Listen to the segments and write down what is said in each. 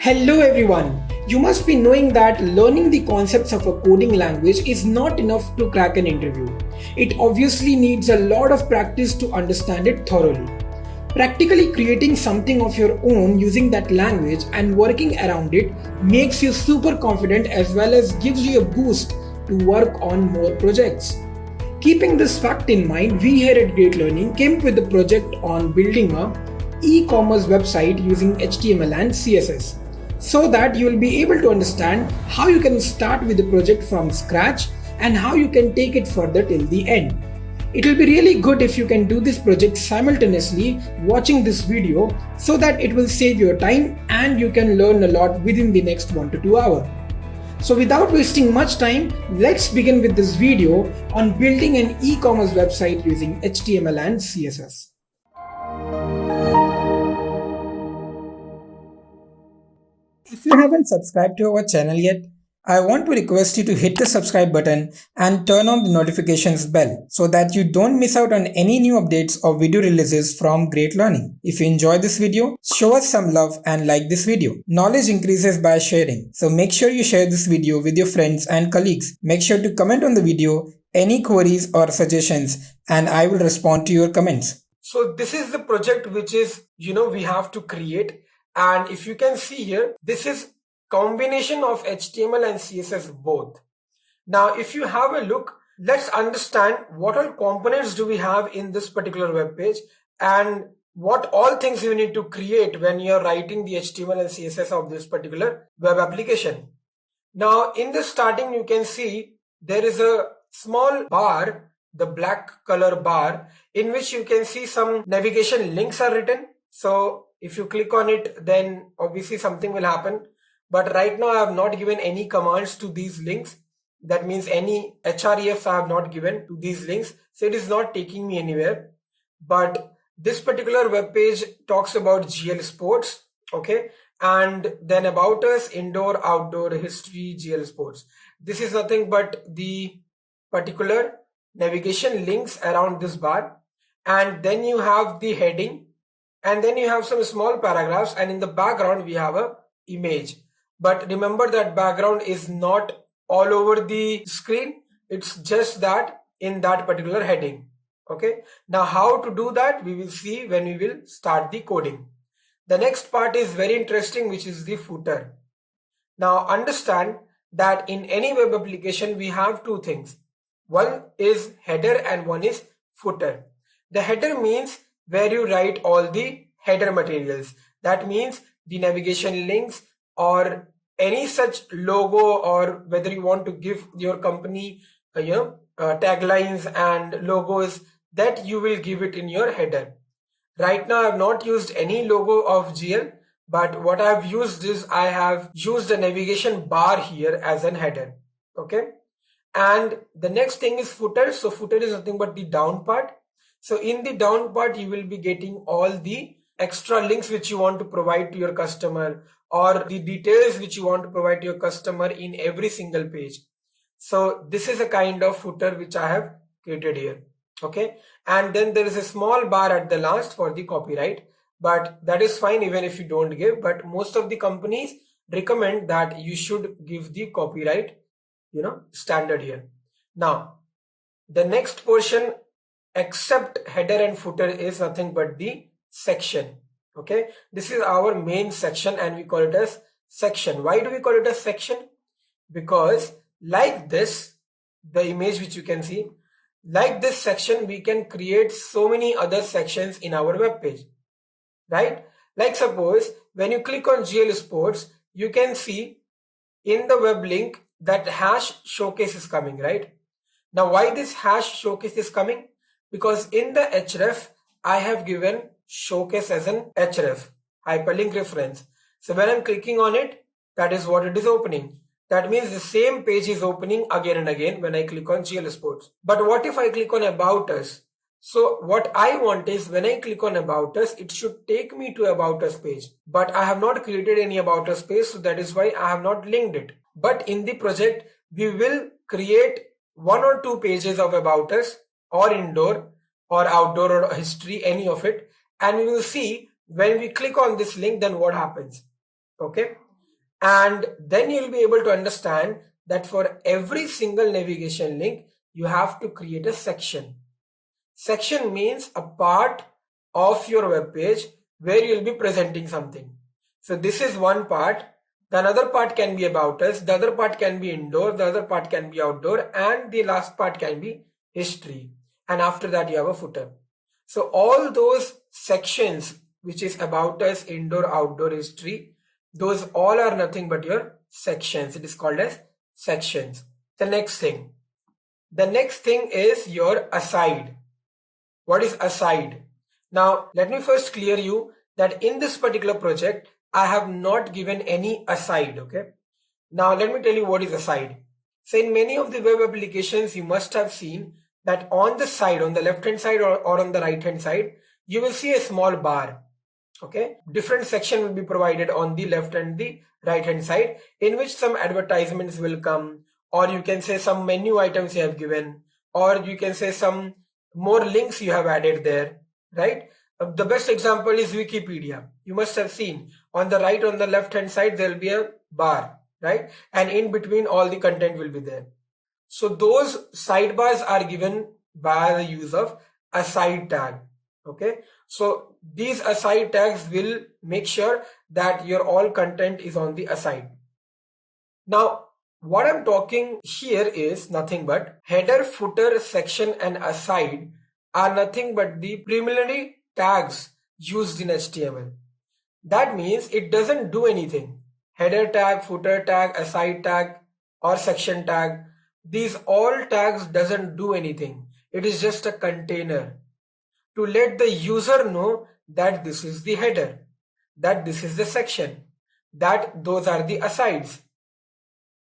Hello everyone! You must be knowing that learning the concepts of a coding language is not enough to crack an interview. It obviously needs a lot of practice to understand it thoroughly. Practically creating something of your own using that language and working around it makes you super confident as well as gives you a boost to work on more projects. Keeping this fact in mind, we here at Great Learning came up with a project on building a e-commerce website using HTML and CSS, so that you will be able to understand how you can start with the project from scratch and how you can take it further till the end. It will be really good if you can do this project simultaneously watching this video, so that it will save your time and you can learn a lot within the next 1 to 2 hours. So without wasting much time, let's begin with this video on building an e-commerce website using HTML and CSS. If you haven't subscribed to our channel yet, I want to request you to hit the subscribe button and turn on the notifications bell so that you don't miss out on any new updates or video releases from Great Learning. If you enjoyed this video, show us some love and like this video. Knowledge increases by sharing, so make sure you share this video with your friends and colleagues. Make sure to comment on the video any queries or suggestions, and I will respond to your comments. So this is the project which is, we have to create. And if you can see here, this is combination of HTML and CSS both. Now, if you have a look, let's understand what all components do we have in this particular web page and what all things you need to create when you're writing the HTML and CSS of this particular web application. Now, in the starting, you can see there is a small bar, the black color bar, in which you can see some navigation links are written. So if you click on it, then obviously something will happen. But right now I have not given any commands to these links. That means any hrefs I have not given to these links. So it is not taking me anywhere. But this particular web page talks about GL sports. Okay. And then about us, indoor, outdoor, history, GL sports. This is nothing but the particular navigation links around this bar. And then you have the heading. And then you have some small paragraphs, and in the background we have a image. But remember that background is not all over the screen. It's just that in that particular heading. Okay. Now how to do that we will see when we will start the coding. The next part is very interesting, which is the footer. Now understand that in any web application we have two things. One is header and one is footer. The header means where you write all the header materials. That means the navigation links or any such logo, or whether you want to give your company taglines and logos, that you will give it in your header. Right now I have not used any logo of GL, but what I have used is I have used a navigation bar here as an header. Okay. And the next thing is footer. So footer is nothing but the down part. So in the down part, you will be getting all the extra links which you want to provide to your customer, or the details which you want to provide to your customer in every single page. So this is a kind of footer which I have created here. Okay. And then there is a small bar at the last for the copyright, but that is fine even if you don't give. But most of the companies recommend that you should give the copyright, standard here. Now, the next portion except header and footer is nothing but the section. Okay, this is our main section and we call it as section. Why do we call it a section? Because like this, the image which you can see, like this section, we can create so many other sections in our web page, right? Like suppose when you click on GL sports, you can see in the web link that hash showcase is coming, right? Now why this hash showcase is coming? Because in the href, I have given showcase as an href, hyperlink reference. So when I'm clicking on it, that is what it is opening. That means the same page is opening again and again when I click on GL Sports. But what if I click on About Us? So what I want is when I click on About Us, it should take me to About Us page. But I have not created any About Us page, so that is why I have not linked it. But in the project, we will create 1 or 2 pages of About Us, or indoor or outdoor or history, any of it, and we will see when we click on this link then what happens. Okay, And then you'll be able to understand that for every single navigation link, you have to create a section. Section means a part of your web page where you'll be presenting something. So this is one part. The another part can be about us. The other part can be indoor. The other part can be outdoor. And the last part can be history. And after that, you have a footer. So all those sections, which is about us, indoor, outdoor, history, those all are nothing but your sections. It is called as sections. The next thing is your aside. What is aside? Now, let me first clear you that in this particular project, I have not given any aside, okay? Now, let me tell you what is aside. So in many of the web applications, you must have seen that on the side, on the left-hand side or on the right-hand side, you will see a small bar, okay? Different section will be provided on the left and the right-hand side in which some advertisements will come, or you can say some menu items you have given, or you can say some more links you have added there, right? The best example is Wikipedia. You must have seen on the right, on the left hand side, there will be a bar, right? And in between all the content will be there. So those sidebars are given by the use of aside tag, okay? So these aside tags will make sure that your all content is on the aside. Now, what I'm talking here is nothing but header, footer, section and aside are nothing but the preliminary tags used in HTML. That means it doesn't do anything. Header tag, footer tag, aside tag or section tag, these all tags doesn't do anything. It is just a container to let the user know that this is the header, that this is the section, that those are the asides.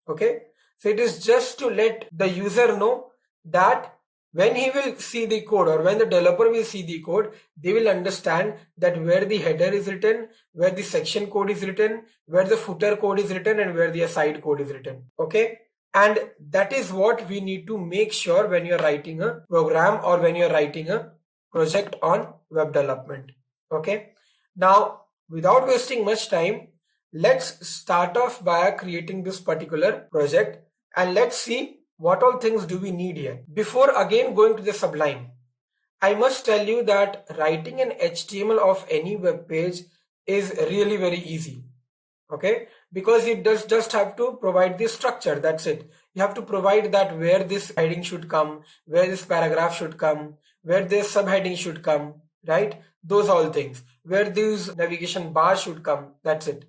Okay, so it is just to let the user know that when he will see the code or when the developer will see the code, they will understand that where the header is written, where the section code is written, where the footer code is written and where the aside code is written. Okay, and that is what we need to make sure when you're writing a program or when you're writing a project on web development. Okay, now without wasting much time, let's start off by creating this particular project and let's see what all things do we need here. Before again going to the Sublime, I must tell you that writing an HTML of any web page is really very easy. Okay, because it does just have to provide the structure. That's it. You have to provide that where this heading should come, where this paragraph should come, where this subheading should come, right? Those all things, where these navigation bars should come. That's it.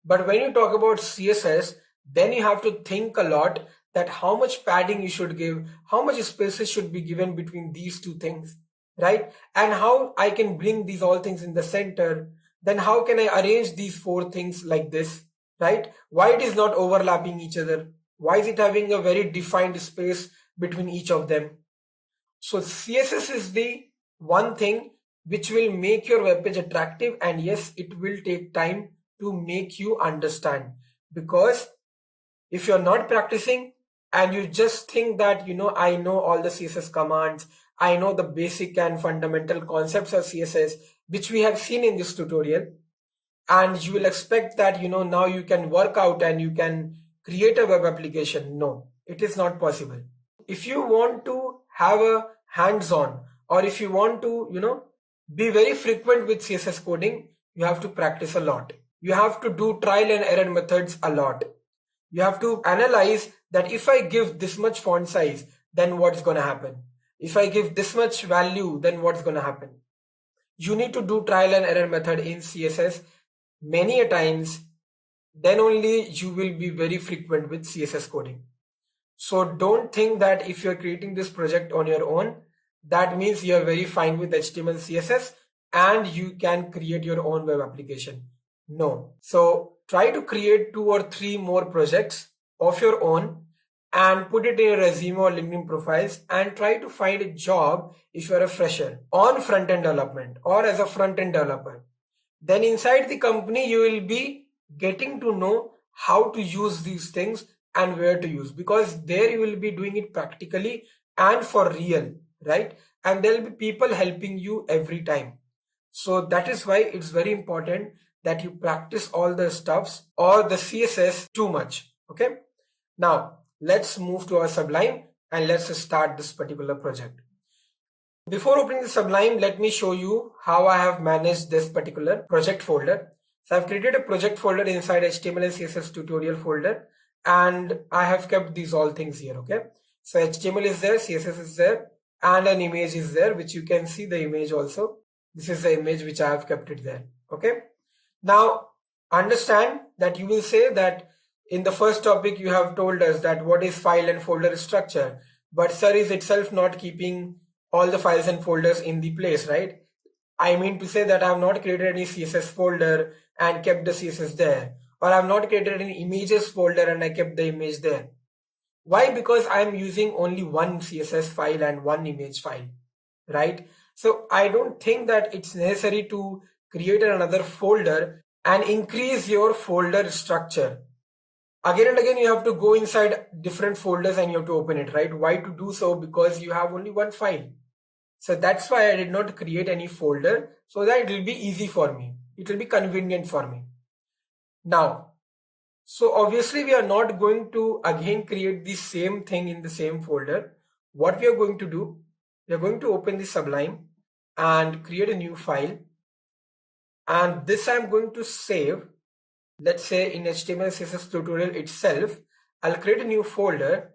But when you talk about CSS, then you have to think a lot that how much padding you should give, how much spaces should be given between these two things, right? And how I can bring these all things in the center. Then how can I arrange these four things like this, right? Why it is not overlapping each other? Why is it having a very defined space between each of them? So CSS is the one thing which will make your web page attractive, and yes, it will take time to make you understand, because if you're not practicing and you just think that, I know all the CSS commands, I know the basic and fundamental concepts of CSS, which we have seen in this tutorial, and you will expect that, now you can work out and you can create a web application. No, it is not possible. If you want to have a hands-on, or if you want to, be very frequent with CSS coding, you have to practice a lot. You have to do trial and error methods a lot. You have to analyze that if I give this much font size, then what's going to happen? If I give this much value, then what's going to happen? You need to do trial and error method in CSS many a times. Then only you will be very frequent with CSS coding. So don't think that if you're creating this project on your own, that means you're very fine with HTML, CSS, and you can create your own web application. No. So try to create 2 or 3 more projects of your own and put it in your resume or LinkedIn profiles, and try to find a job if you're a fresher on front-end development or as a front-end developer. Then inside the company, you will be getting to know how to use these things and where to use, because there you will be doing it practically and for real, right? And there will be people helping you every time. So that is why it's very important that you practice all the stuffs or the CSS too much. Okay. Now let's move to our Sublime and let's start this particular project. Before opening the Sublime, let me show you how I have managed this particular project folder. So I've created a project folder inside HTML and CSS tutorial folder, and I have kept these all things here. Okay. So HTML is there, CSS is there, and an image is there, which you can see the image also. This is the image which I have kept it there. Okay. Now understand that you will say that in the first topic you have told us that what is file and folder structure, but sir is itself not keeping all the files and folders in the place, right? I mean to say that I have not created any CSS folder and kept the CSS there, or I have not created any images folder and I kept the image there. Why? Because I am using only one CSS file and one image file, right? So I don't think that it's necessary to create another folder and increase your folder structure. Again and again you have to go inside different folders and you have to open it, right? Why to do so? Because you have only one file. So that's why I did not create any folder, so that it will be easy for me. It will be convenient for me. Now, so obviously we are not going to again create the same thing in the same folder. What we are going to do, we are going to open the Sublime and create a new file. And this I'm going to save. Let's say in HTML CSS tutorial itself, I'll create a new folder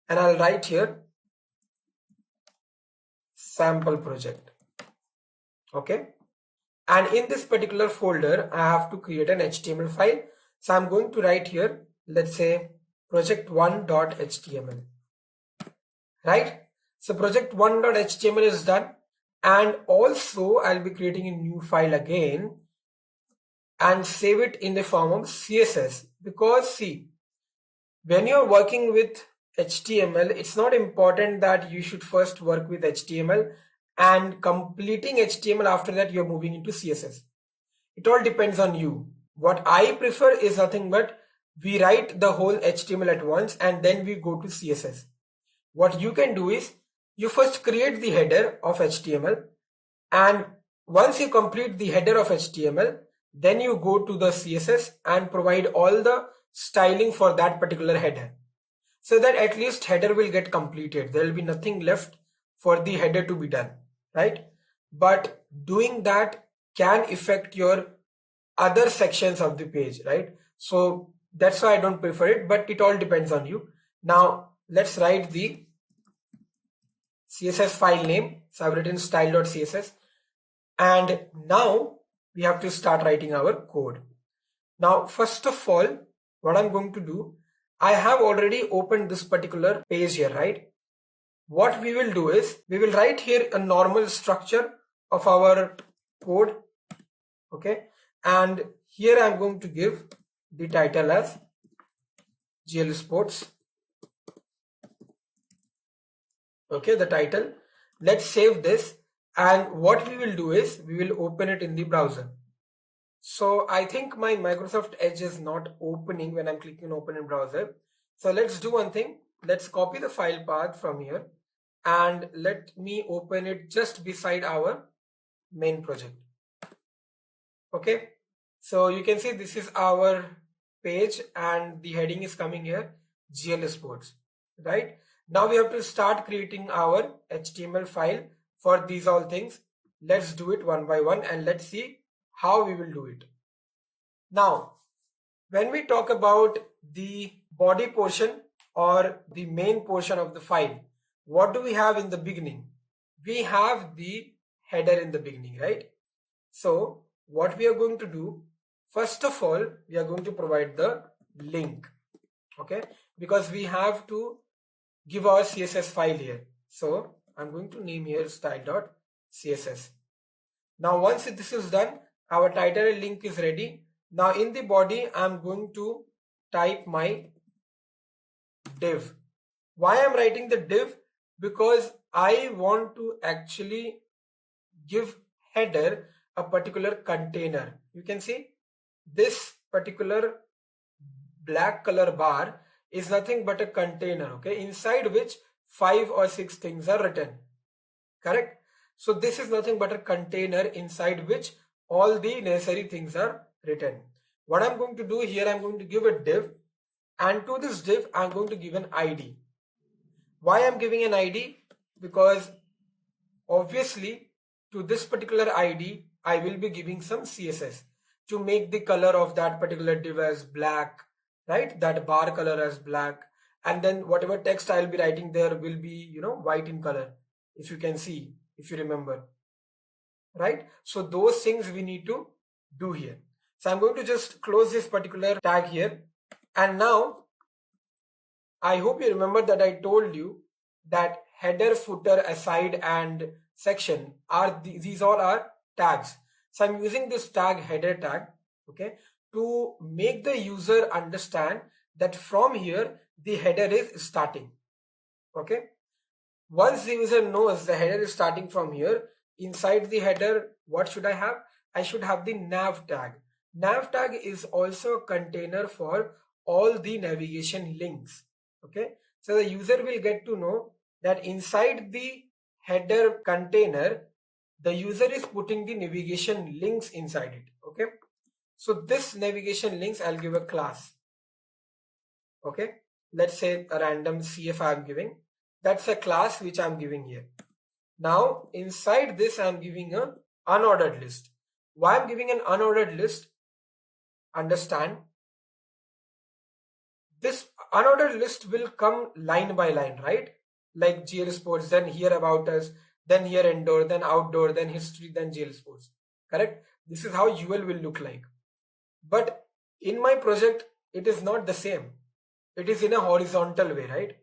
and I'll write here sample project. Okay. And in this particular folder, I have to create an HTML file. So I'm going to write here, let's say project1.html. Right. So project1.html is done. And also I'll be creating a new file again and save it in the form of CSS, because see, when you're working with HTML, it's not important that you should first work with HTML and completing HTML, after that you're moving into CSS. It all depends on you. What I prefer is nothing but we write the whole HTML at once and then we go to CSS. What you can do is you first create the header of HTML, and once you complete the header of HTML, then you go to the CSS and provide all the styling for that particular header, so that at least header will get completed. There will be nothing left for the header to be done, right? But doing that can affect your other sections of the page, right? So that's why I don't prefer it, but it all depends on you. Now let's write the CSS file name. So I've written style.css, and now we have to start writing our code. Now, first of all, what I'm going to do, I have already opened this particular page here, right? What we will do is we will write here a normal structure of our code. Okay. And here I'm going to give the title as GL Sports. Okay, the title. Let's save this. And what we will do is we will open it in the browser. So I think my Microsoft Edge is not opening when I'm clicking open in browser. So let's do one thing. Let's copy the file path from here and let me open it just beside our main project. Okay. So you can see this is our page and the heading is coming here, GL Sports, right? Now we have to start creating our HTML file for these all things. Let's do it one by one and let's see how we will do it. Now, when we talk about the body portion or the main portion of the file, what do we have in the beginning? We have the header in the beginning, right? So what we are going to do, first of all, we are going to provide the link, okay? Because we have to give our CSS file here. So I'm going to name here style.css. Now once this is done, our title and link is ready. Now in the body, I'm going to type my div. Why I'm writing the div? Because I want to actually give header a particular container. You can see this particular black color bar is nothing but a container, okay, inside which 5 or 6 things are written, correct? So this is nothing but a container inside which all the necessary things are written. What I'm going to do here, I'm going to give a div, and to this div I'm going to give an ID. Why I'm giving an ID? Because obviously to this particular ID I will be giving some CSS to make the color of that particular div as black, right? That bar color as black, and then whatever text I'll be writing there will be white in color, if you can see, if you remember, right? So those things we need to do here. So I'm going to just close this particular tag here, and now I hope you remember that I told you that header, footer, aside, and section are these all are tags. So I'm using this tag, header tag, okay, to make the user understand that from here the header is starting. Okay. Once the user knows the header is starting from here, inside the header, what should I have? I should have the nav tag. Nav tag is also a container for all the navigation links. Okay, so the user will get to know that inside the header container, the user is putting the navigation links inside it. Okay, so this navigation links I'll give a class. Okay, let's say a random CF I'm giving. That's a class which I'm giving here. Now inside this I'm giving a unordered list. Why I'm giving an unordered list? Understand, this unordered list will come line by line, right? Like GL Sports, then here about us, then here indoor, then outdoor, then history, then GL Sports. Correct? This is how UL will look like. But in my project, it is not the same. It is in a horizontal way, right?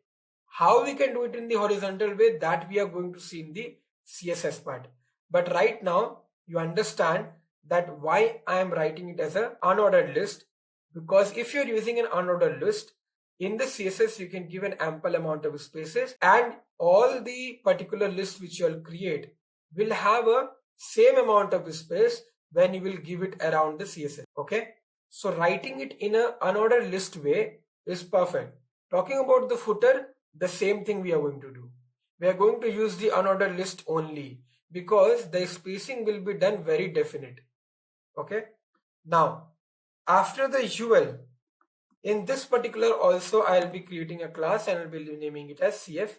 How we can do it in the horizontal way, that we are going to see in the CSS part. But right now, you understand that why I am writing it as an unordered list. Because if you're using an unordered list, in the CSS you can give an ample amount of spaces, and all the particular list which you'll create will have a same amount of space when you will give it around the CSS. Okay, so writing it in an unordered list way is perfect. Talking about the footer, the same thing we are going to do. We are going to use the unordered list only because the spacing will be done very definite. Okay, now after the UL, in this particular also I'll be creating a class and I'll be naming it as CF.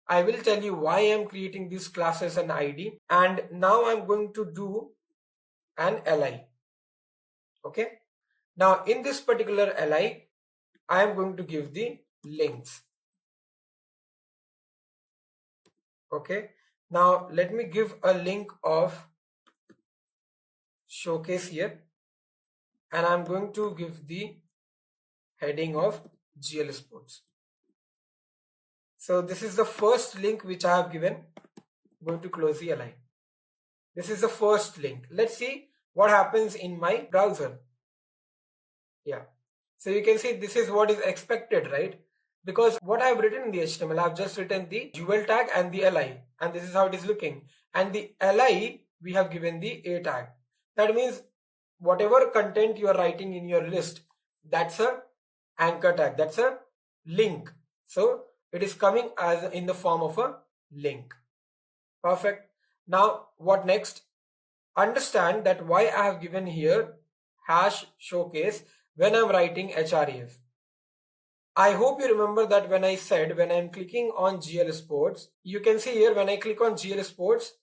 I will tell you why I'm creating these classes and ID, and now I'm going to do an li. Okay, now in this particular li I am going to give the links. Okay, now let me give a link of showcase here, and I'm going to give the heading of GL Sports. So this is the first link which I have given. I'm going to close the li. This is the first link. Let's see what happens in my browser. Yeah, so you can see this is what is expected, right? Because what I have written in the HTML, I have just written the UL tag and the li, and this is how it is looking. And the li, we have given the a tag. That means whatever content you are writing in your list, that's a anchor tag, that's a link. So it is coming as in the form of a link. Perfect. Now what next? Understand that why I have given here hash showcase when I'm writing href. I hope you remember that when I said when I'm clicking on GL Sports, you can see here when I click on GL Sports,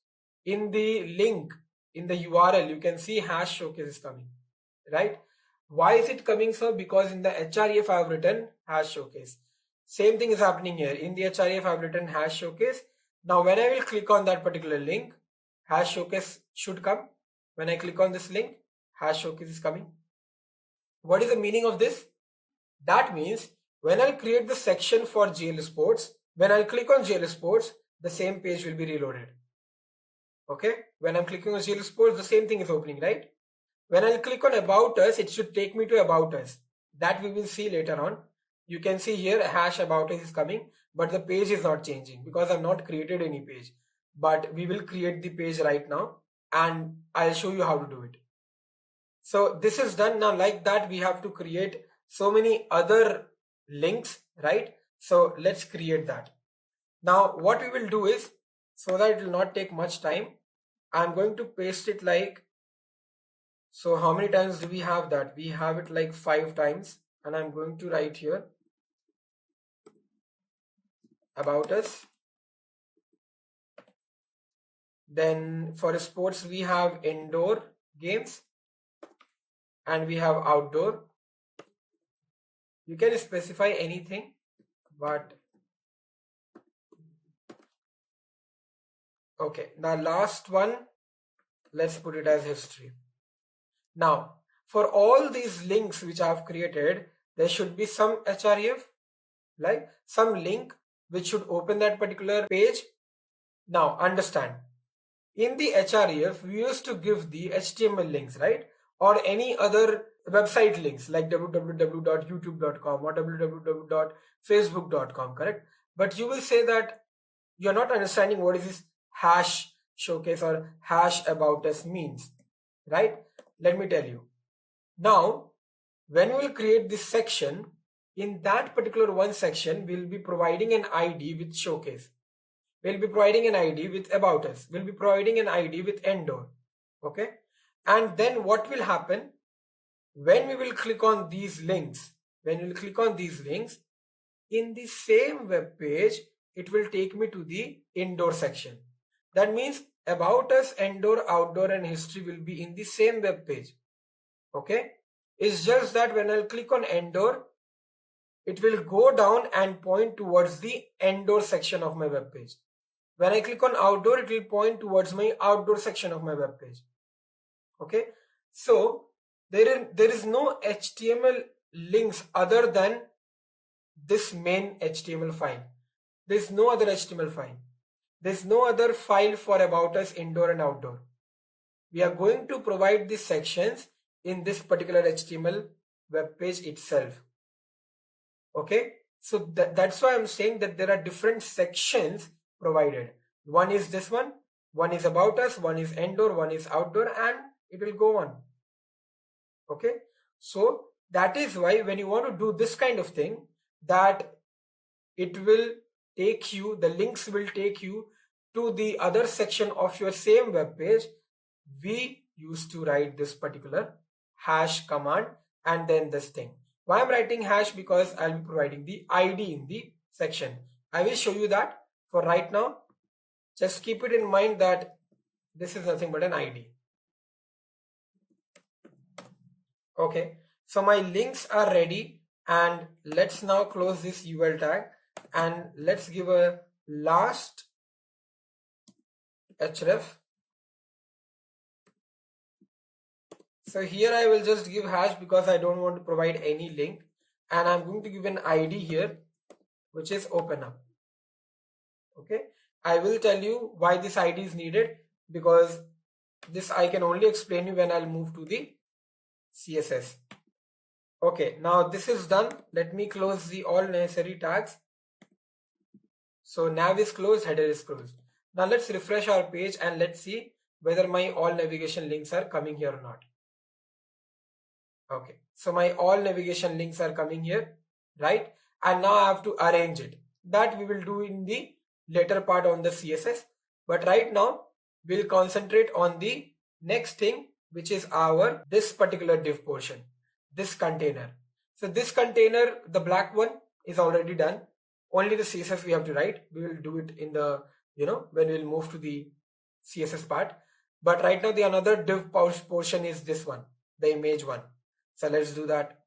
in the link, in the URL, you can see hash showcase is coming, right? Why is it coming, sir? Because in the href I have written hash showcase. Same thing is happening here. In the href I have written hash showcase. Now when I will click on that particular link, hash showcase should come. When I click on this link, hash showcase is coming. What is the meaning of this? That means when I'll create the section for GL Sports, when I'll click on GL Sports, the same page will be reloaded. Okay, when I'm clicking on GL Sports, the same thing is opening, right? When I'll click on About Us, it should take me to About Us. That we will see later on. You can see here hash About Us is coming, but the page is not changing because I've not created any page. But we will create the page right now and I'll show you how to do it. So this is done. Now like that, we have to create so many other links, right? So let's create that. Now what we will do is, so that it will not take much time, I'm going to paste it like So how many times do we have that? We have it like 5 times, and I'm going to write here about us. Then for sports we have indoor games and we have outdoor. You can specify anything, but okay. Now last one, let's put it as history. Now for all these links which I have created, there should be some href, like some link which should open that particular page. Now understand, in the href we used to give the HTML links, right, or any other website links like www.youtube.com or www.facebook.com, correct? But you will say that you're not understanding what is this hash showcase or hash about us means, right? Let me tell you. Now when we will create this section, in that particular one section we'll be providing an ID with showcase, we'll be providing an ID with about us, we'll be providing an ID with indoor. Okay, and then what will happen when we will click on these links? When we'll click on these links in the same web page, it will take me to the indoor section. That means about us, indoor, outdoor and history will be in the same web page. Okay, it's just that when I'll click on indoor, it will go down and point towards the indoor section of my web page. When I click on outdoor, it will point towards my outdoor section of my web page. Okay, so there is no HTML links other than this main HTML file. There's no other HTML file. There's no other file for about us, indoor and outdoor. We are going to provide these sections in this particular HTML web page itself. Okay, so that's why I'm saying that there are different sections provided. One is this one is about us, one is indoor, one is outdoor, and it will go on. Okay, so that is why when you want to do this kind of thing, that it will take you, the links will take you to the other section of your same web page, we used to write this particular hash command and then this thing. Why I'm writing hash? Because I'll be providing the ID in the section. I will show you that. For right now, just keep it in mind that this is nothing but an ID. Okay, so my links are ready, and let's now close this UL tag and let's give a last href. So here I will just give hash because I don't want to provide any link, and I'm going to give an ID here which is open up. Okay, I will tell you why this ID is needed, because this I can only explain you when I'll move to the CSS. Okay, now this is done. Let me close the all necessary tags. So nav is closed, header is closed. Now let's refresh our page and let's see whether my all navigation links are coming here or not. Okay, so my all navigation links are coming here, right? And now I have to arrange it. That we will do in the later part on the CSS. But right now we'll concentrate on the next thing, which is this particular div portion, this container. So this container, the black one, is already done. Only the CSS we have to write. We will do it in the, when we'll move to the CSS part. But right now the another div portion is this one, the image one. So let's do that.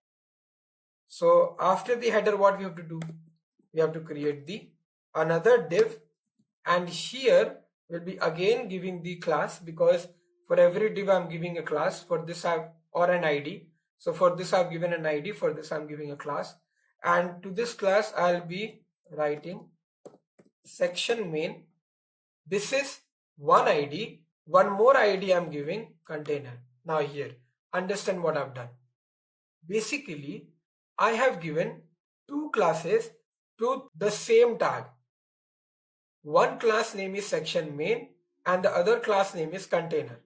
So after the header, what we have to do? We have to create the another div, and here we'll be again giving the class, because for every div I'm giving a class. For this or an ID. So for this I've given an ID, for this I'm giving a class, and to this class I'll be writing section main. This is one ID, one more ID I'm giving container. Now here, understand what I've done. Basically, I have given two classes to the same tag. One class name is section main and the other class name is container.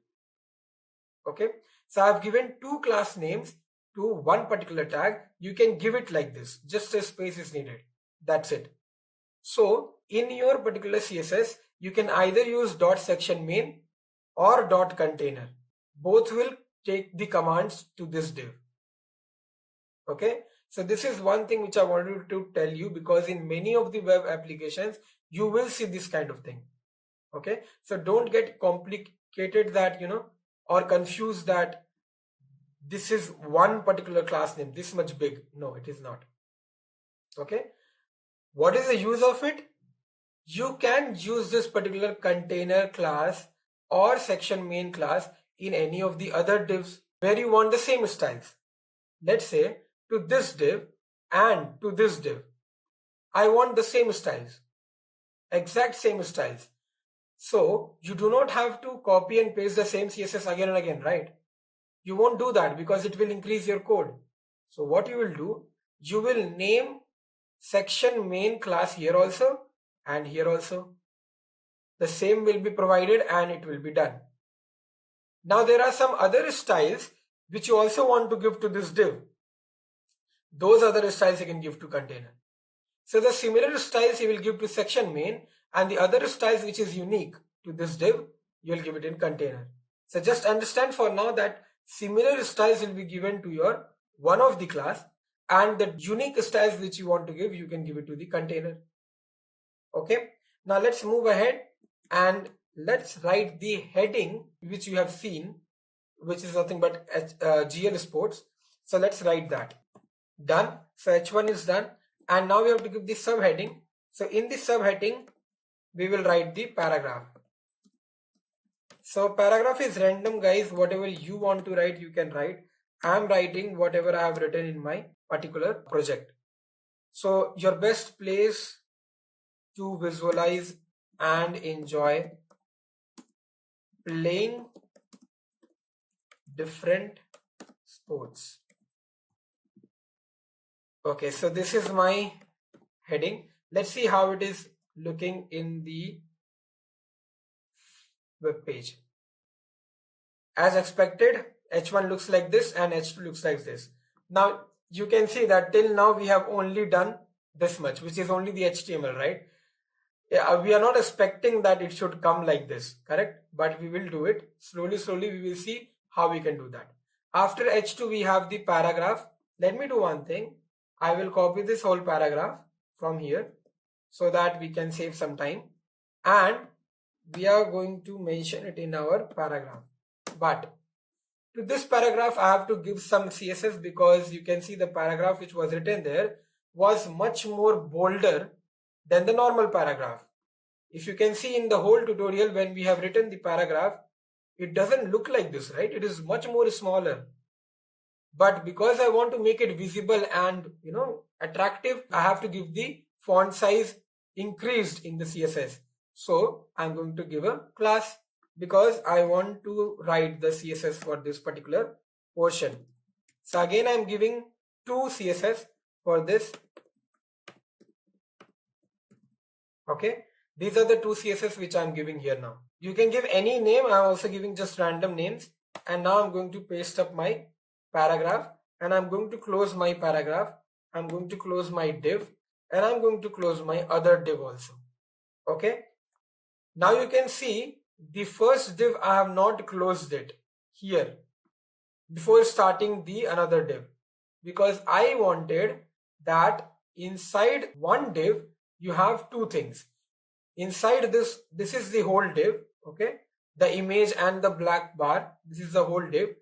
Okay, so I've given two class names to one particular tag. You can give it like this, just a space is needed. That's it. So in your particular CSS, you can either use .section main or .container. Both will take the commands to this div. Okay, so this is one thing which I wanted to tell you, because in many of the web applications you will see this kind of thing. Okay, so don't get complicated that or confused that this is one particular class name this much big. No, it is not. Okay, what is the use of it? You can use this particular container class or section main class in any of the other divs where you want the same styles. Let's say to this div and to this div, I want the same styles, exact same styles. So you do not have to copy and paste the same CSS again and again, right? You won't do that because it will increase your code. So what you will do, you will name section main class here also and here also. The same will be provided and it will be done. Now there are some other styles which you also want to give to this div. Those other styles you can give to container. So the similar styles you will give to section main, and the other styles which is unique to this div, you will give it in container. So just understand for now that similar styles will be given to your one of the class, and the unique styles which you want to give, you can give it to the container. Okay, now let's move ahead and let's write the heading which you have seen, which is nothing but GL sports. So let's write that. Done. So H1 is done, and now we have to give the subheading. So in the subheading we will write the paragraph. So paragraph is random, guys. Whatever you want to write, you can write. I am writing whatever I have written in my particular project. So your best place to visualize and enjoy playing different sports. Okay, so this is my heading. Let's see how it is looking in the web page. As expected, H1 looks like this and H2 looks like this. Now you can see that till now we have only done this much, which is only the HTML, right? We are not expecting that it should come like this, correct? But we will do it slowly. We will see how we can do that. After H2 we have the paragraph. Let me do one thing. I will copy this whole paragraph from here so that we can save some time, and we are going to mention it in our paragraph. But to this paragraph I have to give some CSS, because you can see the paragraph which was written there was much more bolder than the normal paragraph. If you can see in the whole tutorial, when we have written the paragraph, it doesn't look like this, right? It is much more smaller. But because I want to make it visible and attractive, I have to give the font size increased in the CSS. So I'm going to give a class, because I want to write the CSS for this particular portion. So again I'm giving 2 CSS for this. Okay, these are the 2 CSS which I'm giving here now. You can give any name. I'm also giving just random names. And now I'm going to paste up my paragraph, and I'm going to close my paragraph. I'm going to close my div, and I'm going to close my other div also. Okay, now you can see the first div I have not closed it here before starting the another div, because I wanted that inside one div you have 2 things. Inside this is the whole div, okay, the image and the black bar, this is the whole div.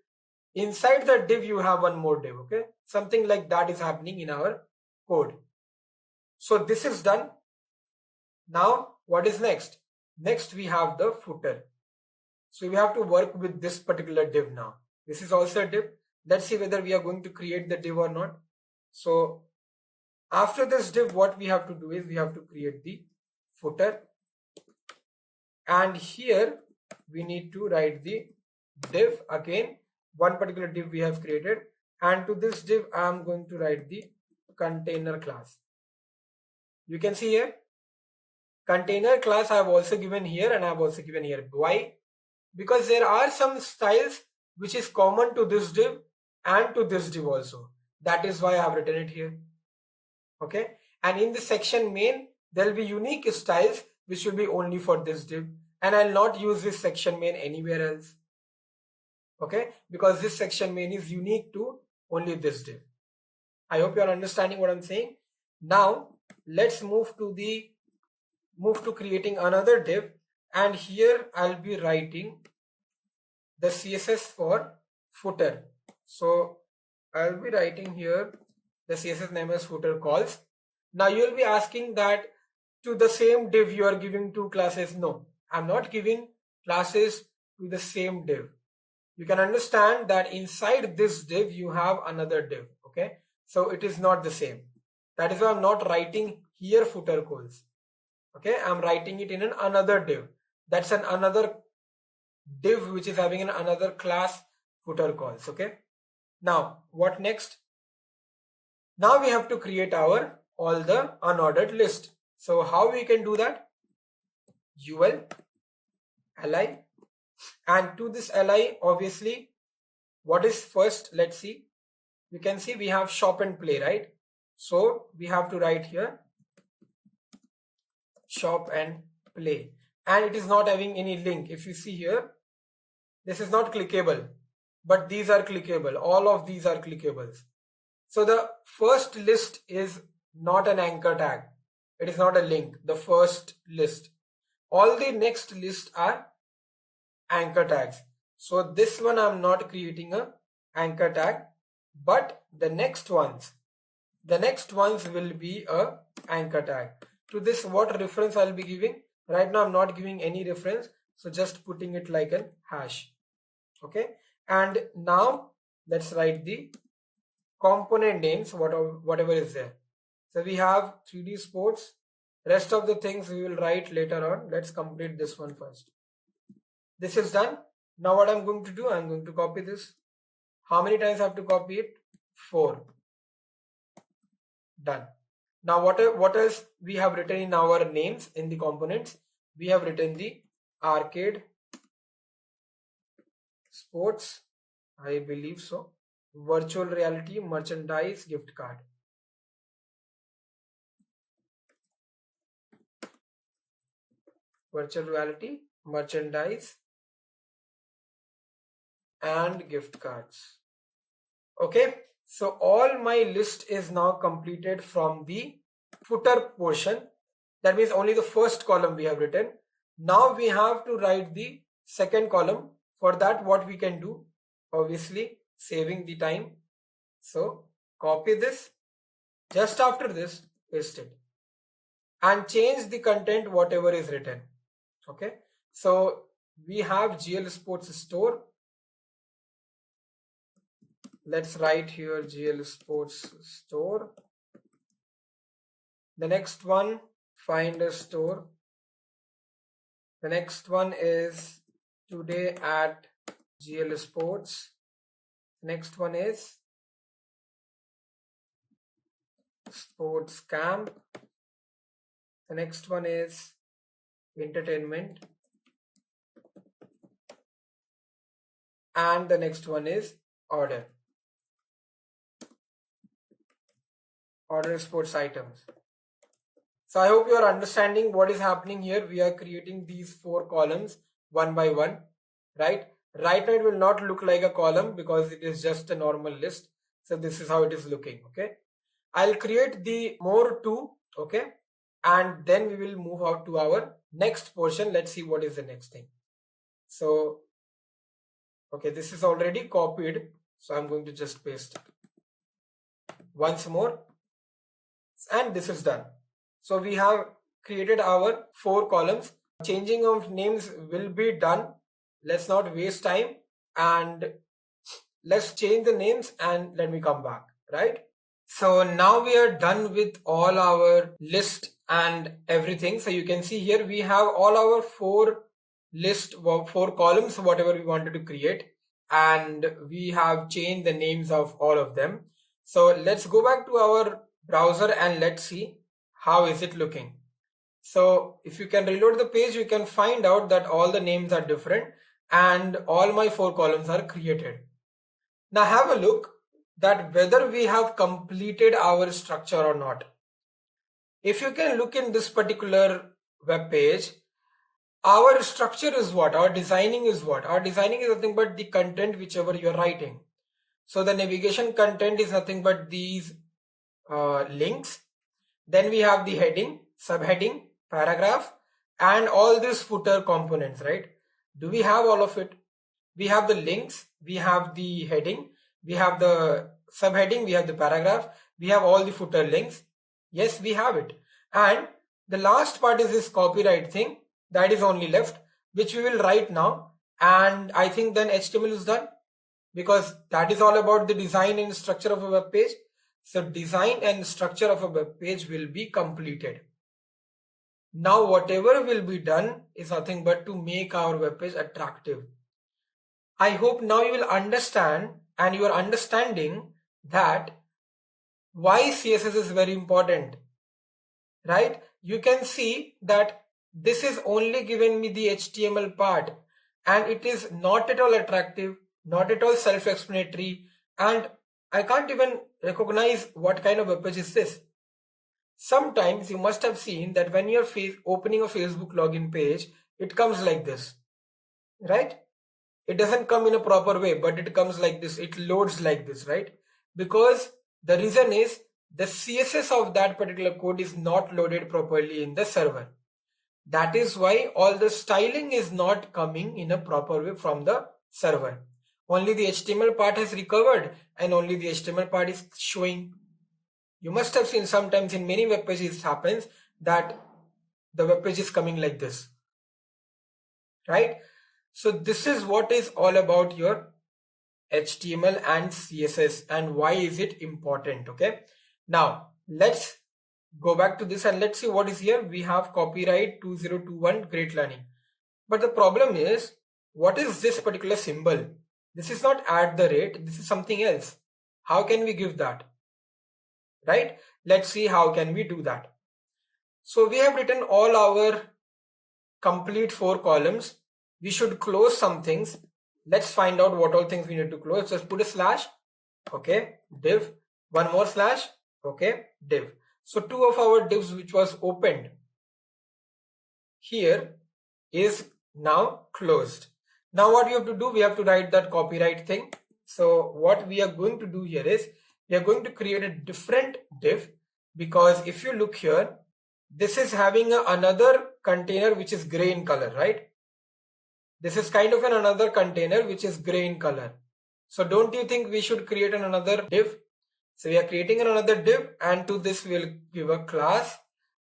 Inside the div you have one more div, okay, something like that is happening in our code. So this is done. Now what is next? Next we have the footer. So we have to work with this particular div now. This is also a div. Let's see whether we are going to create the div or not. So after this div, what we have to do is we have to create the footer, and here we need to write the div again, one particular div we have created, and to this div I am going to write the container class. You can see here container class I have also given here, and I have also given here. Why? Because there are some styles which is common to this div and to this div also. That is why I have written it here. Okay, and in the section main there will be unique styles which will be only for this div, and I'll not use this section main anywhere else. okay, because this section main is unique to only this div. I hope you are understanding what I'm saying. Now let's move to creating another div, and here I'll be writing the CSS for footer. So I'll be writing here the CSS name as footer calls. Now you'll be asking that to the same div you are giving two classes. No, I'm not giving classes to the same div. You can understand that inside this div you have another div, okay? So it is not the same. That is why I'm not writing here footer calls, okay? I'm writing it in another div. That's another div which is having another class footer calls, okay? Now what next? Now we have to create all the unordered list. So how we can do that? ul li, and to this li, obviously, what is first? Let's see. We can see we have shop and play, right? So we have to write here shop and play, and it is not having any link. If you see here, this is not clickable, but these are clickable. All of these are clickables. So the first list is not an anchor tag. It is not a link. The first list. All the next list are anchor tags. So this one I'm not creating a anchor tag, but the next ones will be a anchor tag. To this, what reference I'll be giving? Right now I'm not giving any reference, so just putting it like a hash. Okay, and now let's write the component names, whatever is there. So we have 3D sports. Rest of the things we will write later on. Let's complete this one first. This is done. Now what I'm going to do, I'm going to copy this. How many times I have to copy it? 4. Done. Now what else we have written in our names in the components? We have written the arcade, sports, I believe so, virtual reality, merchandise, gift card. Virtual reality, merchandise, and gift cards. Okay, so all my list is now completed from the footer portion. That means only the first column we have written. Now we have to write the second column. For that, what we can do, obviously saving the time. So copy this. Just after this, paste it and change the content whatever is written. Okay, so we have GL Sports Store. Let's write here GL Sports Store. The next one, find a store. The next one is today at GL Sports. Next one is sports camp. The next one is entertainment. And the next one is order sports items. So I hope you are understanding what is happening here. We are creating these 4 columns one by one, right? Right now it will not look like a column because it is just a normal list. So this is how it is looking, okay? I'll create the more 2, okay? And then we will move out to our next portion. Let's see what is the next thing. So, okay, this is already copied. So I'm going to just paste it once more. And this is done. So we have created our 4 columns. Changing of names will be done. Let's not waste time and let's change the names and let me come back, right? So now we are done with all our list and everything. So you can see here we have all our 4 columns, whatever we wanted to create, and we have changed the names of all of them. So let's go back to our browser and let's see how is it looking. So if you can reload the page, you can find out that all the names are different and all my 4 columns are created. Now have a look that whether we have completed our structure or not. If you can look in this particular web page, Our structure is what? Our designing is what? Our designing is nothing but the content whichever you're writing. So the navigation content is nothing but these links. Then we have the heading, subheading, paragraph, and all these footer components, right? Do we have all of it? We have the links, we have the heading, we have the subheading, we have the paragraph, we have all the footer links. Yes, we have it. And the last part is this copyright thing that is only left, which we will write now. And I think then HTML is done, because that is all about the design and structure of a web page. So design and structure of a web page will be completed. Now whatever will be done is nothing but to make our web page attractive. I hope now you will understand, and you are understanding that why CSS is very important, right? You can see that this is only given me the HTML part, and it is not at all attractive, not at all self-explanatory, and I can't even recognize what kind of web page is this. Sometimes you must have seen that when you're opening a Facebook login page, it comes like this, right? It doesn't come in a proper way, but it comes like this. It loads like this, right? Because the reason is the CSS of that particular code is not loaded properly in the server. That is why all the styling is not coming in a proper way from the server. Only the HTML part has recovered, and only the HTML part is showing. You must have seen sometimes in many web pages it happens that the web page is coming like this, right? So this is what is all about your HTML and CSS and why is it important. Okay, now let's go back to this and let's see what is here. We have copyright 2021 great learning, but the problem is, what is this particular symbol? This is not @ this is something else. How can we give that, right? Let's see how can we do that. So we have written all our complete 4 columns. We should close some things. Let's find out what all things we need to close. Just put a slash, okay, div, one more slash, okay, div. So 2 of our divs which was opened here is now closed. Now what we have to do, we have to write that copyright thing. So what we are going to do here is, we are going to create a different div, because if you look here, this is having another container which is gray in color, right? This is kind of another container which is gray in color. So don't you think we should create another div? So we are creating another div, and to this we'll give a class.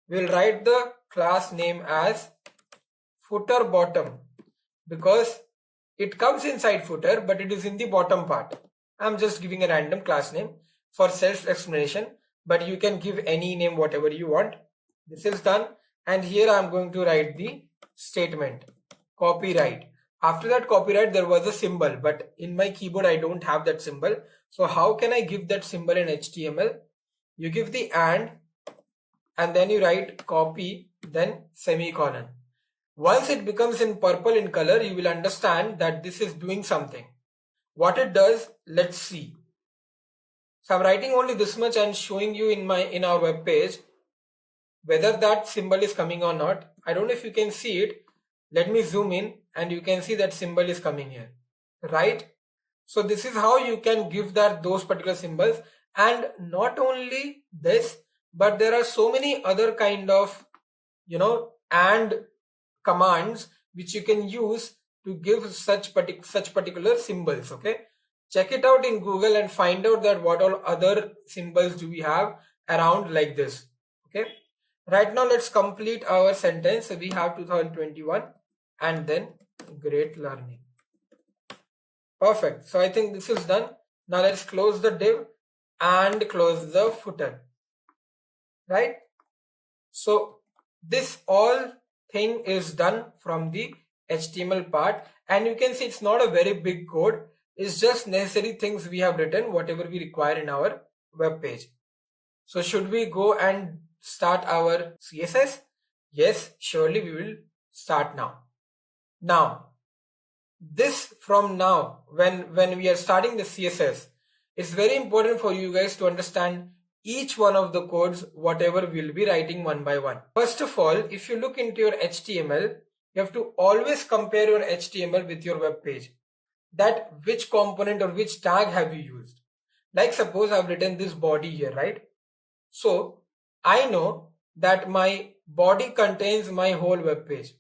We'll write the class name as footer bottom, because it comes inside footer but it is in the bottom part. I'm just giving a random class name for self-explanation, but you can give any name whatever you want. This is done, and here I'm going to write the statement copyright. After that copyright there was a symbol, but in my keyboard I don't have that symbol. So how can I give that symbol in HTML? You give the and then you write copy, then semicolon. Once it becomes in purple in color, you will understand that this is doing something. What it does, let's see. So I'm writing only this much and showing you in our web page whether that symbol is coming or not. I don't know if you can see it. Let me zoom in and you can see that symbol is coming here, right? So this is how you can give those particular symbols. And not only this, but there are so many other kind of, and commands which you can use to give such particular symbols. Okay, check it out in Google and find out that what all other symbols do we have around like this. Okay, right now let's complete our sentence. So we have 2021 and then great learning. Perfect. So I think this is done. Now let's close the div and close the footer, right? So this all thing is done from the HTML part, and you can see it's not a very big code. It's just necessary things we have written, whatever we require in our web page. So should we go and start our CSS? Yes, surely we will start now. Now, this from now, when we are starting the CSS, it's very important for you guys to understand each one of the codes, whatever we'll be writing one by one. First of all, if you look into your HTML, You have to always compare your HTML with your web page. That which component or which tag have you used. Like suppose I've written this body here, right? So I know that my body contains my whole web page,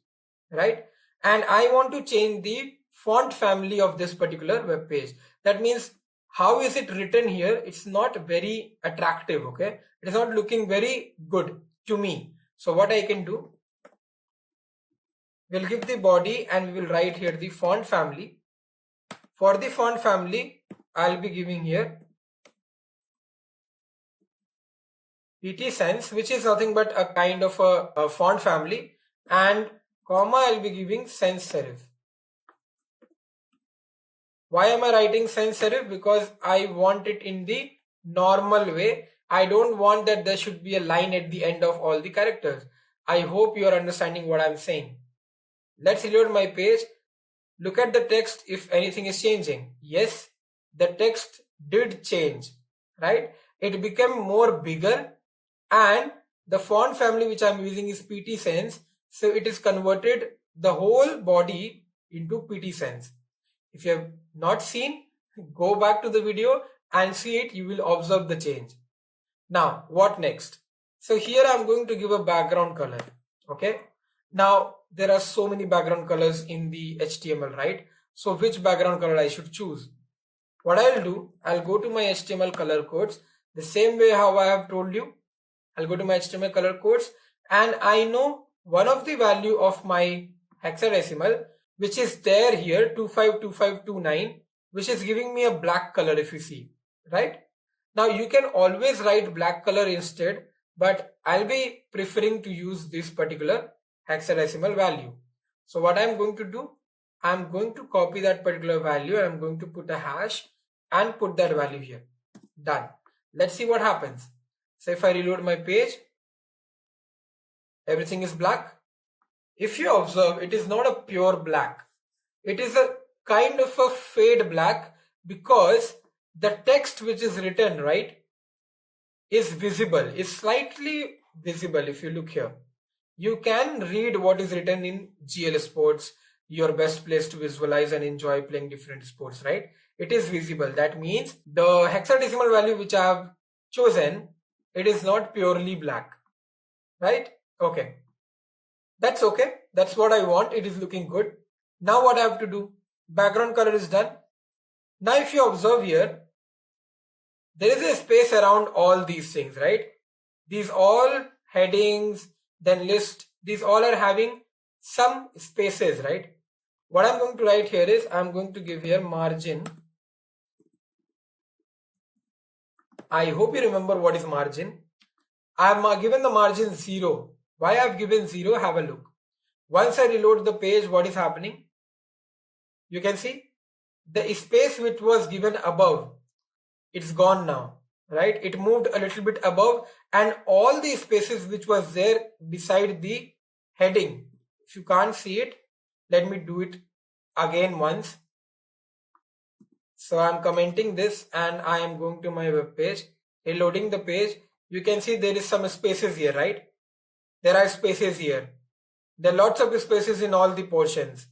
right? And I want to change the font family of this particular web page. That means how is it written here? It's not very attractive, okay? It is not looking very good to me. So what I can do, we'll give the body and we will write here the font family. For the font family, I'll be giving here PT Sans, which is nothing but a kind of a font family, and comma I'll be giving sans serif. Why am I writing sans serif? Because I want it in the normal way. I don't want that there should be a line at the end of all the characters. I hope you are understanding what I'm saying. Let's reload my page. Look at the text if anything is changing. Yes, the text did change, right? It became more bigger, and the font family which I'm using is PT Sans. So it is converted the whole body into PT Sans. If you have not seen, go back to the video and see it. You will observe the change. Now, what next? So here I'm going to give a background color. Okay. Now, there are so many background colors in the HTML, right? So which background color I should choose? What I'll do, I'll go to my HTML color codes the same way how I have told you. I'll go to my HTML color codes and I know one of the value of my hexadecimal, which is there here 252529, which is giving me a black color if you see, right? Now you can always write black color instead, but I'll be preferring to use this particular hexadecimal value. So what I'm going to do, I'm going to copy that particular value and I'm going to put a hash and put that value here. Done. Let's see what happens. So if I reload my page, everything is black. If you observe, it is not a pure black. It is a kind of a fade black because the text which is written, right, is visible, is slightly visible. If you look here, you can read what is written in GL Sports, your best place to visualize and enjoy playing different sports, right? It is visible. That means the hexadecimal value which I have chosen, it is not purely black, right? Okay. That's okay. That's what I want. It is looking good. Now what I have to do? Background color is done. Now if you observe here, there is a space around all these things, right? These all headings, then list, these all are having some spaces, right? What I'm going to write here is I'm going to give here margin. I hope you remember what is margin. I've given the margin 0. Why I've given 0? Have a look. Once I reload the page, what is happening? You can see the space which was given above, it's gone now, right? It moved a little bit above, and all the spaces which was there beside the heading, if you can't see it, let me do it again once. So I'm commenting this and I am going to my web page, reloading the page. You can see there is some spaces here, right? There are spaces here. There are lots of spaces in all the portions.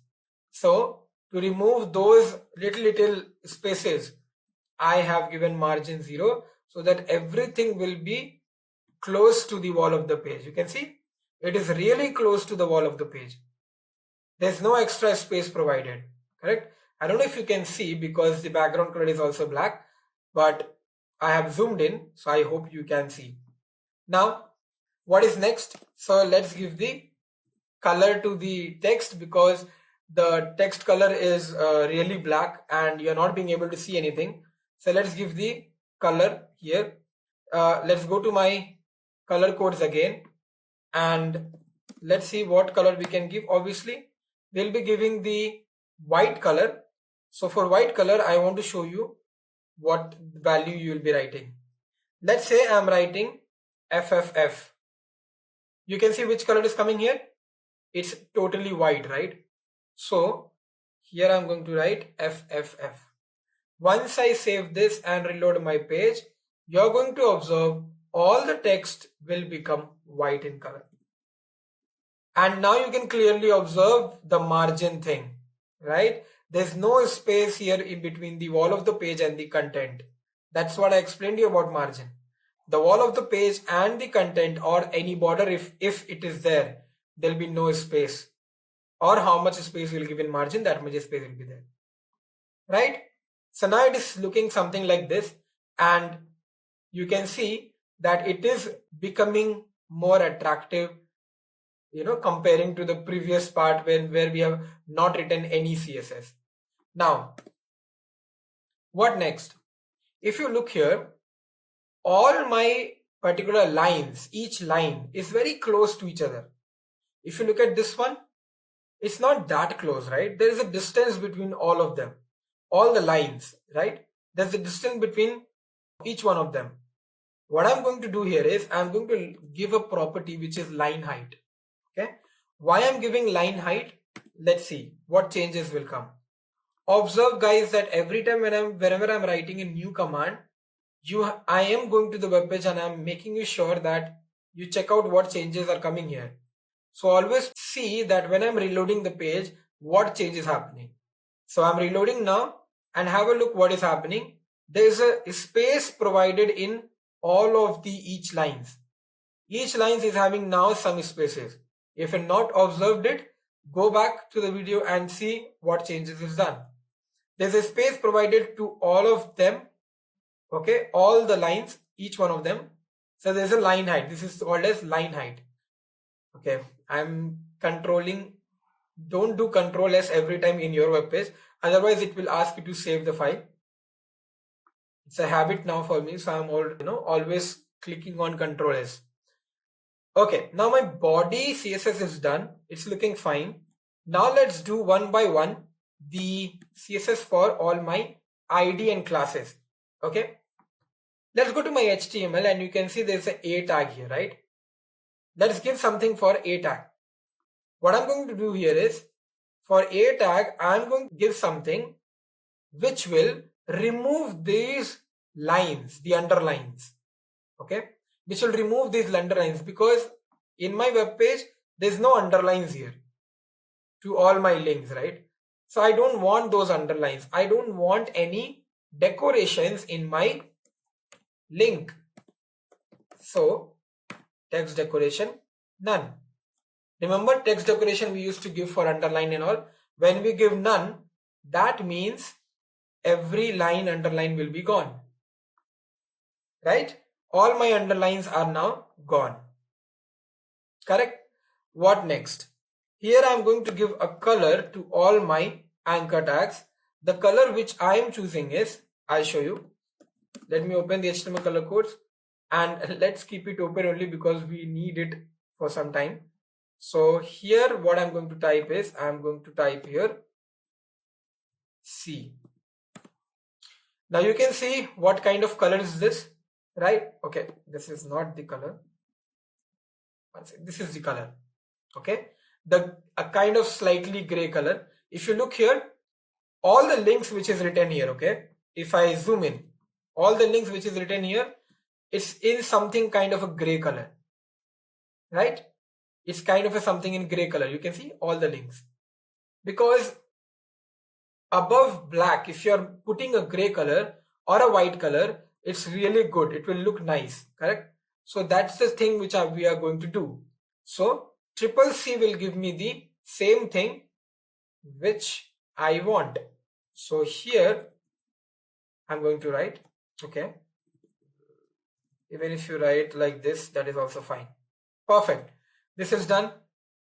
So to remove those little spaces, I have given margin 0 so that everything will be close to the wall of the page. You can see it is really close to the wall of the page. There's no extra space provided, correct? I don't know if you can see because the background color is also black, but I have zoomed in, so I hope you can see. Now, what is next? So let's give the color to the text because the text color is really black and you're not being able to see anything. So let's give the color here. Let's go to my color codes again and let's see what color we can give. Obviously, we'll be giving the white color. So for white color, I want to show you what value you will be writing. Let's say I'm writing FFF. You can see which color is coming here. It's totally white, right? So here I'm going to write FFF. Once I save this and reload my page, you're going to observe all the text will become white in color. And now you can clearly observe the margin thing, right? There's no space here in between the wall of the page and the content. That's what I explained to you about margin. The wall of the page and the content or any border, if it is there, there'll be no space. Or how much space we'll give in margin, that much space will be there. Right? So now it is looking something like this, and you can see that it is becoming more attractive, comparing to the previous part where we have not written any CSS. Now, what next? If you look here, all my particular lines, each line is very close to each other. If you look at this one, it's not that close, right? There is a distance between all of them, all the lines, right? There's a distance between each one of them. What I'm going to do here is I'm going to give a property which is line height. Okay. Why I'm giving line height? Let's see what changes will come. Observe, guys, that every time whenever I'm writing a new command, I am going to the web page and I'm making you sure that you check out what changes are coming here. So always see that when I'm reloading the page, what change is happening. So I'm reloading now and have a look what is happening. There is a space provided in all of the each lines. Each lines is having now some spaces. If you've not observed it, go back to the video and see what changes is done. There's a space provided to all of them. Okay, all the lines, each one of them. So there's a line height. This is called as line height. Okay, I'm controlling. Don't do Control S every time in your web page. Otherwise, it will ask you to save the file. It's a habit now for me, so I'm always clicking on Control S. Okay, now my body CSS is done. It's looking fine. Now let's do one by one the CSS for all my ID and classes. Okay, let's go to my HTML and you can see there's an A tag here, right? Let's give something for A tag. What I'm going to do here is for A tag, I'm going to give something which will remove these lines, the underlines. Okay, which will remove these underlines because in my web page there's no underlines here to all my links, right? So I don't want those underlines. I don't want any decorations in my link. So text decoration, none. Remember text decoration we used to give for underline and all. When we give none, that means every line underline will be gone. Right? All my underlines are now gone. Correct? What next? Here I am going to give a color to all my anchor tags. The color which I am choosing is, I'll show you. Let me open the HTML color codes and let's keep it open only because we need it for some time. So here what I'm going to type is, I'm going to type here C. Now you can see what kind of color is this, right? Okay, this is not the color. This is the color. Okay, a kind of slightly gray color. If you look here, all the links which is written here, okay, if I zoom in, all the links which is written here, it's in something kind of a gray color, right? It's kind of a something in gray color. You can see all the links because above black, if you're putting a gray color or a white color, it's really good. It will look nice, correct? So that's the thing which we are going to do. So CCC will give me the same thing which I want. So here I'm going to write, okay, even if you write like this, that is also fine. Perfect. This is done.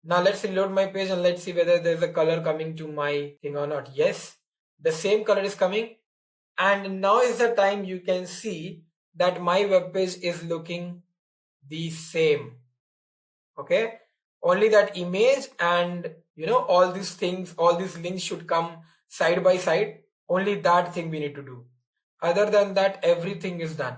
Now let's reload my page and let's see whether there's a color coming to my thing or not. Yes, the same color is coming. And now is the time you can see that my web page is looking the same. Okay, only that image and all these things, all these links should come side by side. Only that thing we need to do. Other than that, everything is done.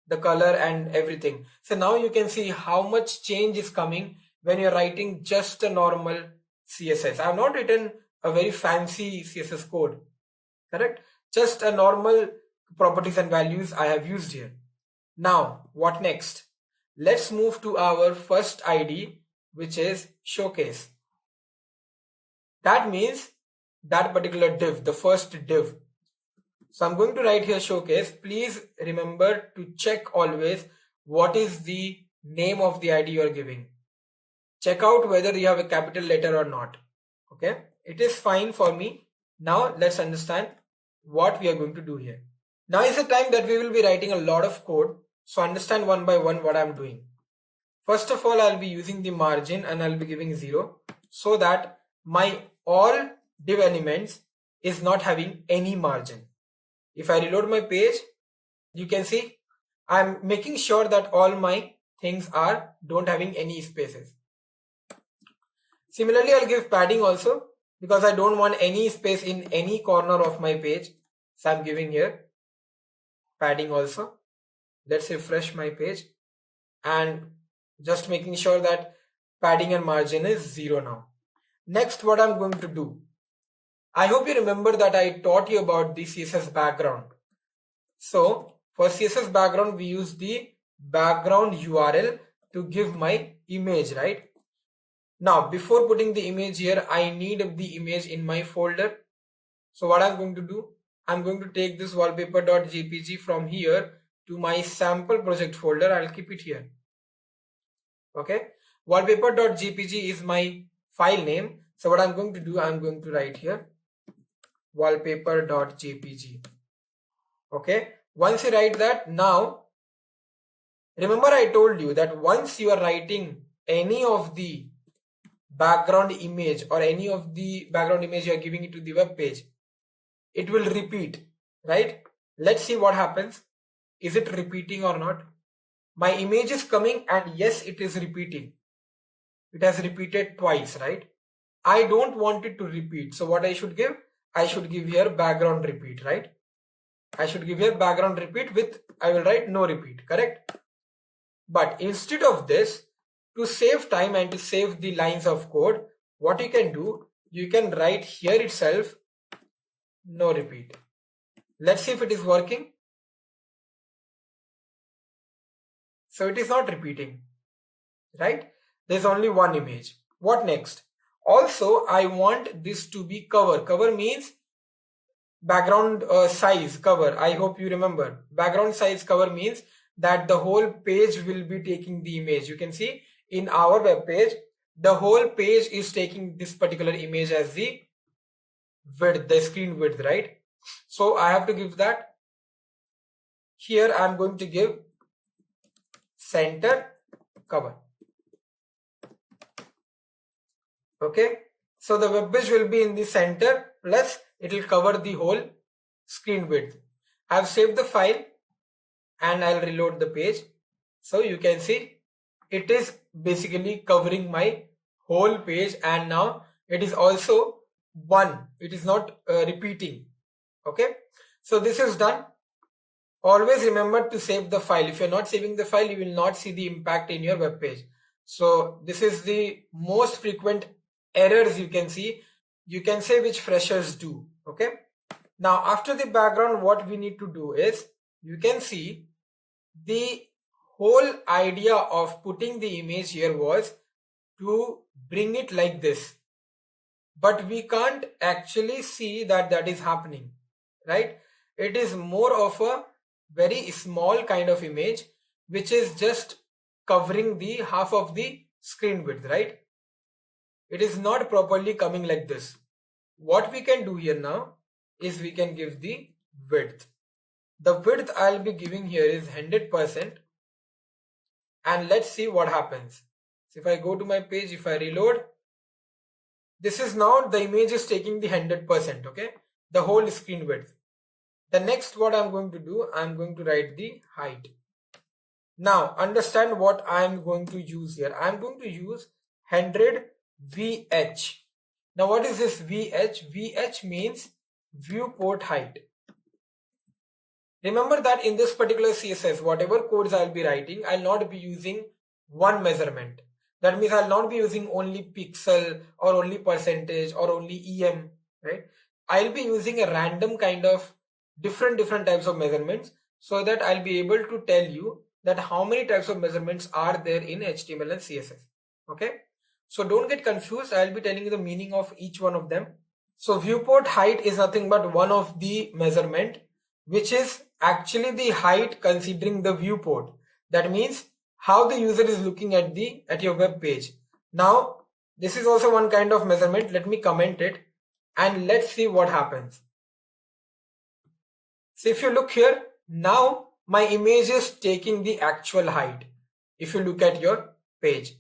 The color and everything. So now you can see how much change is coming when you're writing just a normal CSS. I have not written a very fancy CSS code, correct? Just a normal properties and values I have used here. Now, what next? Let's move to our first ID, which is showcase. That means that particular div, the first div. So I'm going to write here showcase. Please remember to check always what is the name of the ID you're giving. Check out whether you have a capital letter or not. Okay, it is fine for me. Now let's understand what we are going to do here. Now is the time that we will be writing a lot of code. So understand one by one what I'm doing. First of all, I'll be using the margin and I'll be giving 0 so that my all div elements is not having any margin. If I reload my page, you can see I'm making sure that all my things don't having any spaces. Similarly, I'll give padding also because I don't want any space in any corner of my page. So I'm giving here padding also. Let's refresh my page and just making sure that padding and margin is 0 now. Next, what I'm going to do, I hope you remember that I taught you about the CSS background. So for CSS background, we use the background URL to give my image, right? Now, before putting the image here, I need the image in my folder. So what I'm going to do, I'm going to take this wallpaper.jpg from here to my sample project folder. I'll keep it here. Okay, wallpaper.jpg is my file name. So what I'm going to do, I'm going to write here wallpaper.jpg. Okay, once you write that, now remember I told you that once you are writing any of the background image or any of the background image you are giving it to the web page, it will repeat, right? Let's see what happens. Is it repeating or not? My image is coming and yes, it is repeating. It has repeated twice, right? I don't want it to repeat. So what I should give? I should give here background repeat, right? I should give here background repeat with, I will write no repeat, correct? But instead of this, to save time and to save the lines of code, what you can do, you can write here itself no repeat. Let's see if it is working. So it is not repeating, right? There's only one image. What next? Also, I want this to be cover. Cover means background size cover. I hope you remember. Background size cover means that the whole page will be taking the image. You can see in our web page, the whole page is taking this particular image as the width, the screen width, right? So I have to give that. Here I'm going to give center cover. Okay, so the web page will be in the center plus it will cover the whole screen width. I've saved the file and I'll reload the page. So you can see it is basically covering my whole page and now it is also one. It is not repeating. Okay, so this is done. Always remember to save the file. If you're not saving the file, you will not see the impact in your web page. So this is the most frequent errors you can see. You can say which freshers do. Okay. Now after the background, what we need to do is, you can see the whole idea of putting the image here was to bring it like this. But we can't actually see that that is happening, right? It is more of a very small kind of image, which is just covering the half of the screen width, right? It is not properly coming like this. What we can do here now is we can give the width. The width I'll be giving here is 100%. And let's see what happens. So if I go to my page, if I reload, this is now the image is taking the 100%, okay? The whole screen width. The next what I'm going to do, I'm going to write the height. Now understand what I'm going to use here. I'm going to use 100 VH. Now what is this VH? VH means viewport height. Remember that in this particular CSS, whatever codes I'll be writing, I'll not be using one measurement. That means I'll not be using only pixel or only percentage or only EM, right? I'll be using a random kind of different types of measurements so that I'll be able to tell you that how many types of measurements are there in HTML and CSS. Okay. So don't get confused. I'll be telling you the meaning of each one of them. So viewport height is nothing but one of the measurement, which is actually the height considering the viewport. That means how the user is looking at your web page. Now, this is also one kind of measurement. Let me comment it and let's see what happens. So if you look here, now my image is taking the actual height. If you look at your page,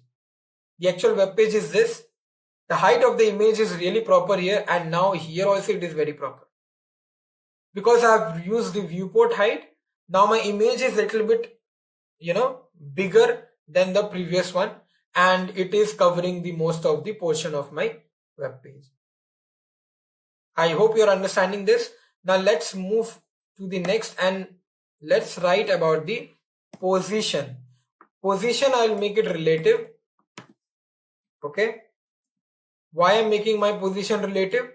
the actual web page is this. The height of the image is really proper here, and now here also it is very proper. Because I've used the viewport height, now my image is little bit, bigger than the previous one, and it is covering the most of the portion of my web page. I hope you're understanding this. Now let's move to the next and let's write about the position. Position, I'll make it relative. Okay. Why I'm making my position relative?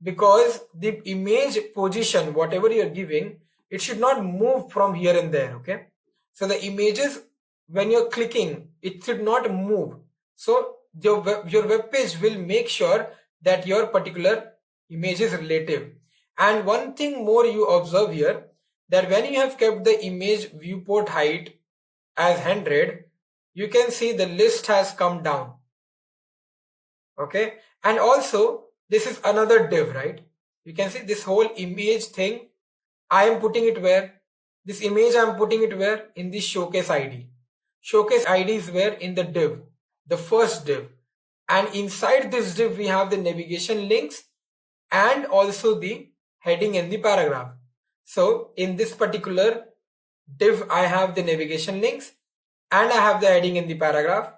Because the image position, whatever you're giving, it should not move from here and there. Okay. So the images, when you're clicking, it should not move. So your web page will make sure that your particular image is relative. And one thing more you observe here, that when you have kept the image viewport height as 100, you can see the list has come down. Okay. And also this is another div, right? You can see this whole image thing. I am putting it where? This image I am putting it where? In the showcase ID. Showcase ID is where? In the div, the first div. And inside this div we have the navigation links and also the heading and the paragraph. So in this particular div I have the navigation links and I have the heading and the paragraph.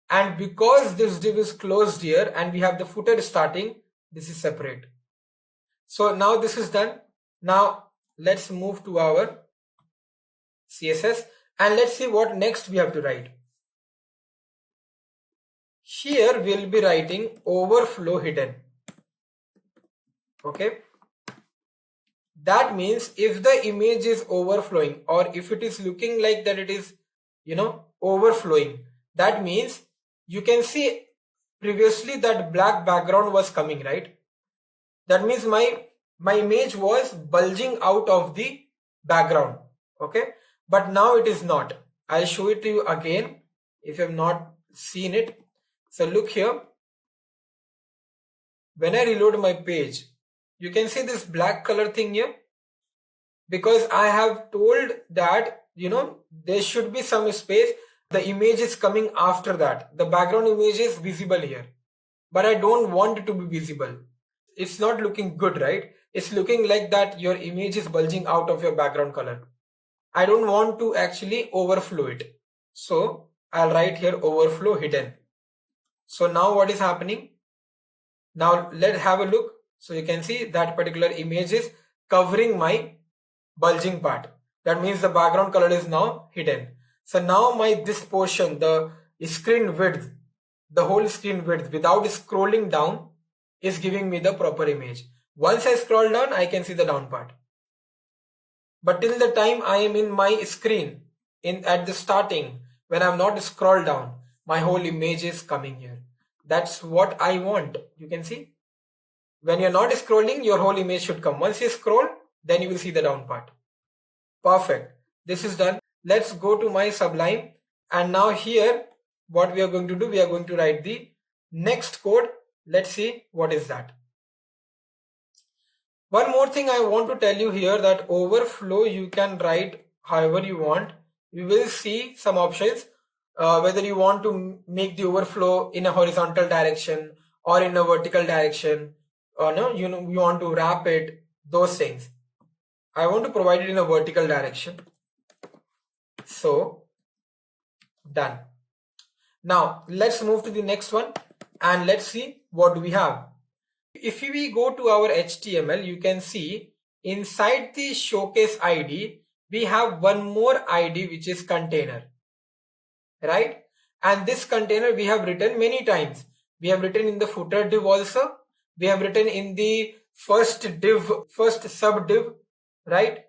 And because this div is closed here and we have the footer starting, this is separate. So now this is done. Now let's move to our CSS and let's see what next we have to write. Here we'll be writing overflow hidden. Okay. That means if the image is overflowing or if it is looking like that it is, overflowing, that means you can see previously that black background was coming, right? That means my image was bulging out of the background. Okay. But now it is not. I'll show it to you again if you have not seen it. So look here. When I reload my page, you can see this black color thing here, because I have told that, there should be some space. The image is coming after that. The background image is visible here, but I don't want it to be visible. It's not looking good, right? It's looking like that your image is bulging out of your background color. I don't want to actually overflow it. So I'll write here overflow hidden. So now what is happening? Now let's have a look. So you can see that particular image is covering my bulging part. That means the background color is now hidden. So now this portion, the screen width, the whole screen width without scrolling down is giving me the proper image. Once I scroll down, I can see the down part. But till the time I am in my screen, at the starting, when I'm not scroll down, my whole image is coming here. That's what I want. You can see. When you're not scrolling, your whole image should come. Once you scroll, then you will see the down part. Perfect. This is done. Let's go to my Sublime. And now here, what we are going to do, we are going to write the next code. Let's see what is that. One more thing I want to tell you here, that overflow you can write however you want. We will see some options, whether you want to make the overflow in a horizontal direction or in a vertical direction, or you want to wrap it, those things. I want to provide it in a vertical direction. So done. Now let's move to the next one and let's see what do we have. If we go to our HTML, you can see inside the showcase ID, we have one more ID which is container, right? And this container we have written many times. We have written in the footer div also. We have written in the first sub div, right?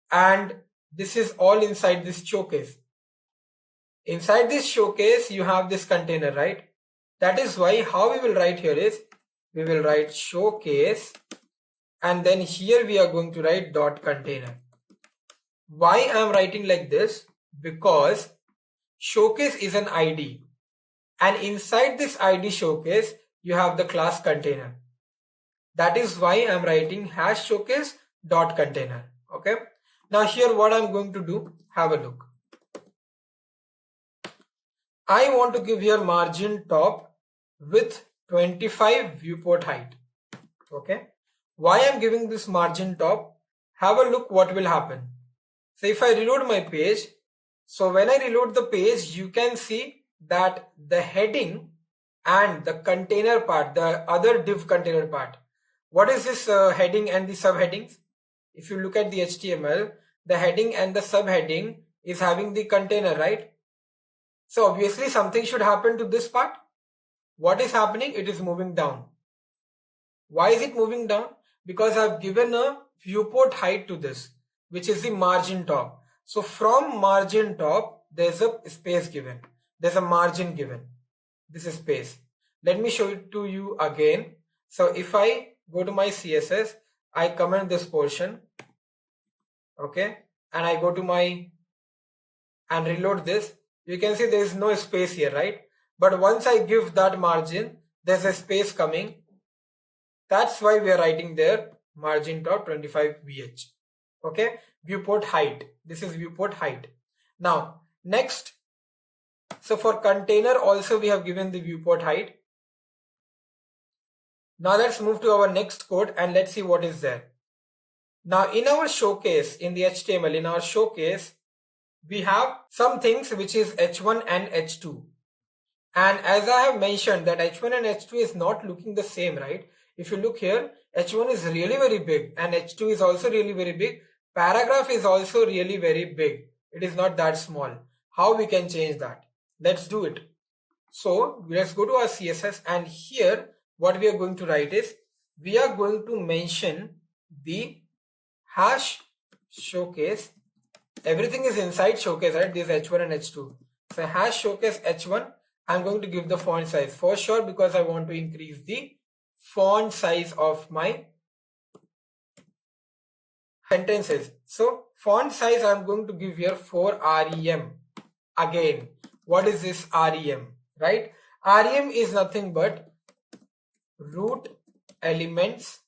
And this is all inside this showcase. Inside this showcase, you have this container, right? That is why how we will write here is, we will write showcase, and then here we are going to write dot container. Why I am writing like this? Because showcase is an ID, and inside this ID showcase you have the class container. That is why I am writing hash showcase dot container. Okay. Now here what I'm going to do, have a look. I want to give here margin top with 25 viewport height. Okay. Why I'm giving this margin top? Have a look what will happen. So if I reload my page, so when I reload the page, you can see that the heading and the container part, the other div container part. What is this heading and the subheadings? If you look at the HTML, the heading and the subheading is having the container, right? So obviously something should happen to this part. What is happening? It is moving down. Why is it moving down? Because I've given a viewport height to this, which is the margin top. So from margin top, there's a space given. There's a margin given. This is space. Let me show it to you again. So if I go to my CSS, I comment this portion. Okay. And I go to my and reload this. You can see there is no space here, right? But once I give that margin, there's a space coming. That's why we are writing there margin top 25 VH. Okay. Viewport height. This is viewport height. Now, next. So for container also we have given the viewport height. Now let's move to our next code and let's see what is there. Now in our showcase, in the HTML, in our showcase, we have some things which is H1 and H2. And as I have mentioned that H1 and H2 is not looking the same, right? If you look here, H1 is really very big and H2 is also really very big. Paragraph is also really very big. It is not that small. How we can change that? Let's do it. So let's go to our CSS, and here what we are going to write is, we are going to mention the hash showcase. Everything is inside showcase, right? This H1 and H2. So hash showcase H1, I'm going to give the font size for sure because I want to increase the font size of my sentences. So font size I'm going to give here for REM. Again, what is this REM, right? REM is nothing but root elements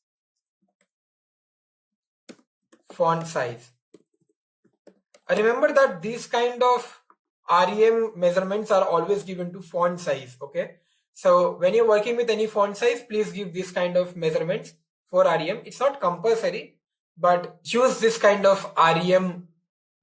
font size. Remember that these kind of REM measurements are always given to font size. Okay. So when you're working with any font size, please give this kind of measurements for REM. It's not compulsory, but use this kind of REM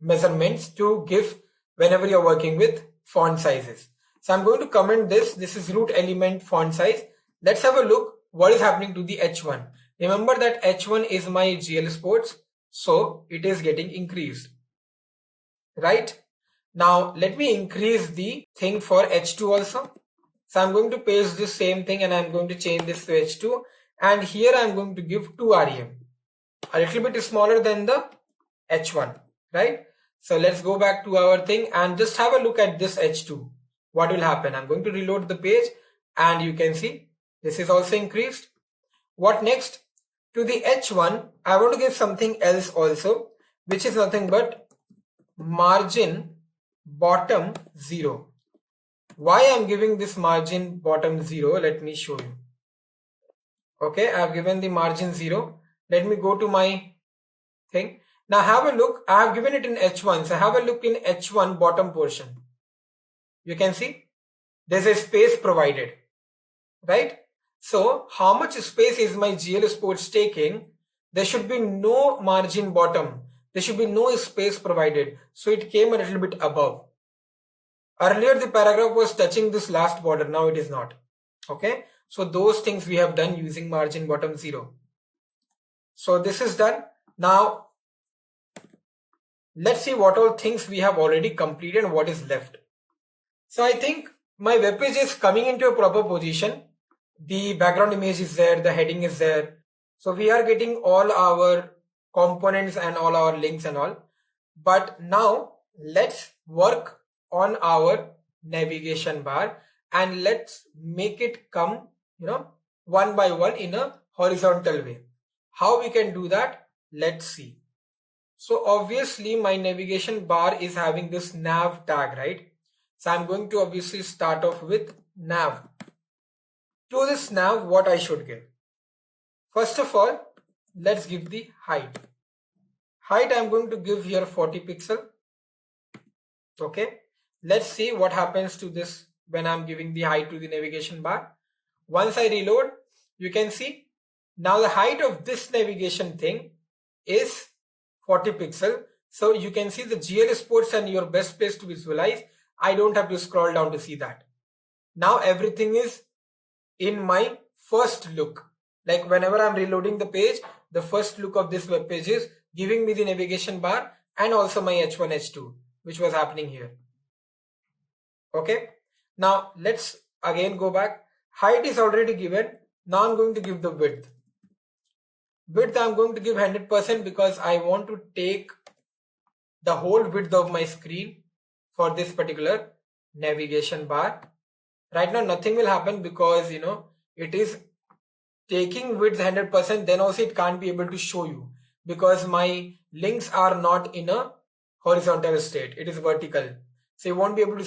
measurements to give whenever you're working with font sizes. So I'm going to comment this. This is root element font size. Let's have a look what is happening to the H1. Remember that H1 is my GL Sports. So it is getting increased. Right? Now let me increase the thing for H2 also. So I'm going to paste this same thing and I'm going to change this to H2. And here I'm going to give 2 REM. A little bit smaller than the H1. Right? So let's go back to our thing and just have a look at this H2. What will happen? I'm going to reload the page and you can see this is also increased. What next? To the H1, I want to give something else also, which is nothing but margin bottom 0. Why I'm giving this margin bottom 0? Let me show you. Okay, I've given the margin 0. Let me go to my thing. Now have a look. I have given it in H1. So have a look in H1 bottom portion. You can see there's a space provided, right? So how much space is my GL Sports taking? There should be no margin bottom. There should be no space provided. So it came a little bit above. Earlier the paragraph was touching this last border. Now it is not. Okay. So those things we have done using margin bottom 0. So this is done. Now let's see what all things we have already completed and what is left. So I think my web page is coming into a proper position. The background image is there. The heading is there. So we are getting all our components and all our links and all. But now let's work on our navigation bar and let's make it come, one by one in a horizontal way. How we can do that? Let's see. So obviously my navigation bar is having this nav tag, right? So I'm going to obviously start off with nav. To this nav, what I should give? First of all, let's give the height. Height I'm going to give here 40 pixel. Okay. Let's see what happens to this when I'm giving the height to the navigation bar. Once I reload, you can see now the height of this navigation thing is 40 pixel. So you can see the GL sports and your best place to visualize. I don't have to scroll down to see that. Now everything is in my first look. Like whenever I'm reloading the page, the first look of this web page is giving me the navigation bar and also my H1, H2, which was happening here. Okay. Now let's again go back. Height is already given. Now I'm going to give the width. Width I'm going to give 100% because I want to take the whole width of my screen for this particular navigation bar. Right now nothing will happen because it is taking width 100%, then also it can't be able to show you because my links are not in a horizontal state, it is vertical. So you won't be able to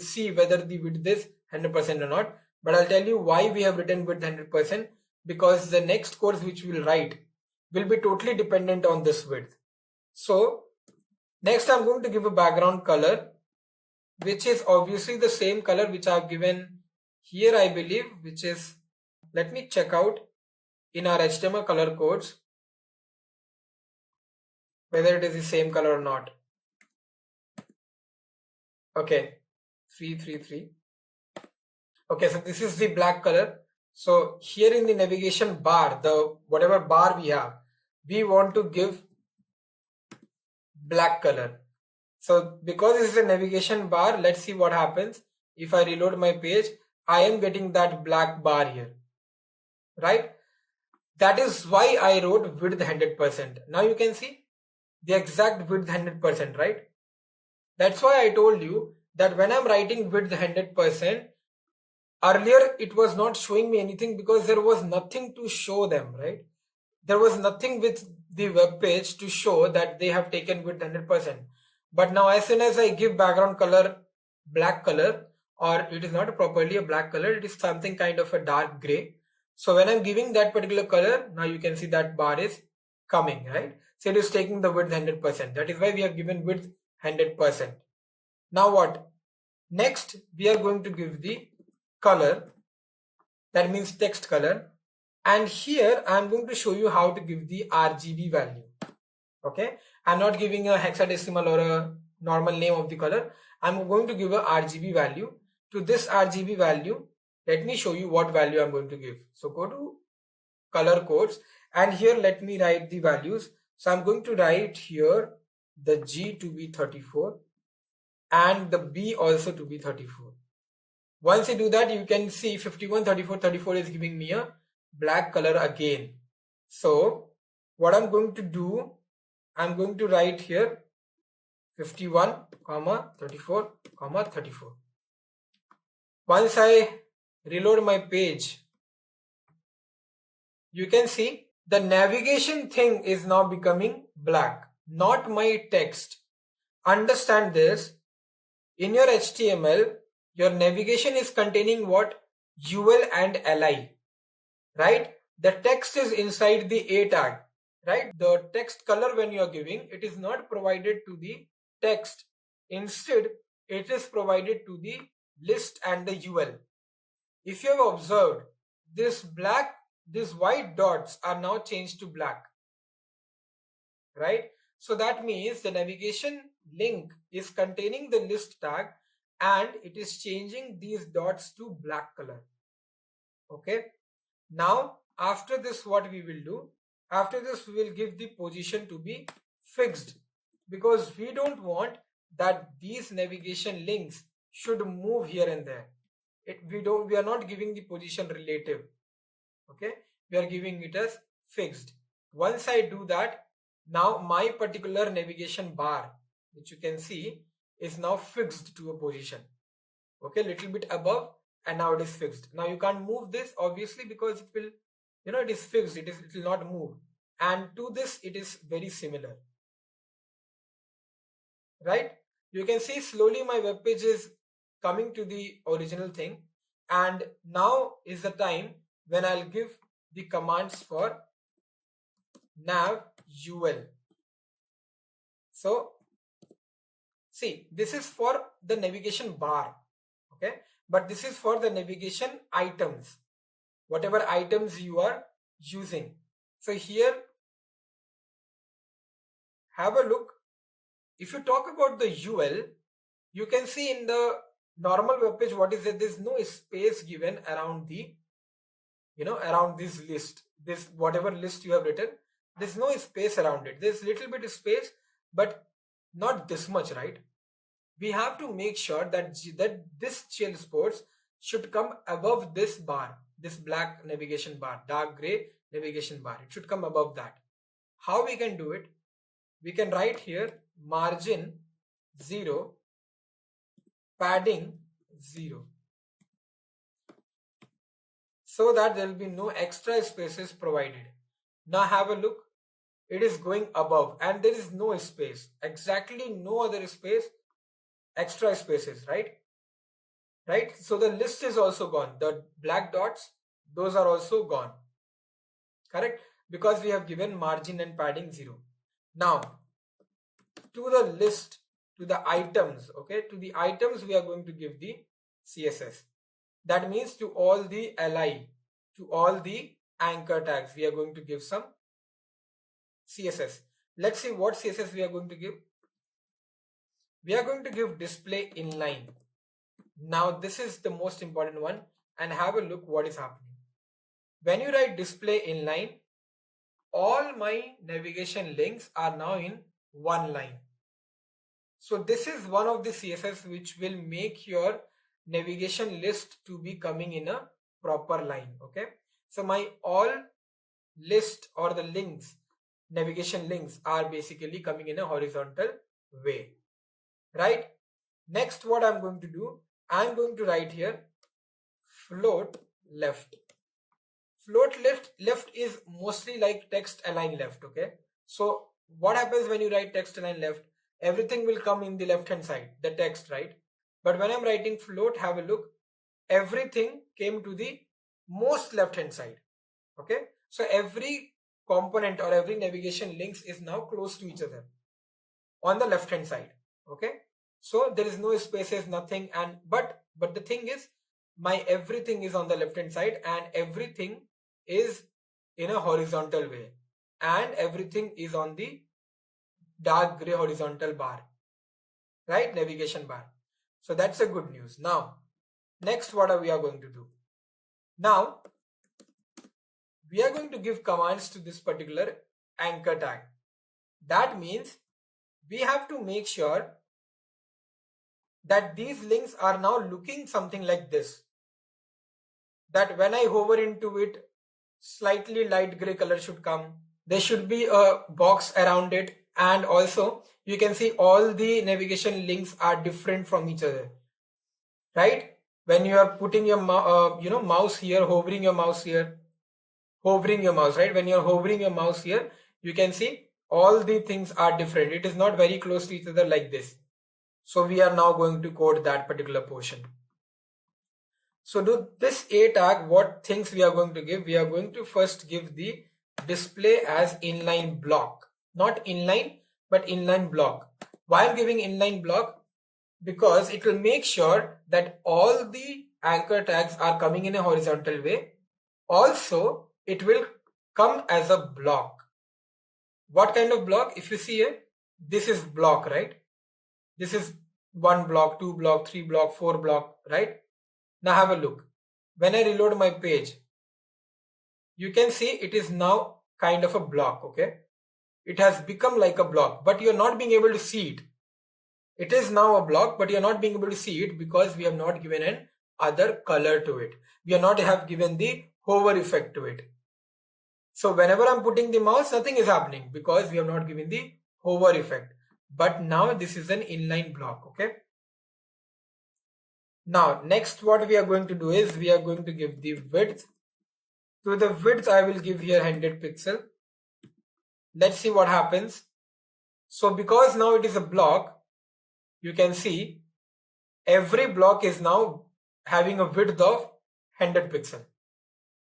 see whether the width is 100% or not. But I'll tell you why we have written width 100%, because the next course which we will write will be totally dependent on this width. So next I'm going to give a background color, which is obviously the same color which I've given here, I believe, which is, let me check out in our HTML color codes whether it is the same color or not. Okay, 333. Okay, so this is the black color. So here in the navigation bar, the whatever bar we have, we want to give black color. So because this is a navigation bar, let's see what happens. If I reload my page, I am getting that black bar here, right? That is why I wrote width 100%. Now you can see the exact width 100%, right? That's why I told you that when I'm writing width 100%, earlier it was not showing me anything because there was nothing to show them, right? There was nothing with the web page to show that they have taken width 100%. But now as soon as I give background color black color, or it is not properly a black color, it is something kind of a dark gray. So when I'm giving that particular color, now you can see that bar is coming, right? So it is taking the width 100%. That is why we have given width 100%. Now what? Next, we are going to give the color, that means text color. And here I'm going to show you how to give the RGB value. Okay, I'm not giving a hexadecimal or a normal name of the color. I'm going to give a RGB value. To this RGB value, let me show you what value I'm going to give. So go to color codes and here let me write the values. So I'm going to write here the G to be 34 and the B also to be 34. Once you do that, you can see 51, 34, 34 is giving me a black color again. So what I'm going to do, I'm going to write here 51, 34, 34. Once I reload my page, you can see the navigation thing is now becoming black, not my text. Understand this. In your HTML, your navigation is containing what? UL and LI, right? The text is inside the A tag, right? The text color when you are giving, it is not provided to the text. Instead, it is provided to the list and the UL. If you have observed, these white dots are now changed to black, right? So that means the navigation link is containing the list tag and it is changing these dots to black color. Okay. Now, after this, what we will do? After this, we will give the position to be fixed because we don't want that these navigation links should move here and there. We are not giving the position relative. Okay, we are giving it as fixed. Once I do that, now my particular navigation bar, which you can see, is now fixed to a position. Okay, little bit above and now it is fixed. Now you can't move this obviously because it will, it is fixed, it will not move. And to this it is very similar, right? You can see slowly my web page is coming to the original thing, and now is the time when I'll give the commands for nav ul. So see, this is for the navigation bar, okay, but this is for the navigation items, whatever items you are using. So here, have a look. If you talk about the UL, you can see in the normal web page what is it? There's no space given around the, around this list, this whatever list you have written. There's no space around it. There's little bit of space, but not this much, right? We have to make sure that this chill sports should come above this bar, this black navigation bar, dark gray navigation bar. It should come above that. How we can do it? We can write here margin 0, padding 0, so that there will be no extra spaces provided. Now have a look. It is going above and there is no space, exactly no other space, extra spaces, right? So the list is also gone. The black dots, those are also gone, correct? Because we have given margin and padding 0. Now to the list, to the items, okay, to the items we are going to give the CSS. That means to all the li, to all the anchor tags, we are going to give some CSS. Let's see what CSS we are going to give. We are going to give display inline. Now this is the most important one, and have a look what is happening. When you write display inline, all my navigation links are now in one line. So this is one of the CSS which will make your navigation list to be coming in a proper line, okay? So my all list or the links, navigation links, are basically coming in a horizontal way, right? Next, what I'm going to do, I'm going to write here float left. Float left is mostly like text align left, okay? So what happens when you write text align left? Everything will come in the left hand side, the text, right? But when I'm writing float, have a look, everything came to the most left hand side, okay? So every component or every navigation links is now close to each other on the left hand side, okay? So there is no spaces, nothing, and but the thing is, my everything is on the left hand side and everything is in a horizontal way and everything is on the dark gray horizontal bar, right? Navigation bar. So that's a good news. Now next, what are we going to do? Now we are going to give commands to this particular anchor tag. That means we have to make sure that these links are now looking something like this, that when I hover into it, slightly light gray color should come. There should be a box around it, and also you can see all the navigation links are different from each other, right? When you are putting your mouse here, hovering your mouse here, right? When you are hovering your mouse here, you can see all the things are different. It is not very close to each other like this. So we are now going to code that particular portion. So to this A tag, what things we are going to give? We are going to first give the display as inline block, not inline, but inline block. Why I'm giving inline block? Because it will make sure that all the anchor tags are coming in a horizontal way. Also, it will come as a block. What kind of block? If you see here, this is block, right? This is 1 block, 2 block, 3 block, 4 block, right? Now have a look. When I reload my page, you can see it is now kind of a block, okay? It has become like a block, but you're not being able to see it. It is now a block, but you're not being able to see it because we have not given an other color to it. We are not have given the hover effect to it. So whenever I'm putting the mouse, nothing is happening because we have not given the hover effect. But now this is an inline block, okay? Now next what we are going to do is we are going to give the width. To the width I will give here 100 pixel. Let's see what happens. So because now it is a block, you can see every block is now having a width of 100 pixel.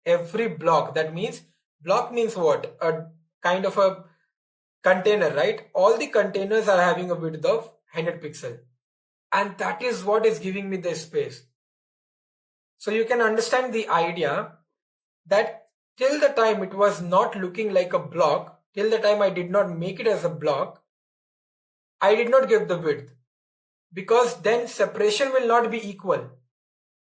Every block, that means block means what? A kind of a container, right? All the containers are having a width of 100 pixel, and that is what is giving me this space. So you can understand the idea that till the time it was not looking like a block, till the time I did not make it as a block, I did not give the width, because then separation will not be equal,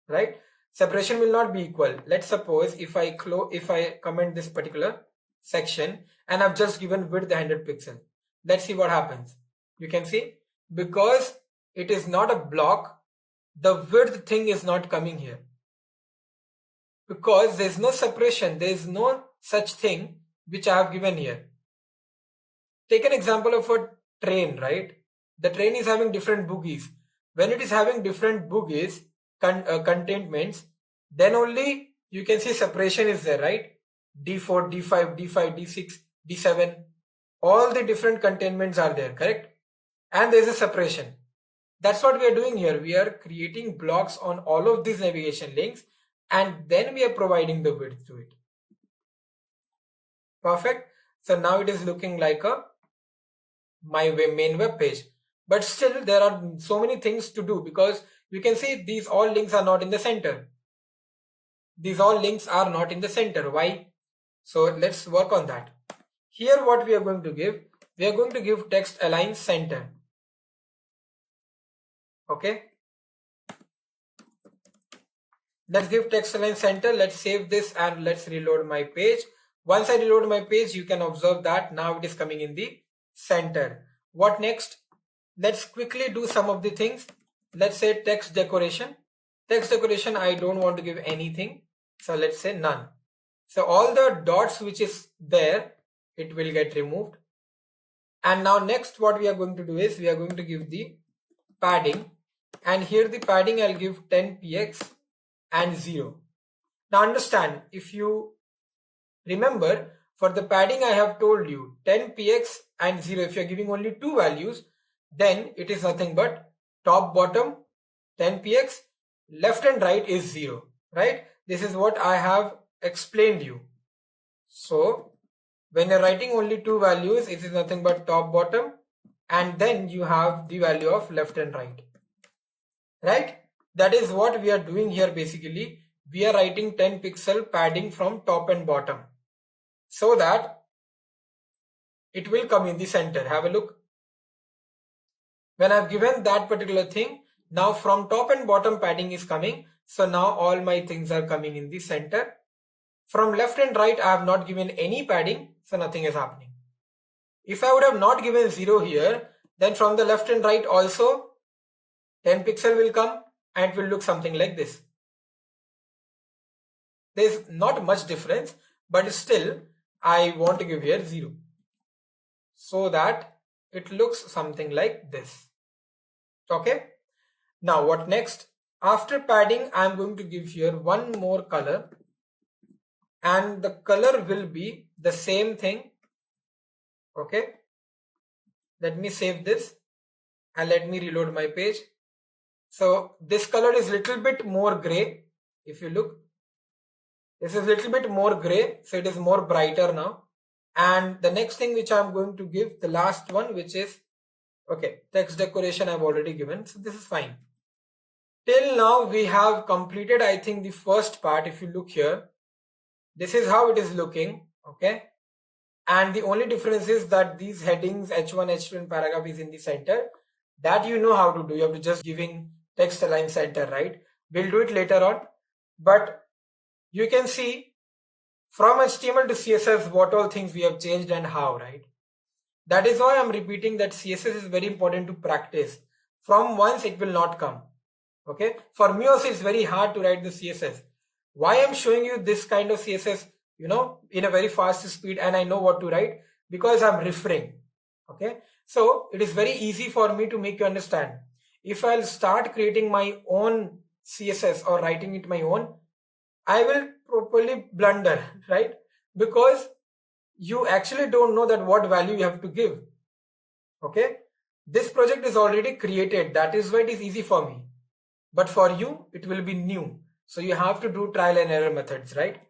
right? Separation will not be equal. Let's suppose if I comment this particular section and I've just given width 100 pixel. Let's see what happens. You can see, because it is not a block, the width thing is not coming here, because there's no separation, there is no such thing which I have given here. Take an example of a train, right? The train is having different bogies. When it is having different bogies, containments, then only you can see separation is there, right? D4, D5, D5, D6, D7, all the different containments are there, correct? And there is a separation. That's what we are doing here. We are creating blocks on all of these navigation links, and then we are providing the width to it. Perfect. So now it is looking like my main web page, but still there are so many things to do, because you can see these all links are not in the center. These all links are not in the center. Why? So let's work on that. Here what we are going to give, we are going to give text align center. Okay, let's give text align center. Let's save this and let's reload my page. Once I reload my page, you can observe that now it is coming in the center. What next? Let's quickly do some of the things. Let's say text decoration. Text decoration, I don't want to give anything, so let's say none. So all the dots which is there, it will get removed. And now next what we are going to do is we are going to give the padding, and here the padding I'll give 10 px and 0. Now understand, if you remember, for the padding I have told you 10 px and 0. If you are giving only two values, then it is nothing but top bottom 10 px, left and right is 0, right? This is what I have explained you. So when you're writing only two values, it is nothing but top bottom, and then you have the value of left and right, right? That is what we are doing here. Basically we are writing 10 pixel padding from top and bottom, so that it will come in the center. Have a look. When I've given that particular thing, now from top and bottom padding is coming, so now all my things are coming in the center. From left and right I have not given any padding, so nothing is happening. If I would have not given 0 here, then from the left and right also 10 pixel will come and it will look something like this. There's not much difference, but still I want to give here 0, so that it looks something like this. Okay. Now what next? After padding, I'm going to give here one more color, and the color will be the same thing. Okay. Let me save this and let me reload my page. So this color is little bit more gray. If you look, this is little bit more gray, so it is more brighter now. And the next thing which I'm going to give, the last one, which is, okay, text decoration I've already given, so this is fine. Till now we have completed, I think, the first part. If you look here, this is how it is looking. Okay, and the only difference is that these headings h1, h2 and paragraph is in the center. That you know how to do. You have to just giving text align center, right? We'll do it later on, but you can see from HTML to CSS what all things we have changed and how, right? That is why I'm repeating that CSS is very important to practice. From once it will not come. Okay, for me also it's very hard to write the CSS. Why I'm showing you this kind of CSS, you know, in a very fast speed, and I know what to write because I'm referring. Okay, so it is very easy for me to make you understand. If I'll start creating my own CSS or writing it my own, I will properly blunder, right? Because you actually don't know that what value you have to give. Okay, this project is already created, that is why it is easy for me, but for you it will be new, so you have to do trial and error methods, right?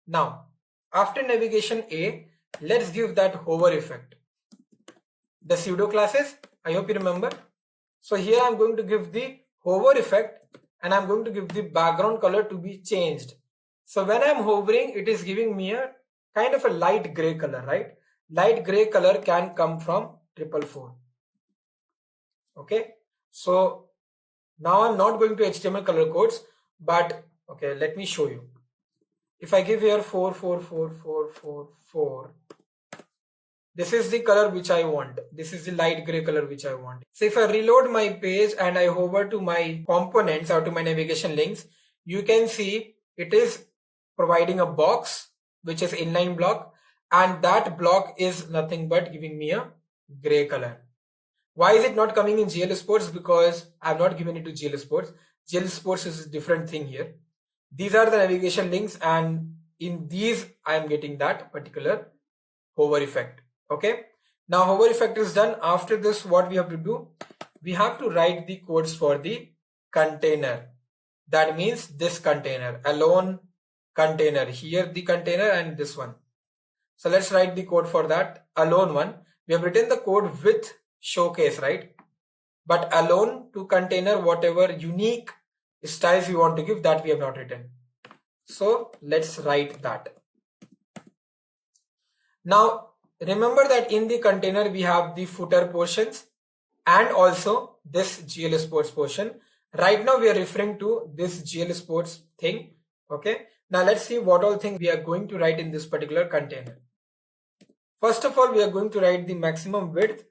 Now after navigation A, let's give that hover effect, the pseudo classes. I hope you remember. So here I'm going to give the hover effect and I'm going to give the background color to be changed. So when I'm hovering, it is giving me a kind of a light gray color, right? Light gray color can come from 444. Okay, so now I'm not going to HTML color codes, but okay, let me show you. If I give here 444444, this is the color which I want. This is the light gray color which I want. So if I reload my page and I hover to my components or to my navigation links, you can see it is providing a box which is inline block, and that block is nothing but giving me a gray color. Why is it not coming in GL Sports? Because I have not given it to GL Sports. GL Sports is a different thing here. These are the navigation links, and in these I am getting that particular hover effect. Okay, now hover effect is done. After this, what we have to do? We have to write the codes for the container. That means this container, alone container, here the container and this one. So let's write the code for that alone one. We have written the code with showcase, right? But alone to container, whatever unique styles you want to give, that we have not written. So let's write that. Now remember that in the container we have the footer portions and also this GL Sports portion. Right now we are referring to this GL Sports thing. Okay, now let's see what all things we are going to write in this particular container. First of all, we are going to write the maximum width,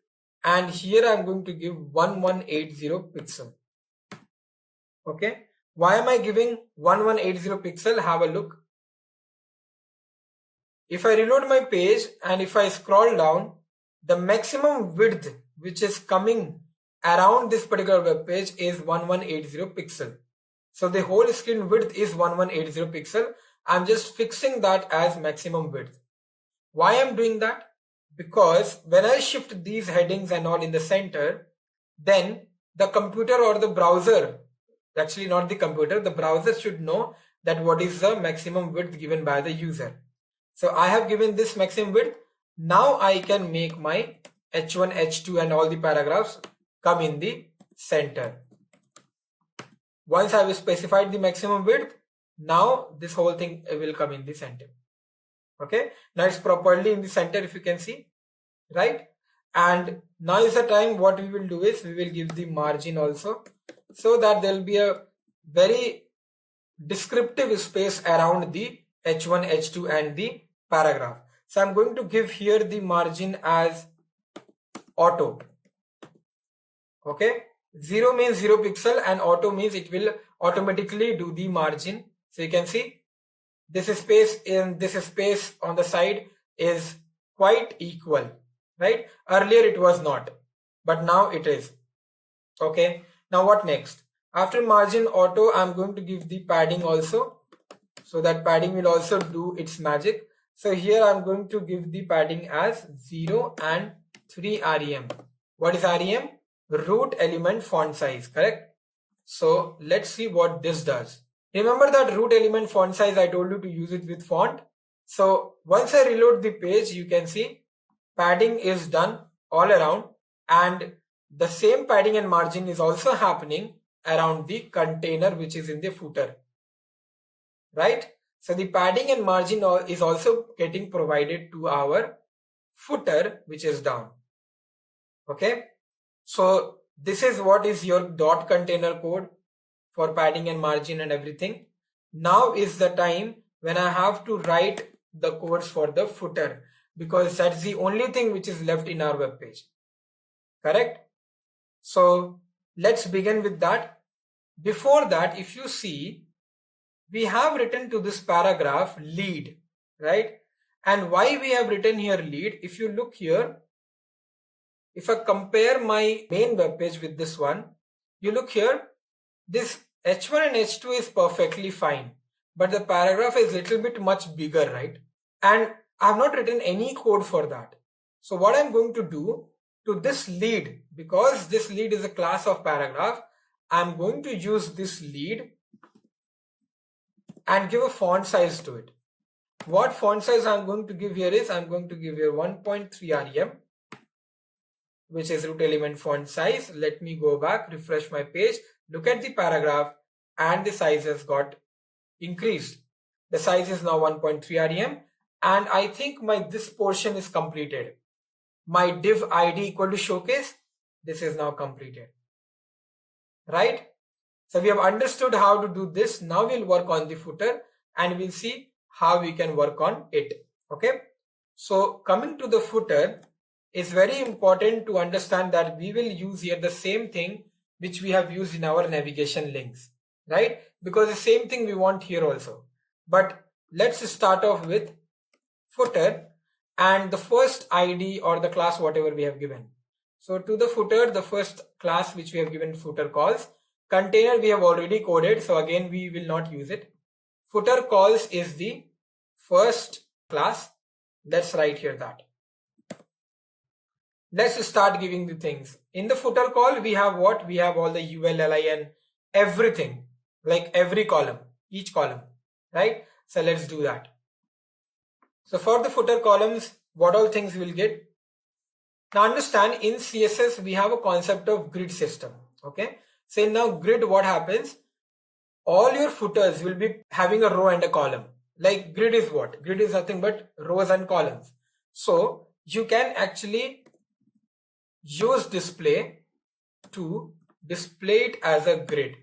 and here I'm going to give 1180 pixel. Okay, why am I giving 1180 pixel? Have a look. If I reload my page and if I scroll down, the maximum width which is coming around this particular web page is 1180 pixel. So the whole screen width is 1180 pixel. I'm just fixing that as maximum width. Why I'm doing that? Because when I shift these headings and all in the center, then the computer or the browser, actually not the computer, the browser should know that what is the maximum width given by the user. So I have given this maximum width. Now I can make my H1, H2 and all the paragraphs come in the center. Once I have specified the maximum width, now this whole thing will come in the center. Okay, now it's properly in the center, if you can see, right? And now is the time. What we will do is we will give the margin also, so that there will be a very descriptive space around the H1, H2 and the paragraph. So I'm going to give here the margin as auto. Okay, 0 means 0 pixel and auto means it will automatically do the margin. So you can see this space in this space on the side is quite equal, right? Earlier it was not, but now it is. Okay, now what next? After margin auto, I'm going to give the padding also, so that padding will also do its magic. So here I'm going to give the padding as 0 and 3 rem. What is rem? Root element font size, correct? So let's see what this does. Remember that root element font size, I told you to use it with font. So once I reload the page, you can see padding is done all around, and the same padding and margin is also happening around the container which is in the footer, right? So the padding and margin is also getting provided to our footer which is down. Okay, so this is what is your dot container code for padding and margin and everything. Now is the time when I have to write the codes for the footer, because that's the only thing which is left in our web page, correct? So let's begin with that. Before that, if you see, we have written to this paragraph lead, right? And why we have written here lead? If you look here, if I compare my main web page with this one, you look here, this H1 and H2 is perfectly fine, but the paragraph is little bit much bigger, right? And I have not written any code for that. So what I'm going to do to this lead, because this lead is a class of paragraph, I'm going to use this lead and give a font size to it. What font size I'm going to give here is, I'm going to give here 1.3 rem, which is root element font size. Let me go back, refresh my page, look at the paragraph, and the size has got increased. The size is now 1.3 rem, and I think this portion is completed. My div id equal to showcase, this is now completed, right? So we have understood how to do this. Now we'll work on the footer and we'll see how we can work on it. Okay. So coming to the footer, it's very important to understand that we will use here the same thing which we have used in our navigation links, right? Because the same thing we want here also. But let's start off with footer and the first ID or the class whatever we have given. So to the footer, the first class which we have given footer calls. Container we have already coded, so again we will not use it. Footer calls is the first class. Let's write here that. Let's start giving the things. In the footer call, we have what? We have all the UL, LIN, everything, like every column, each column, right? So let's do that. So for the footer columns, what all things we'll get? Now understand, in CSS, we have a concept of grid system, okay? So now grid, what happens? All your footers will be having a row and a column. Like grid is what? Grid is nothing but rows and columns. So you can actually use display to display it as a grid.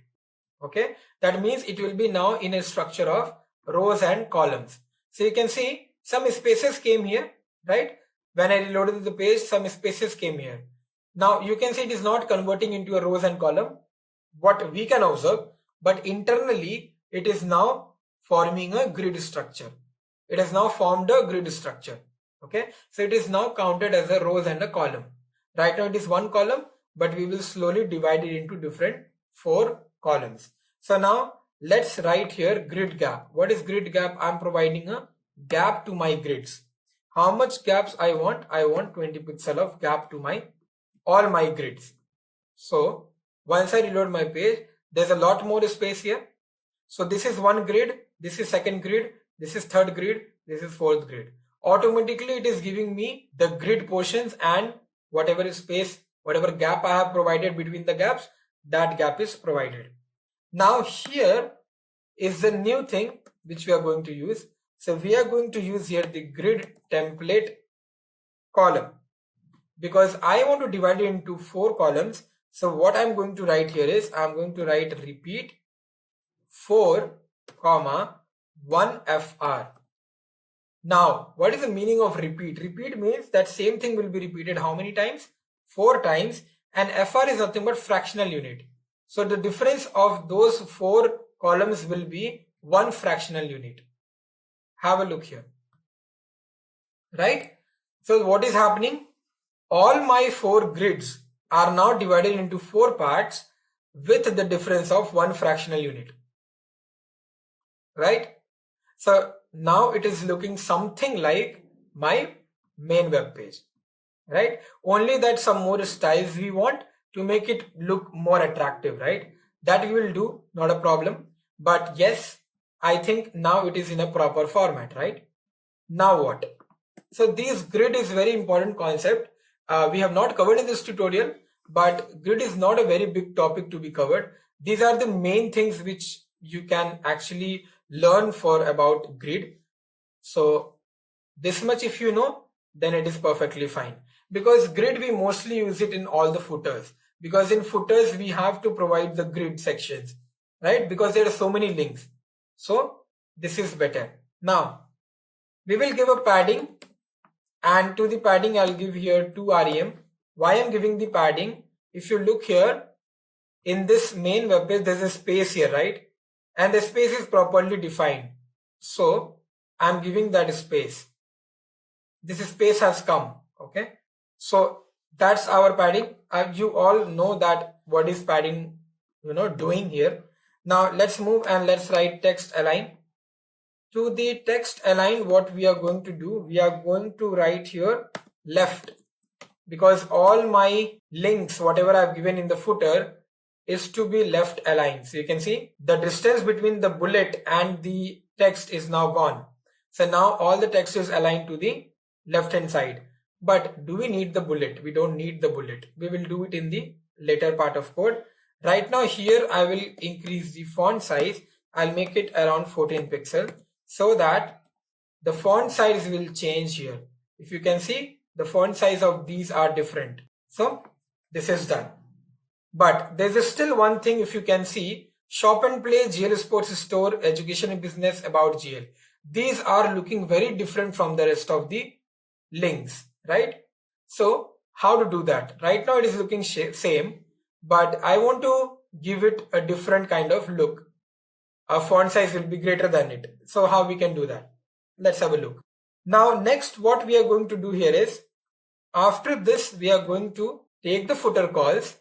Okay, that means it will be now in a structure of rows and columns. So you can see some spaces came here, right? When I reloaded the page, some spaces came here. Now you can see it is not converting into a rows and column, what we can observe, but internally it is now forming a grid structure. It has now formed a grid structure. Okay, so it is now counted as a rows and a column. Right now it is one column, but we will slowly divide it into different 4 columns. So now let's write here grid gap. What is grid gap? I'm providing a gap to my grids. How much gaps I want? I want 20 pixel of gap to all my grids. So once I reload my page, there's a lot more space here. So this is one grid, this is second grid, this is third grid, this is fourth grid. Automatically it is giving me the grid portions, and whatever space, whatever gap I have provided between the gaps, that gap is provided. Now here is the new thing which we are going to use. So we are going to use here the grid template column, because I want to divide it into 4 columns. So what I'm going to write here is, I'm going to write repeat 4, 1 FR. Now, what is the meaning of repeat? Repeat means that same thing will be repeated how many times? 4 times, and FR is nothing but fractional unit. So the difference of those 4 columns will be 1 fractional unit. Have a look here. Right? So what is happening? All my 4 grids are now divided into 4 parts with the difference of 1 fractional unit. Right? So now it is looking something like my main web page, right? Only that some more styles we want to make it look more attractive, right? That we will do, not a problem. But yes, I think now it is in a proper format, right? Now what? So this grid is very important concept. We have not covered in this tutorial, but grid is not a very big topic to be covered. These are the main things which you can actually learn for about grid. So this much if you know, then it is perfectly fine. Because grid, we mostly use it in all the footers. Because in footers, we have to provide the grid sections, right? Because there are so many links. So this is better. Now, we will give a padding, and to the padding, I'll give here 2 rem. Why I'm giving the padding? If you look here, in this main web page, there's a space here, right? And the space is properly defined. So I'm giving that space. This space has come. Okay. So that's our padding. You all know that what is padding, doing here. Now let's move and let's write text align. To the text align, what we are going to do, we are going to write here left, because all my links, whatever I've given in the footer, is to be left aligned. So you can see the distance between the bullet and the text is now gone. So now all the text is aligned to the left hand side. But do we need the bullet? We don't need the bullet. We will do it in the later part of code. Right now here I will increase the font size. I'll make it around 14 pixel so that the font size will change here. If you can see, the font size of these are different. So this is done. But there's still one thing. If you can see, shop and play, GL sports store, education and business, about GL. These are looking very different from the rest of the links, right? So how to do that? Right now it is looking same, but I want to give it a different kind of look. Our font size will be greater than it. So how we can do that? Let's have a look. Now next what we are going to do here is, after this we are going to take the footer calls,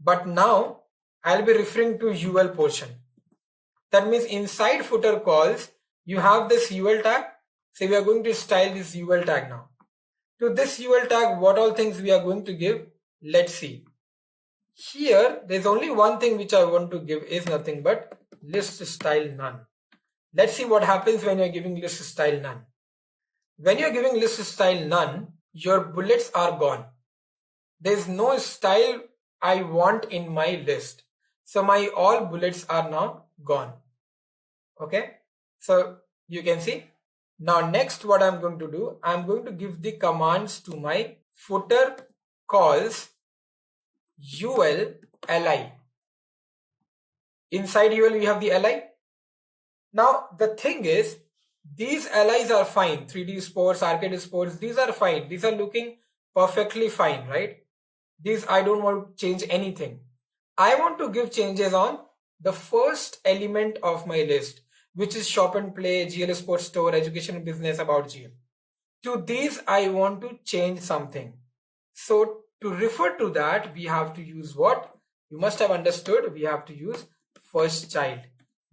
but now I'll be referring to UL portion. That means inside footer calls you have this UL tag. So we are going to style this UL tag now. To this UL tag, what all things we are going to give? Let's see. Here there's only one thing which I want to give, is nothing but list style none. Let's see what happens when you're giving list style none. When you're giving list style none, your bullets are gone. There's no style I want in my list. So my all bullets are now gone. Okay. So you can see. Now next what I'm going to do, I'm going to give the commands to my footer calls UL li. Inside UL we have the li. Now the thing is, these LIs are fine. 3D sports, arcade sports, these are fine. These are looking perfectly fine, right? These I don't want to change anything. I want to give changes on the first element of my list, which is shop and play, GL sports store, education and business, about GL. To these I want to change something. So to refer to that, we have to use what? You must have understood, we have to use first child,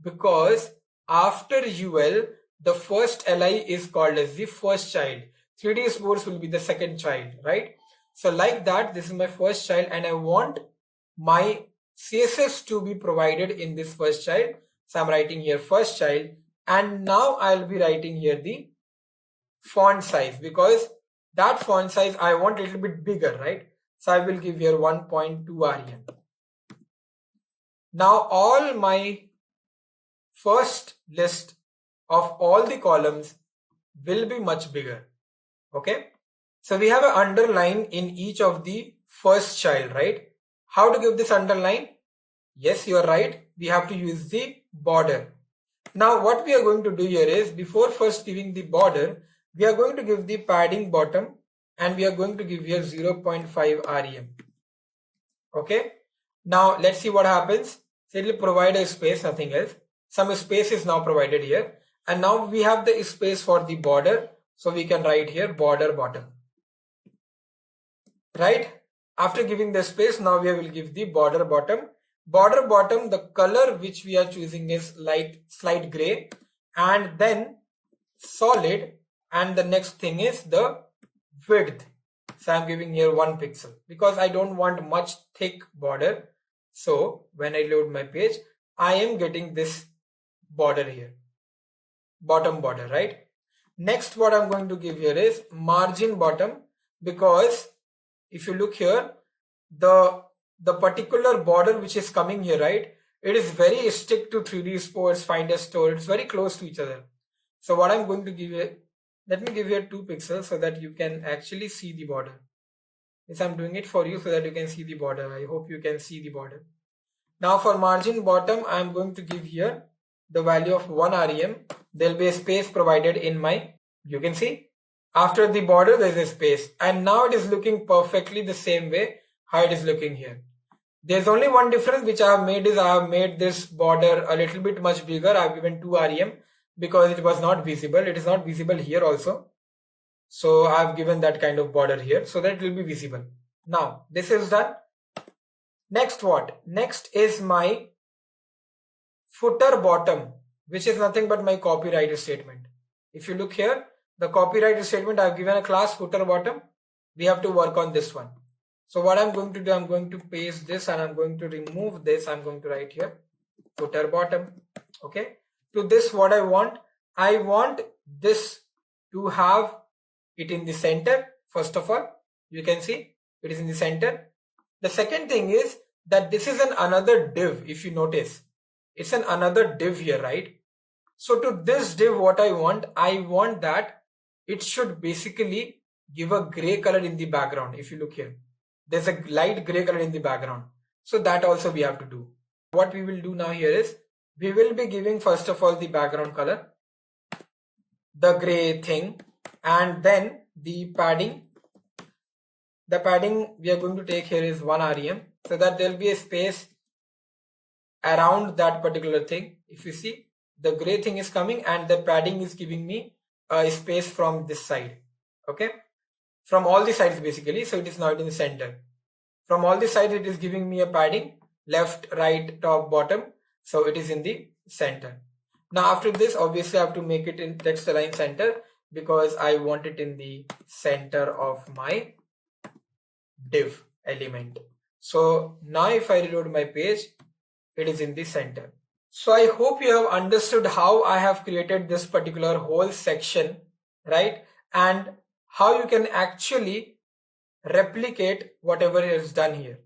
because after UL, the first LI is called as the first child. 3D sports will be the second child, right? So like that, this is my first child and I want my CSS to be provided in this first child. So I'm writing here first child, and now I'll be writing here the font size, because that font size I want a little bit bigger, right? So I will give here 1.2 rem. Now all my first list of all the columns will be much bigger. Okay. So we have an underline in each of the first child, right? How to give this underline? Yes, you are right. We have to use the border. Now what we are going to do here is, before first giving the border, we are going to give the padding bottom and we are going to give here 0.5 rem. Okay. Now let's see what happens. So it will provide a space, nothing else. Some space is now provided here. And now we have the space for the border. So we can write here border bottom. Right? After giving the space, now we will give the border bottom. Border bottom, the color which we are choosing is slight gray, and then solid, and the next thing is the width. So I'm giving here 1 pixel because I don't want much thick border. So when I load my page, I am getting this border here, bottom border, right? Next, what I'm going to give here is margin bottom, because if you look here, the particular border which is coming here, right, it is very stick to 3D sports, Finder store. It's very close to each other. So what I'm going to give here, let me give here 2 pixels so that you can actually see the border. Yes, I'm doing it for you so that you can see the border. I hope you can see the border. Now for margin bottom, I'm going to give here the value of 1 rem. There'll be a space provided in my, you can see, after the border there's a space, and now it is looking perfectly the same way how it is looking here. There's only one difference which I have made, is I have made this border a little bit much bigger. I've given 2 rem because it was not visible. It is not visible here also. So I've given that kind of border here so that it will be visible. Now this is done. Next what? Next is my footer bottom, which is nothing but my copyright statement. If you look here, the copyright statement, I've given a class footer bottom. We have to work on this one. So what I'm going to do, I'm going to paste this and I'm going to remove this. I'm going to write here footer bottom. Okay. To this, what I want this to have it in the center. First of all, you can see it is in the center. The second thing is that this is another div. If you notice, it's another div here, right? So to this div, what I want that it should basically give a gray color in the background. If you look here, there's a light gray color in the background. So that also we have to do. What we will do now here is we will be giving first of all the background color, the gray thing, and then the padding. The padding we are going to take here is 1 rem, so that there will be a space around that particular thing. If you see, the gray thing is coming and the padding is giving me a space from this side. Okay, from all the sides basically. So it is not in the center. From all the sides it is giving me a padding, left, right, top, bottom. So it is in the center. Now after this, obviously I have to make it in text align center because I want it in the center of my div element. So now if I reload my page, it is in the center. So I hope you have understood how I have created this particular whole section, right? And how you can actually replicate whatever is done here.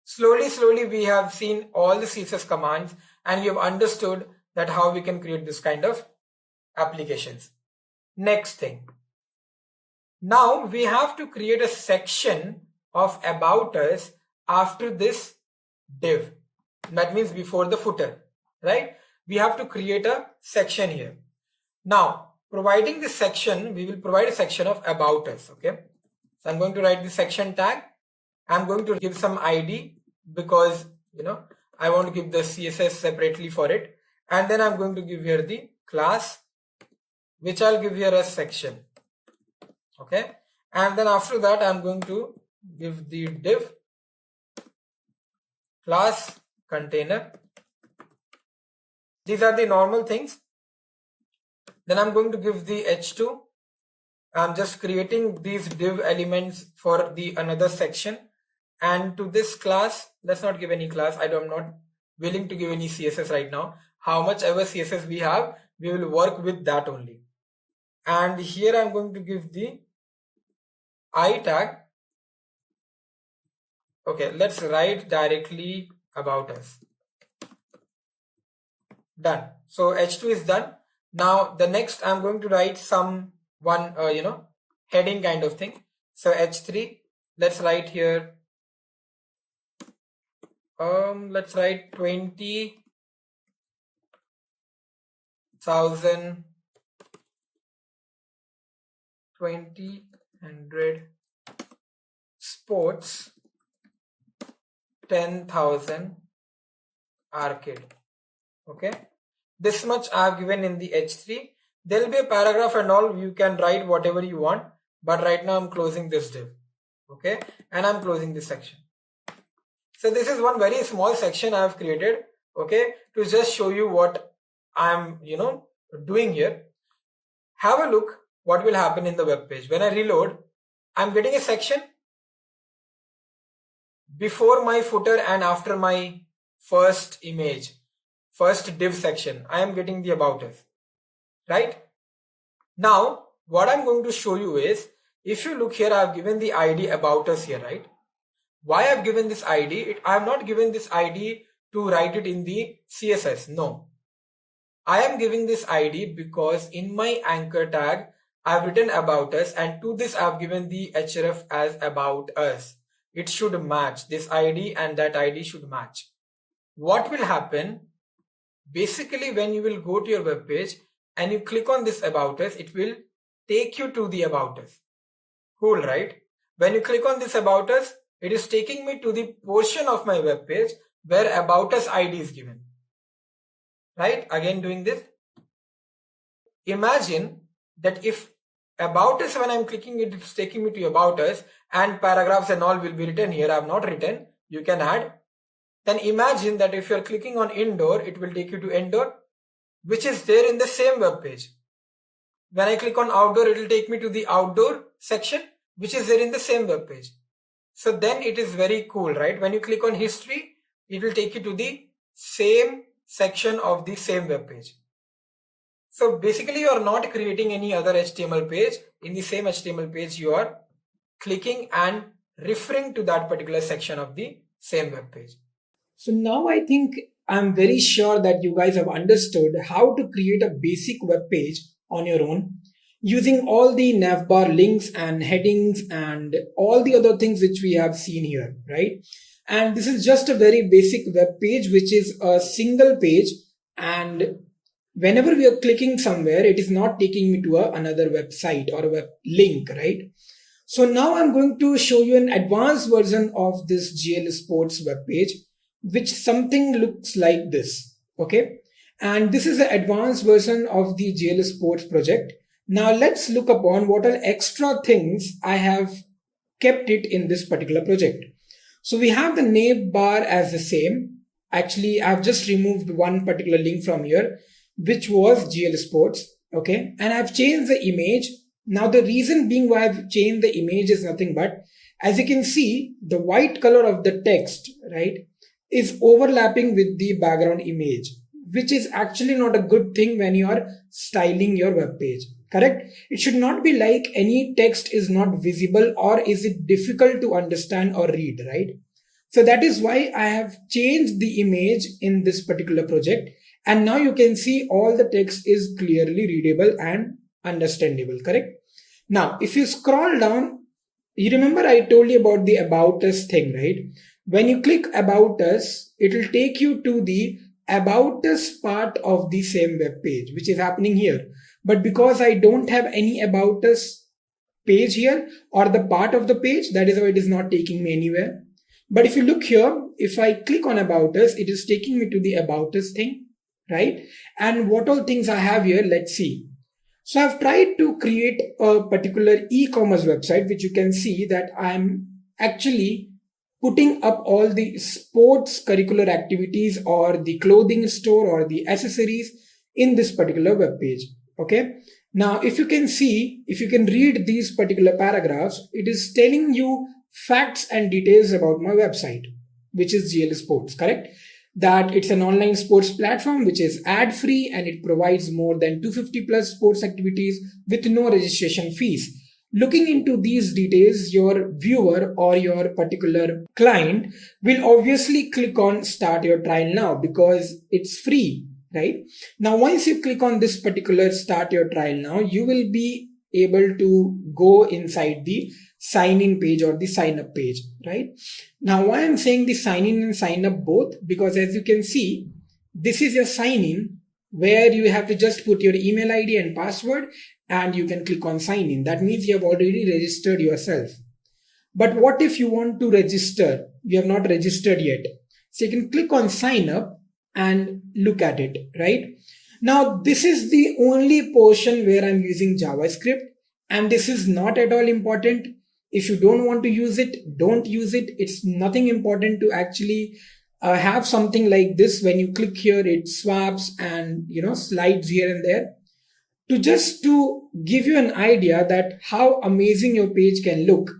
Slowly we have seen all the CSS commands and you have understood that how we can create this kind of applications. Next thing. Now we have to create a section of about us after this div. That means before the footer, right? We have to create a section here. Now, providing this section, we will provide a section of about us. Okay. So I'm going to write the section tag. I'm going to give some ID because, I want to give the CSS separately for it. And then I'm going to give here the class, which I'll give here a section. Okay. And then after that, I'm going to give the div class container. These are the normal things. Then I'm going to give the h2. I'm just creating these div elements for the another section. And to this class, let's not give any class. I'm not willing to give any CSS right now. How much ever CSS we have, we will work with that only. And here I'm going to give the I tag. Okay, let's write directly about us. Done. So h2 is done. Now the next I'm going to write heading kind of thing. So h3, let's write here. Let's write 20,000 sports, 10,000 arcade. Okay, this much I have given in the h3. There will be a paragraph and all. You can write whatever you want, but right now I'm closing this div. Okay, and I'm closing this section. So this is one very small section I have created, okay, to just show you what I'm doing here. Have a look what will happen in the web page. When I reload, I'm getting a section before my footer and after my first image, first div section. I am getting the about us, right? Now what I'm going to show you is, if you look here, I've given the ID about us here, right? Why I've given this ID? I have not given this ID to write it in the CSS. No. I am giving this ID because in my anchor tag, I've written about us, and to this I've given the href as about us. It should match. This ID and that ID should match. What will happen? Basically, when you will go to your web page and you click on this about us, it will take you to the about us. Cool, right? When you click on this about us, it is taking me to the portion of my web page where about us ID is given. Right? Again doing this. Imagine that if about us, when I'm clicking it, it's taking me to about us and paragraphs and all will be written here. I have not written. You can add. then imagine that if you're clicking on indoor, it will take you to indoor, which is there in the same web page. When I click on outdoor, it will take me to the outdoor section, which is there in the same web page. So then it is very cool, right? When you click on history, it will take you to the same section of the same web page. So basically you are not creating any other HTML page. In the same HTML page, you are clicking and referring to that particular section of the same web page. So now I think I'm very sure that you guys have understood how to create a basic web page on your own using all the navbar links and headings and all the other things which we have seen here, right? And this is just a very basic web page, which is a single page, and whenever we are clicking somewhere, it is not taking me to another website or a web link, right? So now I'm going to show you an advanced version of this GL Sports web page, which something looks like this. Okay. And this is the advanced version of the GL Sports project. Now let's look upon what are extra things I have kept it in this particular project. So we have the name bar as the same. Actually, I've just removed one particular link from here, which was GL Sports. Okay. And I've changed the image. Now the reason being why I've changed the image is nothing but, as you can see, the white color of the text, right, is overlapping with the background image, which is actually not a good thing when you are styling your web page. Correct? It should not be like any text is not visible or is it difficult to understand or read, right? So that is why I have changed the image in this particular project. And now you can see all the text is clearly readable and understandable, correct? Now, if you scroll down, you remember I told you about the About Us thing, right? When you click About Us, it will take you to the About Us part of the same web page, which is happening here. But because I don't have any About Us page here or the part of the page, that is why it is not taking me anywhere. But if you look here, if I click on About Us, it is taking me to the About Us thing, right? And what all things I have here, let's see. So I've tried to create a particular e-commerce website, which you can see that I'm actually putting up all the sports curricular activities or the clothing store or the accessories in this particular web page. Okay. Now, if you can see, if you can read these particular paragraphs, it is telling you facts and details about my website, which is GL Sports, correct? That it's an online sports platform which is ad free and it provides more than 250 plus sports activities with no registration fees. Looking into these details, your viewer or your particular client will obviously click on start your trial now because it's free, right? Now, once you click on this particular start your trial now, you will be able to go inside the sign in page or the sign up page, right? Now, why I'm saying the sign in and sign up both, because as you can see, this is your sign in where you have to just put your email ID and password and you can click on sign in. That means you have already registered yourself. But what if you want to register? You have not registered yet. So you can click on sign up and look at it, right? Now, this is the only portion where I'm using JavaScript, and this is not at all important. If you don't want to use it, don't use it. It's nothing important to actually have something like this. When you click here, it swaps and slides here and there. To give you an idea that how amazing your page can look,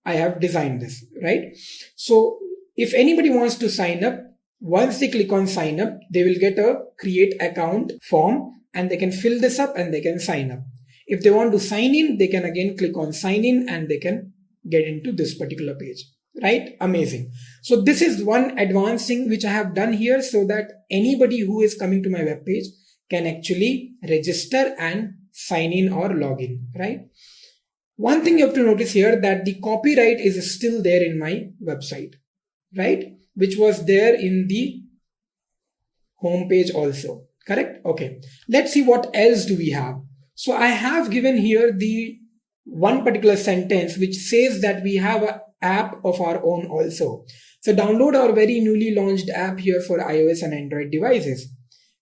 I have designed this, right? So if anybody wants to sign up, once they click on sign up, they will get a create account form and they can fill this up and they can sign up. If they want to sign in, they can again click on sign in and they can get into this particular page, right? Amazing. So this is one advanced thing which I have done here so that anybody who is coming to my web page can actually register and sign in or log in, right? One thing you have to notice here that the copyright is still there in my website, right? Which was there in the home page also, correct? Okay, let's see what else do we have. So I have given here the one particular sentence which says that we have an app of our own also. So download our very newly launched app here for iOS and Android devices.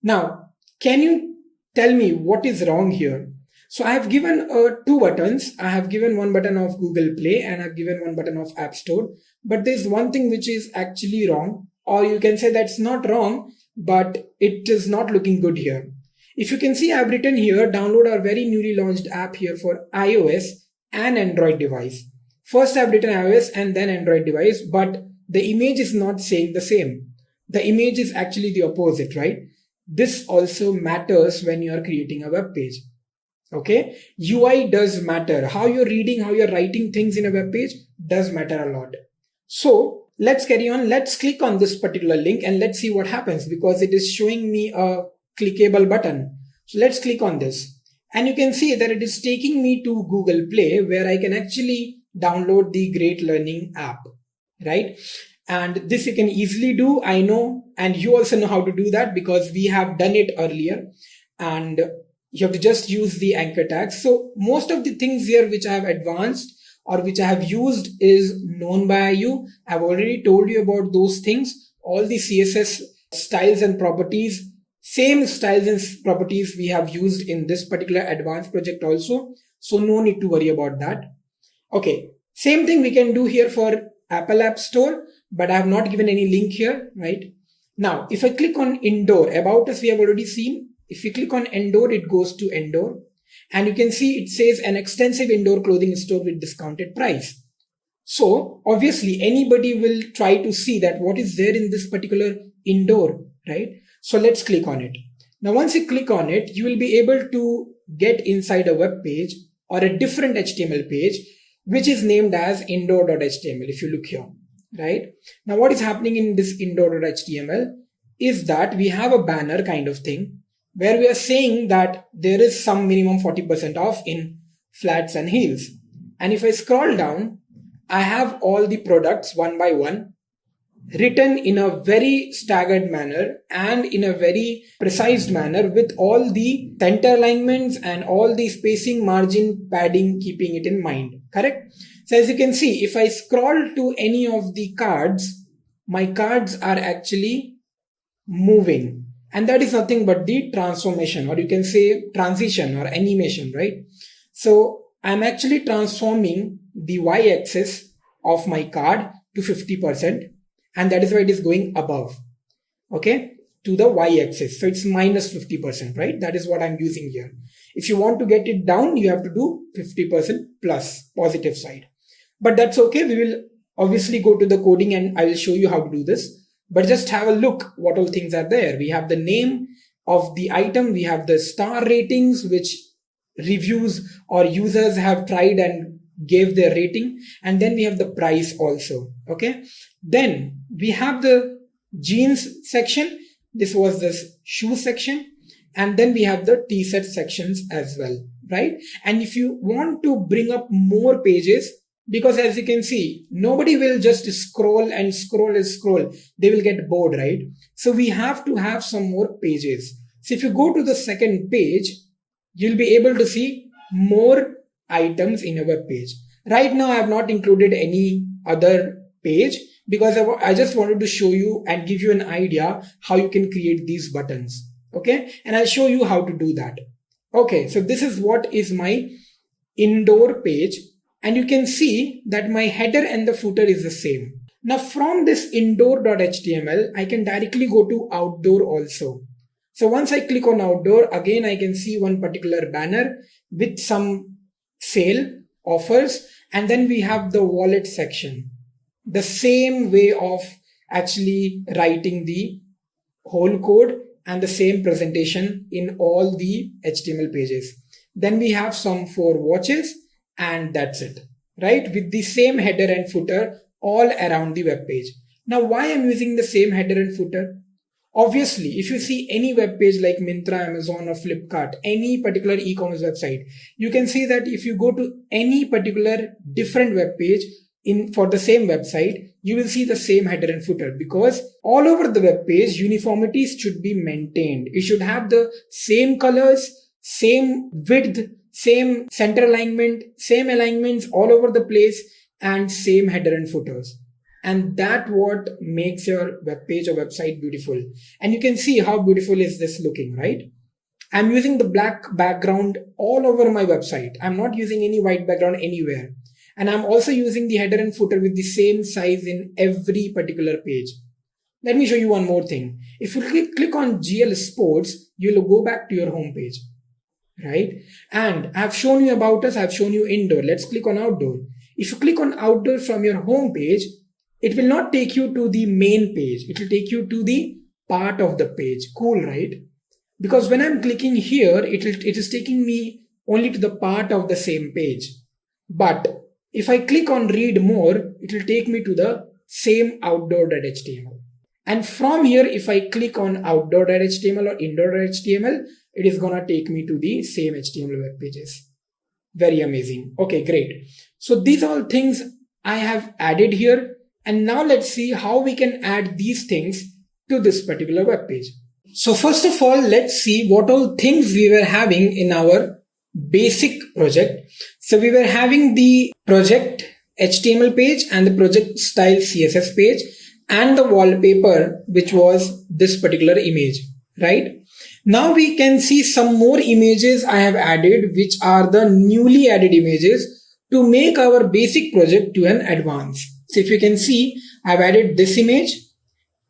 Now, can you tell me what is wrong here? So I have given two buttons. I have given one button of Google Play and I've given one button of App Store. But there's one thing which is actually wrong. or you can say that's not wrong, but it is not looking good here. If you can see, I've written here, download our very newly launched app here for iOS and Android device. First I've written iOS and then Android device, but the image is not saying the same. The image is actually the opposite, right? This also matters when you are creating a web page. Okay, UI does matter. How you're reading, how you're writing things in a web page does matter a lot. So let's carry on. Let's click on this particular link and let's see what happens, because it is showing me a clickable button. So let's click on this and you can see that it is taking me to Google Play, where I can actually download the Great Learning app, right? And this you can easily do, I know, and you also know how to do that because we have done it earlier. And you have to just use the anchor tags. So most of the things here which I have advanced or which I have used is known by you. I've already told you about those things. All the CSS styles and properties, same styles and properties we have used in this particular advanced project also. So no need to worry about that. Okay, same thing we can do here for Apple App Store, but I have not given any link here, right? Now, if I click on Indoor, about us we have already seen. If you click on Indoor, it goes to Indoor. And you can see it says an extensive indoor clothing store with discounted price. So obviously anybody will try to see that what is there in this particular indoor, right? So let's click on it. Now, once you click on it, you will be able to get inside a web page or a different HTML page, which is named as indoor.html. If you look here, right? Now, what is happening in this indoor.html is that we have a banner kind of thing, where we are saying that there is some minimum 40% off in flats and heels. And if I scroll down, I have all the products one by one written in a very staggered manner and in a very precise manner, with all the center alignments and all the spacing, margin, padding, keeping it in mind, correct? So as you can see, if I scroll to any of the cards, my cards are actually moving. And that is nothing but the transformation, or you can say transition or animation, right? So I'm actually transforming the y-axis of my card to 50%, and that is why it is going above, okay, to the y-axis. So it's minus 50%, right? That is what I'm using here. If you want to get it down, you have to do 50% plus, positive side. But that's okay. We will obviously go to the coding and I will show you how to do this. But just have a look what all things are there. We have the name of the item. We have the star ratings, which reviews or users have tried and gave their rating. And then we have the price also. Okay. Then we have the jeans section. This was the shoe section. And then we have the t-shirt sections as well, right? And if you want to bring up more pages, because as you can see, nobody will just scroll and scroll and scroll. They will get bored, right? So we have to have some more pages. So if you go to the second page, you'll be able to see more items in a web page. Right now, I have not included any other page because I just wanted to show you and give you an idea how you can create these buttons. Okay. And I'll show you how to do that. Okay. So this is what is my indoor page. And you can see that my header and the footer is the same. Now from this indoor.html, I can directly go to outdoor also. So once I click on outdoor, again, I can see one particular banner with some sale offers. And then we have the wallet section. The same way of actually writing the whole code and the same presentation in all the HTML pages. Then we have some for watches. And that's it, right? With the same header and footer all around the web page. Now, why I'm using the same header and footer? Obviously, if you see any web page like Myntra, Amazon or Flipkart, any particular e-commerce website, you can see that if you go to any particular different web page for the same website, you will see the same header and footer, because all over the web page, uniformities should be maintained. It should have the same colors, same width, same center alignment, same alignments all over the place, and same header and footers. And that what makes your web page or website beautiful. And you can see how beautiful is this looking, right? I'm using the black background all over my website. I'm not using any white background anywhere. And I'm also using the header and footer with the same size in every particular page. Let me show you one more thing. If you click on GL Sports, you'll go back to your home page, right? And I've shown you about us, I've shown you indoor. Let's click on outdoor. If you click on outdoor from your home page, it will not take you to the main page. It will take you to the part of the page. Cool, right? Because when I'm clicking here, it is taking me only to the part of the same page. But if I click on read more, it will take me to the same outdoor.html. And from here, if I click on outdoor.html or indoor.html, it is gonna take me to the same HTML web pages. Very amazing. Okay, great. So these are all things I have added here. And now let's see how we can add these things to this particular web page. So first of all, let's see what all things we were having in our basic project. So we were having the project HTML page and the project style CSS page and the wallpaper, which was this particular image, right? Now we can see some more images I have added, which are the newly added images to make our basic project to an advance. So if you can see, I've added this image.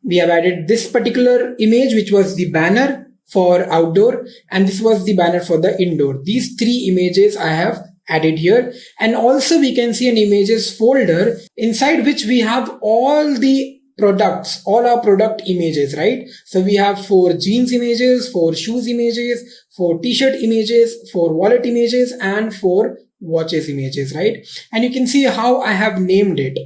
We have added this particular image, which was the banner for outdoor, and this was the banner for the indoor. These three images I have added here. And also we can see an images folder inside which we have all the products, all our product images, right? So we have 4 jeans images, 4 shoes images, 4 t-shirt images, 4 wallet images, and 4 watches images, right? And you can see how I have named it.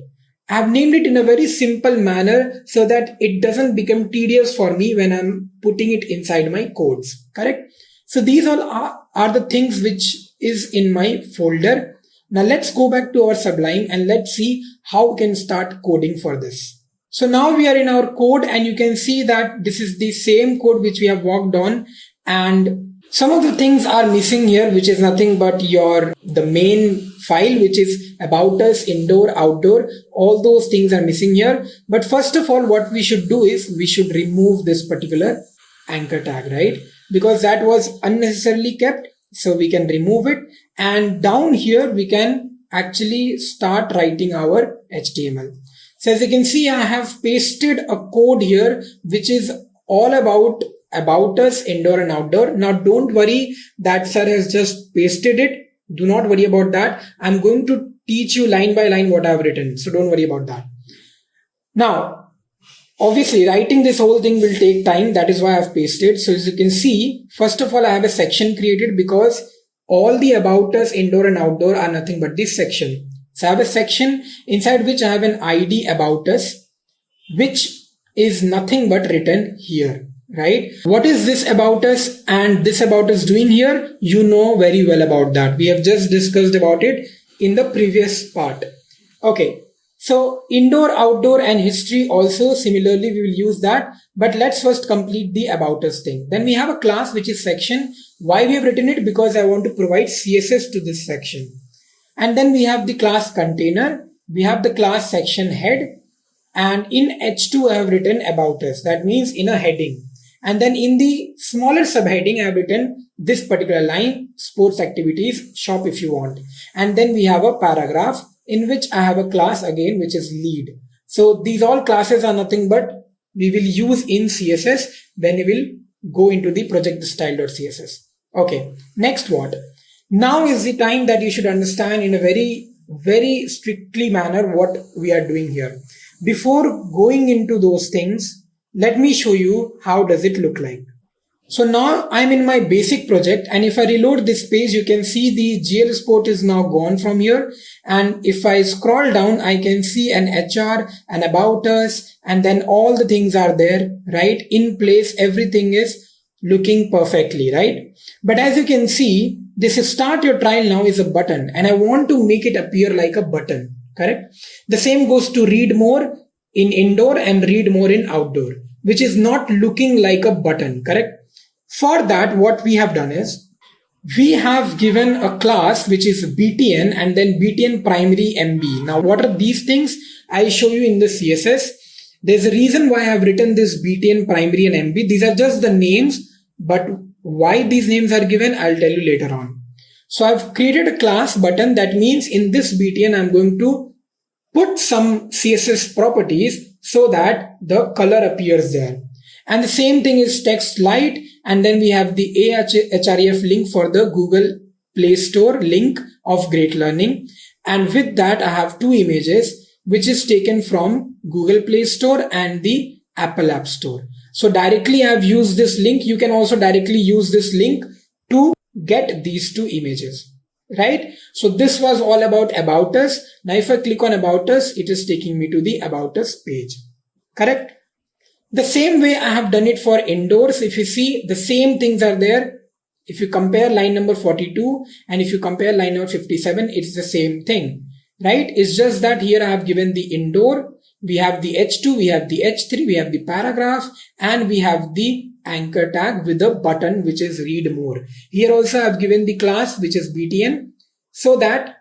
I have named it in a very simple manner so that it doesn't become tedious for me when I'm putting it inside my codes, correct? So these all are the things which is in my folder. Now let's go back to our Sublime and let's see how we can start coding for this. So now we are in our code and you can see that this is the same code which we have worked on, and some of the things are missing here, which is nothing but the main file, which is about us, indoor, outdoor, all those things are missing here. But first of all, what we should do is we should remove this particular anchor tag, right? Because that was unnecessarily kept. So we can remove it, and down here we can actually start writing our HTML. So as you can see, I have pasted a code here which is all about us, indoor and outdoor. Now don't worry that sir has just pasted it. Do not worry about that. I'm going to teach you line by line what I've written. So don't worry about that. Now, obviously writing this whole thing will take time. That is why I've pasted. So as you can see, first of all, I have a section created because all the about us, indoor and outdoor are nothing but this section. So I have a section inside which I have an ID about us, which is nothing but written here, right? What is this about us and this about us doing here? You know very well about that. We have just discussed about it in the previous part. Okay. So indoor, outdoor and history also similarly we will use that. But let's first complete the about us thing. Then we have a class which is section. Why we have written it? Because I want to provide CSS to this section. And then we have the class container. We have the class section head. And in H2 I have written about us. That means in a heading. And then in the smaller subheading I have written this particular line, sports activities, shop if you want. And then we have a paragraph in which I have a class again, which is lead. So these all classes are nothing but we will use in CSS when we will go into the project style.css. Okay, next what? Now is the time that you should understand in a very, very strictly manner what we are doing here. Before going into those things, let me show you how does it look like. So now I'm in my basic project, and if I reload this page, you can see the GL Sport is now gone from here. And if I scroll down, I can see an HR, an about us, and then all the things are there, right? In place, everything is looking perfectly, right? But as you can see, this is start your trial now is a button, and I want to make it appear like a button, correct? The same goes to read more in indoor and read more in outdoor, which is not looking like a button, correct? For that, what we have done is we have given a class which is BTN and then BTN primary MB. Now, what are these things? I'll show you in the CSS. There's a reason why I have written this BTN primary and MB. These are just the names, but why these names are given, I'll tell you later on. So I've created a class button. That means in this BTN, I'm going to put some CSS properties so that the color appears there. And the same thing is text light, and then we have the href link for the Google Play Store link of Great Learning. And with that, I have two images which is taken from Google Play Store and the Apple App Store. So directly I have used this link. You can also directly use this link to get these two images, right? So this was all about us. Now if I click on about us, it is taking me to the about us page, correct? The same way I have done it for indoors. If you see, the same things are there. If you compare line number 42 and if you compare line number 57, it's the same thing, right? It's just that here I have given the indoor, we have the H2, we have the H3, we have the paragraph, and we have the anchor tag with a button which is read more. Here also I have given the class which is btn, so that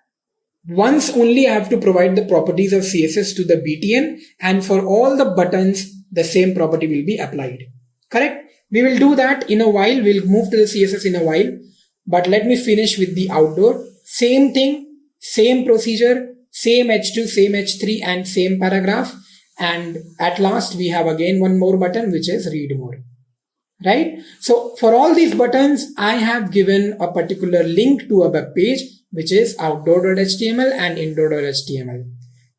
once only I have to provide the properties of CSS to the btn, and for all the buttons the same property will be applied, correct? We will do that in a while. We'll move to the CSS in a while, but let me finish with the outdoor. Same thing, same procedure, same H2, same H3, and same paragraph. And at last we have again one more button which is read more, right? So for all these buttons, I have given a particular link to a web page which is outdoor.html and indoor.html.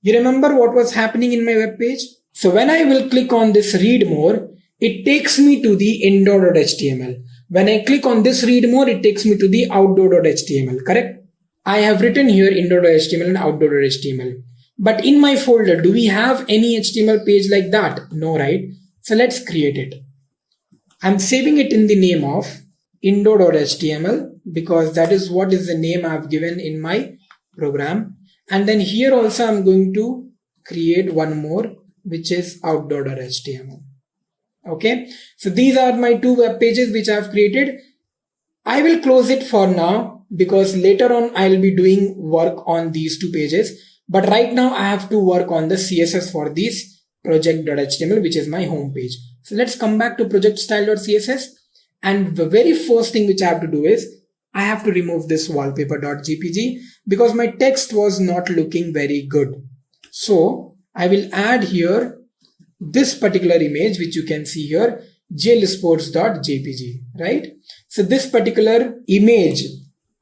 You remember what was happening in my web page? So when I will click on this read more, it takes me to the indoor.html. When I click on this read more, it takes me to the outdoor.html, correct? I have written here indoor.html and outdoor.html. But in my folder, do we have any HTML page like that? No, right? So let's create it. I'm saving it in the name of indoor.html because that is what is the name I've given in my program. And then here also I'm going to create one more, which is outdoor.html. Okay, so these are my two web pages which I have created. I will close it for now because later on I'll be doing work on these two pages. But right now I have to work on the CSS for this project.html, which is my home page. So let's come back to project_style.css. And the very first thing which I have to do is I have to remove this wallpaper.jpg because my text was not looking very good. So I will add here this particular image, which you can see here, jlsports.jpg, right? So this particular image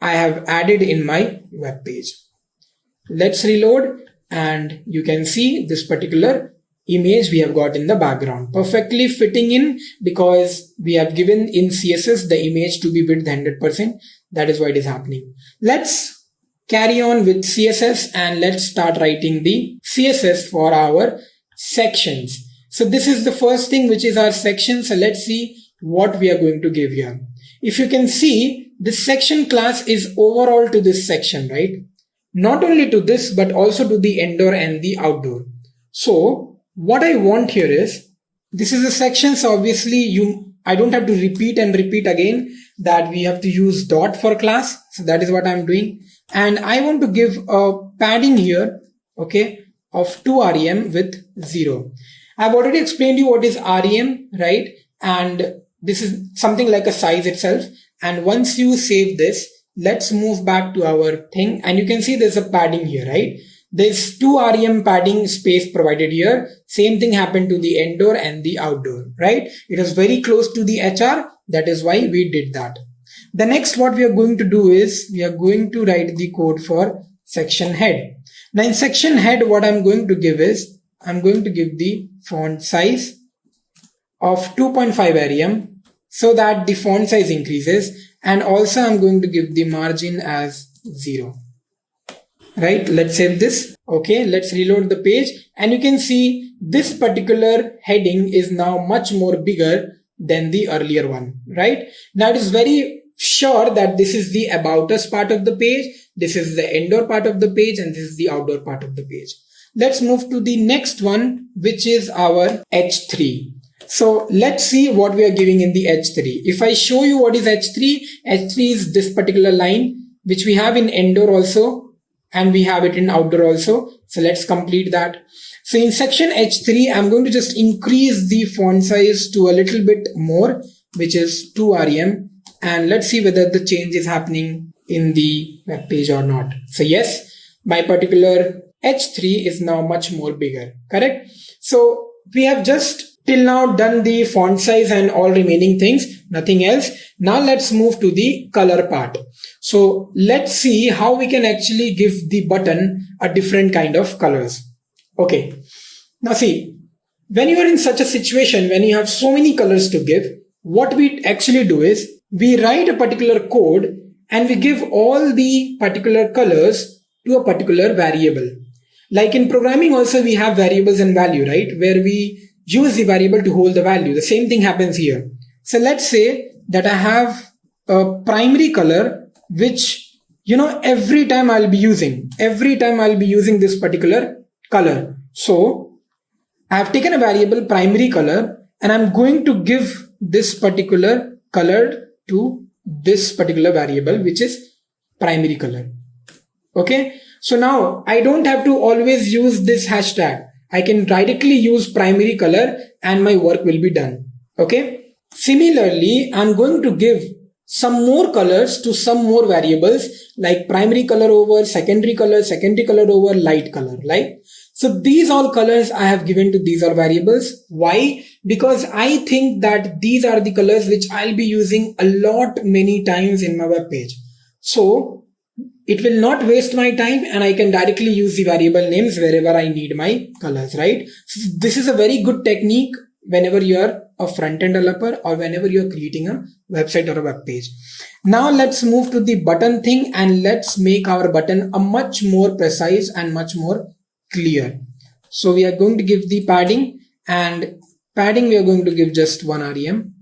I have added in my web page. Let's reload and you can see this particular image we have got in the background, perfectly fitting in because we have given in CSS the image to be width 100%. That is why it is happening. Let's carry on with CSS and let's start writing the CSS for our sections. So this is the first thing, which is our section. So let's see what we are going to give here. If you can see, this section class is overall to this section, right? Not only to this, but also to the indoor and the outdoor. So what I want here is, this is a section. So obviously I don't have to repeat again that we have to use dot for class. So that is what I'm doing. And I want to give a padding here, okay, of 2 rem with 0. I've already explained you what is rem, right? And this is something like a size itself. And once you save this, let's move back to our thing. And you can see there's a padding here, right? There's 2 rem padding space provided here. Same thing happened to the indoor and the outdoor, right? It was very close to the HR. That is why we did that. The next what we are going to do is we are going to write the code for section head. Now in section head, what I'm going to give is I'm going to give the font size of 2.5 rem so that the font size increases, and also I'm going to give the margin as 0. Right, let's save this. Okay, let's reload the page and you can see this particular heading is now much more bigger than the earlier one, right? Now it is very sure that this is the about us part of the page, this is the indoor part of the page, and this is the outdoor part of the page. Let's move to the next one, which is our H3. So let's see what we are giving in the H3. If I show you what is H3, H3 is this particular line, which we have in indoor also, and we have it in outdoor also. So let's complete that. So in section H3, I'm going to just increase the font size to a little bit more, which is 2 rem. And let's see whether the change is happening in the web page or not. So yes, my particular H3 is now much more bigger, correct? So we have just till now done the font size and all remaining things, nothing else. Now let's move to the color part. So let's see how we can actually give the button a different kind of colors. Okay, now see, when you are in such a situation, when you have so many colors to give, what we actually do is we write a particular code and we give all the particular colors to a particular variable. Like in programming also we have variables and value, right? Where we use the variable to hold the value. The same thing happens here. So let's say that I have a primary color which, every time I'll be using this particular color. So I have taken a variable primary color and I'm going to give this particular color to this particular variable, which is primary color. Okay, so now I don't have to always use this hashtag. I can directly use primary color and my work will be done. Okay, similarly, I'm going to give some more colors to some more variables, like primary color over secondary color over light color, like. So these all colors I have given to these all variables. Why? Because I think that these are the colors which I'll be using a lot many times in my web page. So it will not waste my time and I can directly use the variable names wherever I need my colors, right? So this is a very good technique whenever you are a front-end developer or whenever you are creating a website or a web page. Now let's move to the button thing and let's make our button a much more precise and much more clear. So we are going to give the padding, and padding we are going to give just 1 rem,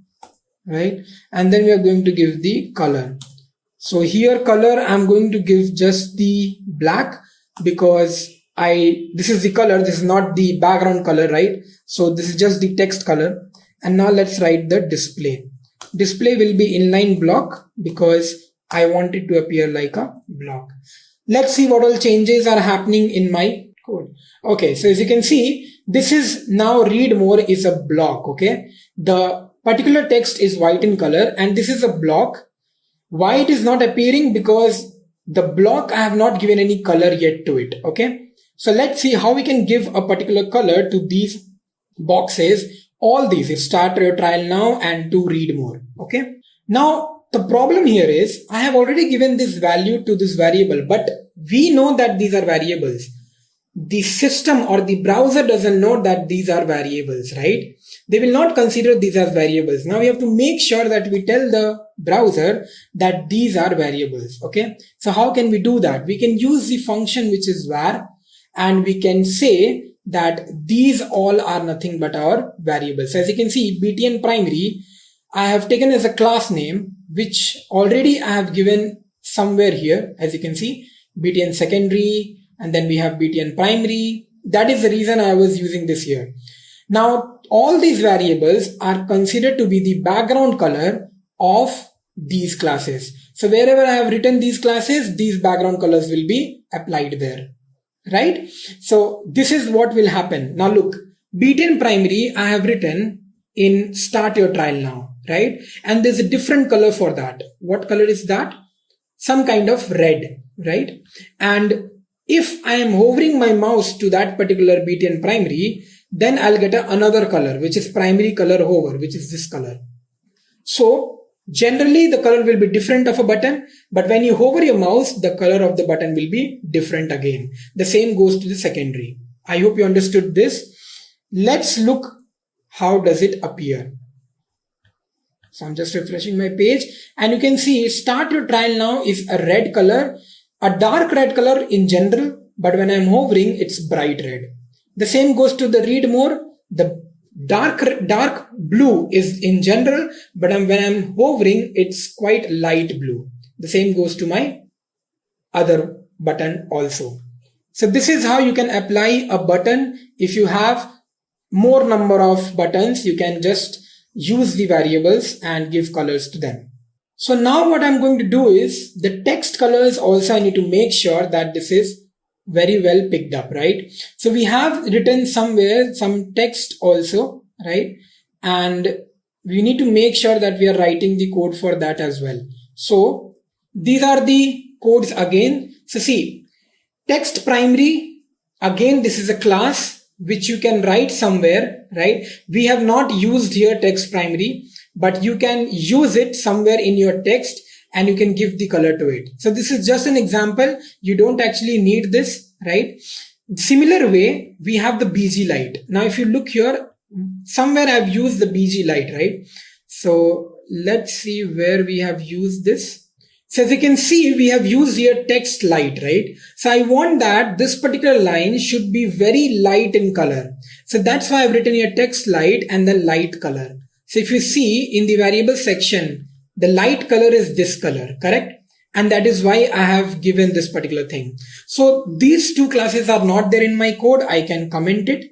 right? And then we are going to give the color. So here color I'm going to give just the black because this is the color, this is not the background color, right? So this is just the text color. And now let's write the display. Display will be inline block because I want it to appear like a block. Let's see what all changes are happening in my code. Okay, so as you can see, this is now read more is a block. Okay, the particular text is white in color and this is a block. Why it is not appearing? Because the block I have not given any color yet to it. Okay, so let's see how we can give a particular color to these boxes. All these is start your trial now and to read more. Okay, now the problem here is I have already given this value to this variable, but we know that these are variables. The system or the browser doesn't know that these are variables, right? They will not consider these as variables. Now we have to make sure that we tell the browser that these are variables. Okay, so how can we do that? We can use the function which is var, and we can say that these all are nothing but our variables. So as you can see, btn primary I have taken as a class name, which already I have given somewhere here. As you can see, btn secondary, and then we have btn primary. That is the reason I was using this here. Now all these variables are considered to be the background color of these classes. So wherever I have written these classes, these background colors will be applied there, right? So this is what will happen. Now look, btn primary I have written in start your trial now, right? And there's a different color for that. What color is that? Some kind of red, right? And if I am hovering my mouse to that particular btn primary, then I'll get another color, which is primary color hover, which is this color. So generally the color will be different of a button, but when you hover your mouse, the color of the button will be different again. The same goes to the secondary. I hope you understood this. Let's look how does it appear. So I'm just refreshing my page and you can see start your trial now is a red color, a dark red color in general, but when I'm hovering, it's bright red. The same goes to the read more. The dark blue is in general, but when I'm hovering, it's quite light blue. The same goes to my other button also. So this is how you can apply a button. If you have more number of buttons, you can just use the variables and give colors to them. So now what I'm going to do is the text colors also I need to make sure that this is very well picked up, right? So we have written somewhere some text also, right? And we need to make sure that we are writing the code for that as well. So these are the codes again. So see, text primary, again this is a class which you can write somewhere, right? We have not used here text primary, but you can use it somewhere in your text and you can give the color to it. So this is just an example. You don't actually need this, right? Similar way, we have the BG light. Now, if you look here, somewhere I've used the BG light, right? So let's see where we have used this. So as you can see, we have used here text light, right? So I want that this particular line should be very light in color. So that's why I've written here text light and then light color. So if you see in the variable section, the light color is this color, correct? And that is why I have given this particular thing. So these two classes are not there in my code. I can comment it.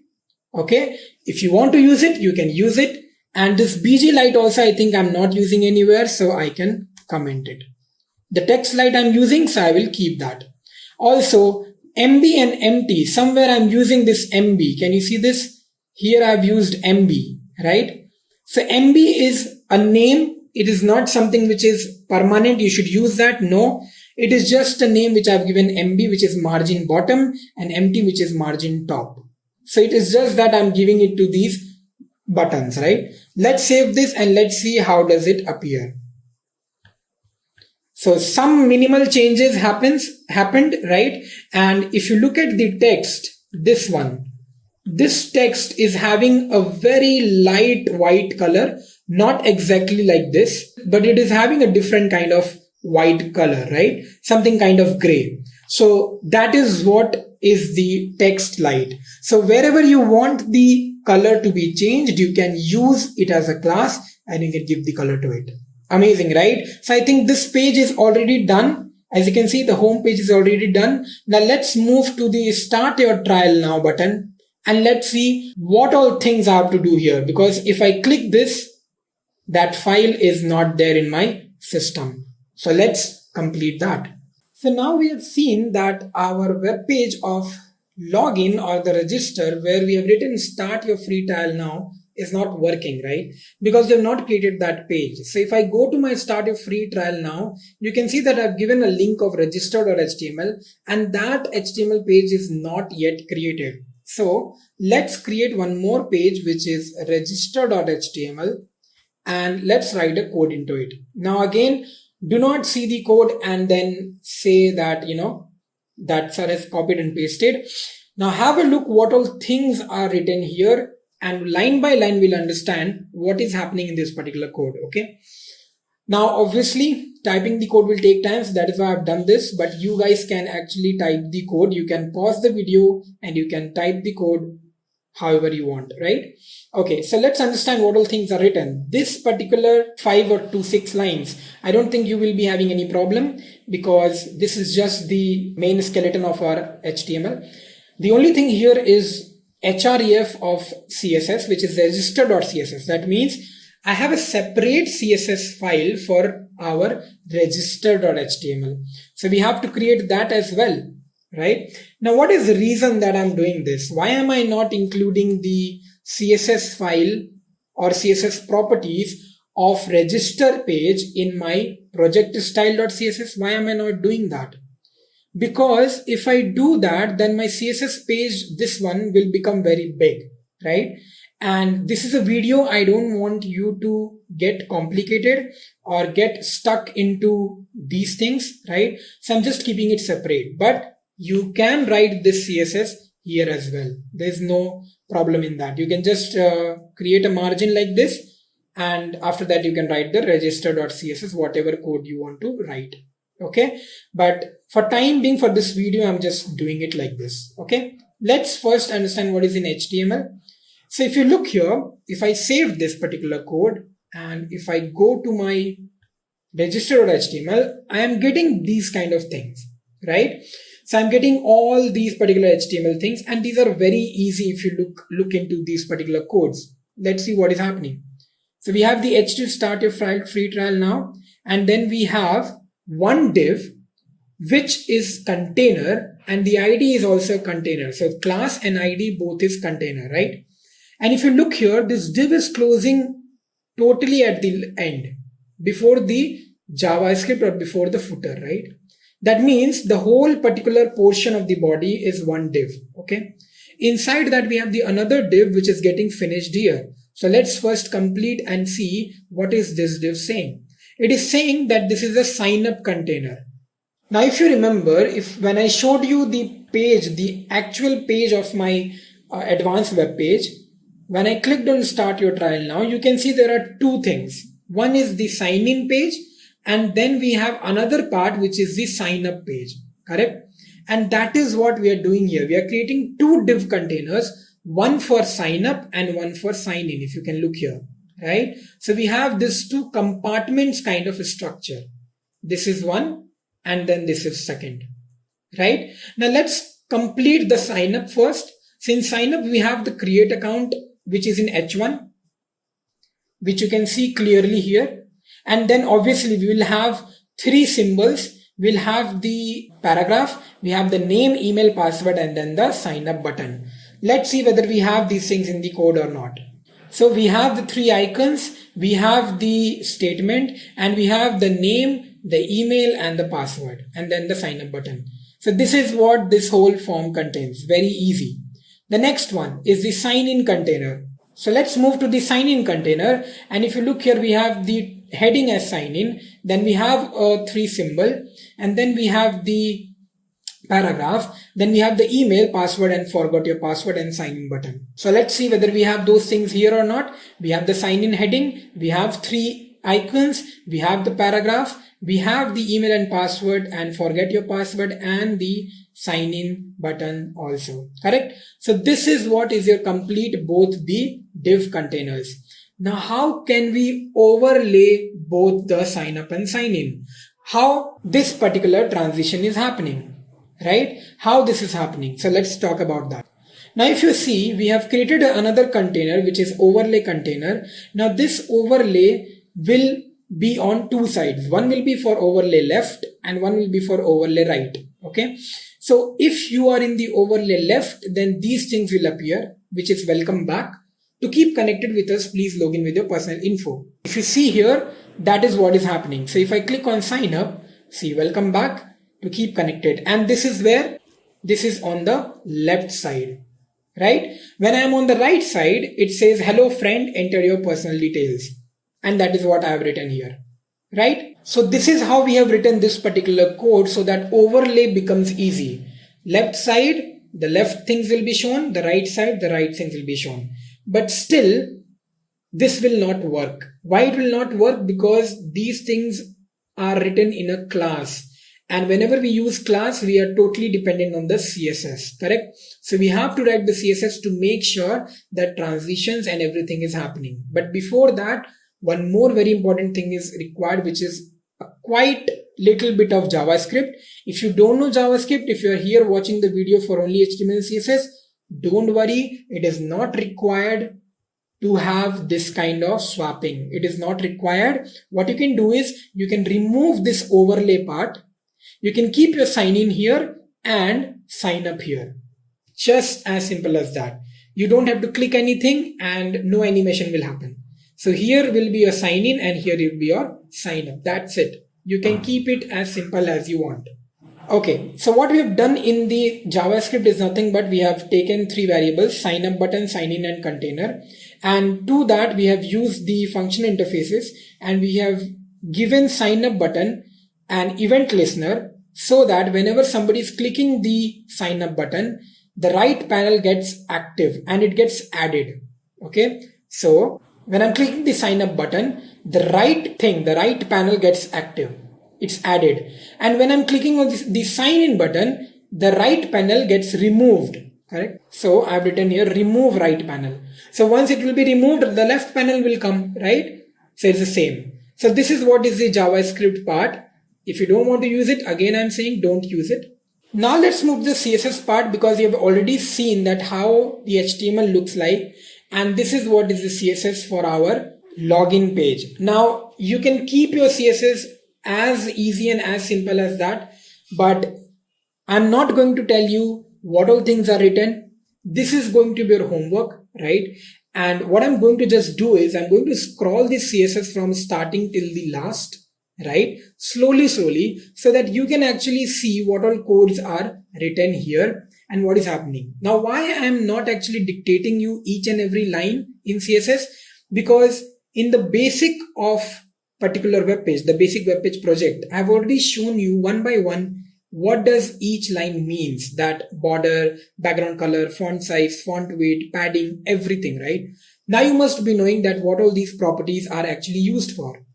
Okay. If you want to use it, you can use it. And this BG light also, I think I'm not using anywhere. So I can comment it. The text light I'm using, so I will keep that. Also, MB and MT, somewhere I'm using this MB. Can you see this? Here I've used MB, right? So MB is a name. It is not something which is permanent. You should use that. No, it is just a name which I've given MB, which is margin bottom, and MT, which is margin top. So it is just that I'm giving it to these buttons, right? Let's save this and let's see how does it appear. So some minimal changes happened, right? And if you look at the text, this one, this text is having a very light white color, not exactly like this, but it is having a different kind of white color, right? Something kind of gray. So that is what is the text light. So wherever you want the color to be changed, you can use it as a class and you can give the color to it. Amazing, right? So I think this page is already done. As you can see, the home page is already done. Now let's move to the start your trial now button and let's see what all things I have to do here. Because if I click this, that file is not there in my system. So let's complete that. So now we have seen that our web page of login or the register where we have written start your free trial now is not working, right? Because they have not created that page. So if I go to my start your free trial now, you can see that I've given a link of register.html and that HTML page is not yet created. So let's create one more page which is register.html and let's write a code into it. Now again, do not see the code and then say that, that sir has copied and pasted. Now have a look what all things are written here. And line by line, we'll understand what is happening in this particular code, okay? Now, obviously, typing the code will take time, so that is why I've done this, but you guys can actually type the code. You can pause the video and you can type the code however you want, right? Okay, so let's understand what all things are written. This particular 5 or 6 lines, I don't think you will be having any problem because this is just the main skeleton of our HTML. The only thing here is href of CSS, which is register.css. That means I have a separate CSS file for our register.html. So we have to create that as well, right? Now, what is the reason that I'm doing this? Why am I not including the CSS file or CSS properties of register page in my project style.css? Why am I not doing that? Because if I do that, then my CSS page, this one will become very big, right? And this is a video. I don't want you to get complicated or get stuck into these things, right? So I'm just keeping it separate, but you can write this CSS here as well. There's no problem in that. You can just create a margin like this. And after that, you can write the register.css, whatever code you want to write. Okay, but for time being for this video, I'm just doing it like this. Okay, let's first understand what is in HTML. So if you look here, if I save this particular code and if I go to my register.html, I am getting these kind of things, right? So I'm getting all these particular HTML things and these are very easy if you look into these particular codes. Let's see what is happening. So we have the H2 start your free trial now, and then we have one div which is container and the ID is also container. So class and ID both is container, right? And if you look here, this div is closing totally at the end before the JavaScript or before the footer, right? That means the whole particular portion of the body is one div, okay? inside that we have the another div which is getting finished here. So let's first complete and see what is this div saying. It is saying that this is a sign up container. Now if you remember, if when I showed you the page, the actual page of my advanced web page, when I clicked on start your trial now, you can see there are two things. One is the sign in page, and then we have another part which is the sign up page, correct? And that is what we are doing here. We are creating two div containers, one for sign up and one for sign in, if you can look here, right? So we have this two compartments kind of a structure. This is one and then this is second, right? Now let's complete the sign up first. So in sign up we have the create account which is in H1, which you can see clearly here. And then obviously we will have three symbols. We'll have the paragraph, we have the name, email, password, and then the sign up button. Let's see whether we have these things in the code or not. So we have the three icons, we have the statement, and we have the name, the email, and the password, and then the sign up button. So this is what this whole form contains. Very easy. The next one is the sign in container. So let's move to the sign in container. And if you look here, we have the heading as sign in, then we have a three symbol, and then we have the paragraph, then we have the email, password, and forgot your password and sign in button. So let's see whether we have those things here or not. We have the sign in heading, we have three icons, we have the paragraph, we have the email and password and forget your password, and the sign in button also, correct? So this is what is your complete both the div containers. Now how can we overlay both the sign up and sign in? How this particular transition is happening, right? How this is happening. So let's talk about that. Now if you see, we have created another container which is overlay container. Now this overlay will be on two sides. One will be for overlay left and one will be for overlay right. Okay. So if you are in the overlay left, then these things will appear, which is welcome back. To keep connected with us, please log in with your personal info. If you see here, that is what is happening. So if I click on sign up, see welcome back, to keep connected. And this is where this is on the left side, right? When I am on the right side, it says hello friend, enter your personal details. And that is what I have written here, right? So this is how we have written this particular code so that overlay becomes easy. Left side, the left things will be shown, the right side, the right things will be shown. But still, this will not work. Why it will not work? Because these things are written in a class. And whenever we use class, we are totally dependent on the CSS, correct? So we have to write the CSS to make sure that transitions and everything is happening. But before that, one more very important thing is required, which is a quite little bit of JavaScript. If you don't know JavaScript, if you are here watching the video for only HTML and CSS, don't worry, it is not required to have this kind of swapping. It is not required. What you can do is you can remove this overlay part. You can keep your sign in here and sign up here. Just as simple as that. You don't have to click anything and no animation will happen. So here will be your sign in and here will be your sign up. That's it. You can keep it as simple as you want. Okay, so what we have done in the JavaScript is nothing but we have taken three variables, sign up button, sign in, and container. And to that we have used the function interfaces and we have given sign up button an event listener so that whenever somebody is clicking the sign up button, the right panel gets active and it gets added. Okay, so when I'm clicking the sign up button, the right panel gets active. It's added. And when I'm clicking on the sign in button, the right panel gets removed. Correct? So I've written here remove right panel. So once it will be removed, the left panel will come, right? So it's the same. So this is what is the JavaScript part. If you don't want to use it, again I'm saying don't use it. Now let's move to the CSS part because you have already seen that how the HTML looks like. And this is what is the CSS for our login page. Now you can keep your CSS as easy and as simple as that, but I'm not going to tell you what all things are written. This is going to be your homework, right? And what I'm going to just do is I'm going to scroll this CSS from starting till the last, right? Slowly, so that you can actually see what all codes are written here. and what is happening. Now, why I am not actually dictating you each and every line in CSS? Because in the basic of particular web page, the basic web page project, I've already shown you one by one what does each line means, that border, background color, font size, font weight, padding, everything, right? Now you must be knowing that what all these properties are actually used for.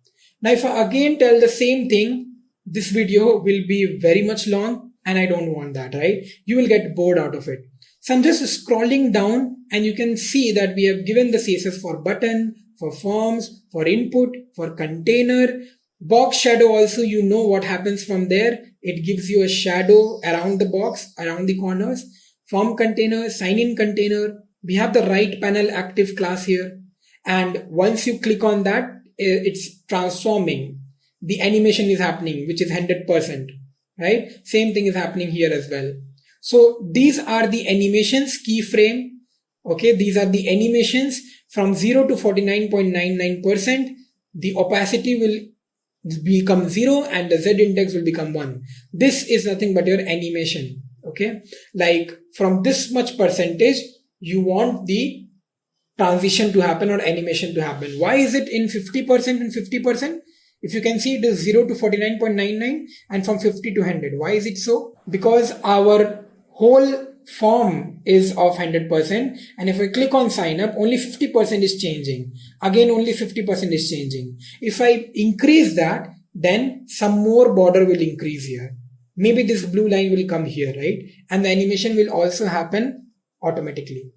Now if I again tell the same thing, this video will be very much long and I don't want that, right? You will get bored out of it. So I'm just scrolling down and you can see that we have given the CSS for button, for forms, for input, for container, box shadow also. You know what happens from there. It gives you a shadow around the box, around the corners. Form container, sign in container. We have the right panel active class here. And once you click on that, it's transforming. The animation is happening, which is 100%, right? Same thing is happening here as well. So these are the animations keyframe. Okay, these are the animations from 0 to 49.99%. The opacity will become 0 and the Z index will become 1. This is nothing but your animation. Okay, like from this much percentage, you want the transition to happen or animation to happen. Why is it in 50% and 50%? If you can see, it is 0 to 49.99 and from 50 to 100. Why is it so? Because our whole form is of 100%, and if I click on sign up, only 50% is changing. Again, only 50% is changing. If I increase that, then some more border will increase here. Maybe this blue line will come here, right? And the animation will also happen automatically.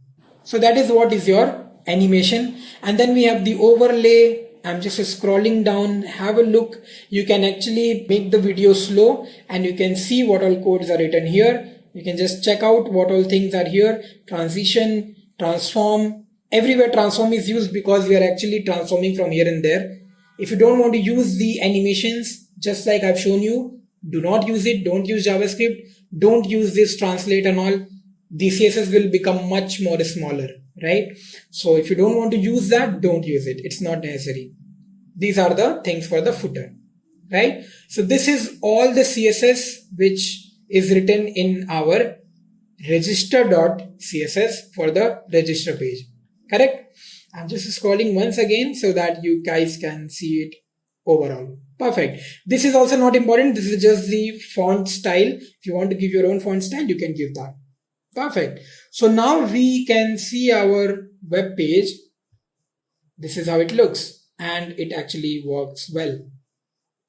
So that is what is your animation. And then we have the overlay. I'm just scrolling down. Have a look. You can actually make the video slow and you can see what all codes are written here. You can just check out what all things are here. Transition, transform. Everywhere transform is used because we are actually transforming from here and there. If you don't want to use the animations, just like I've shown you, do not use it. Don't use JavaScript. Don't use this translate and all. The CSS will become much more smaller, right? So if you don't want to use that, don't use it. It's not necessary. These are the things for the footer, right? So this is all the CSS which is written in our register.css for the register page, correct? I'm just scrolling once again so that you guys can see it overall. Perfect. This is also not important. This is just the font style. If you want to give your own font style, you can give that. Perfect. So now we can see our web page. This is how it looks and it actually works well.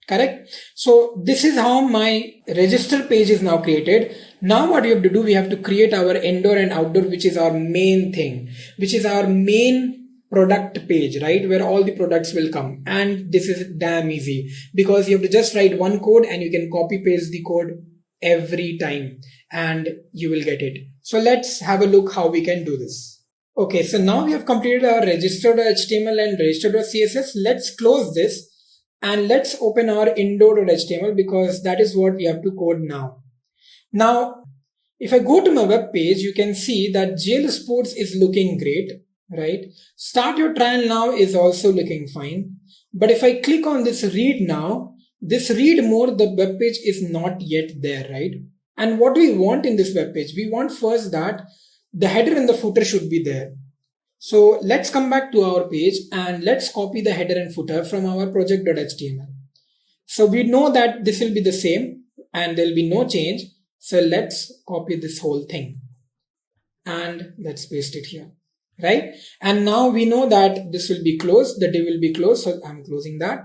Correct? So this is how my register page is now created. Now what we have to do, we have to create our indoor and outdoor, which is our main thing, which is our main product page, right? Where all the products will come. And this is damn easy because you have to just write one code and you can copy paste the code every time and you will get it. So let's have a look how we can do this. Okay, so now we have completed our register.html and register.css. Let's close this and let's open our indoor.html because that is what we have to code now. Now, if I go to my web page, you can see that GL Sports is looking great, right? Start your trial now is also looking fine. But if I click on this read now, this read more, the web page is not yet there, right? And what do we want in this web page? We want first that the header and the footer should be there. So let's come back to our page and let's copy the header and footer from our project.html. So we know that this will be the same and there will be no change. So let's copy this whole thing and let's paste it here, right? And now we know that this will be closed, the div will be closed. So I'm closing that.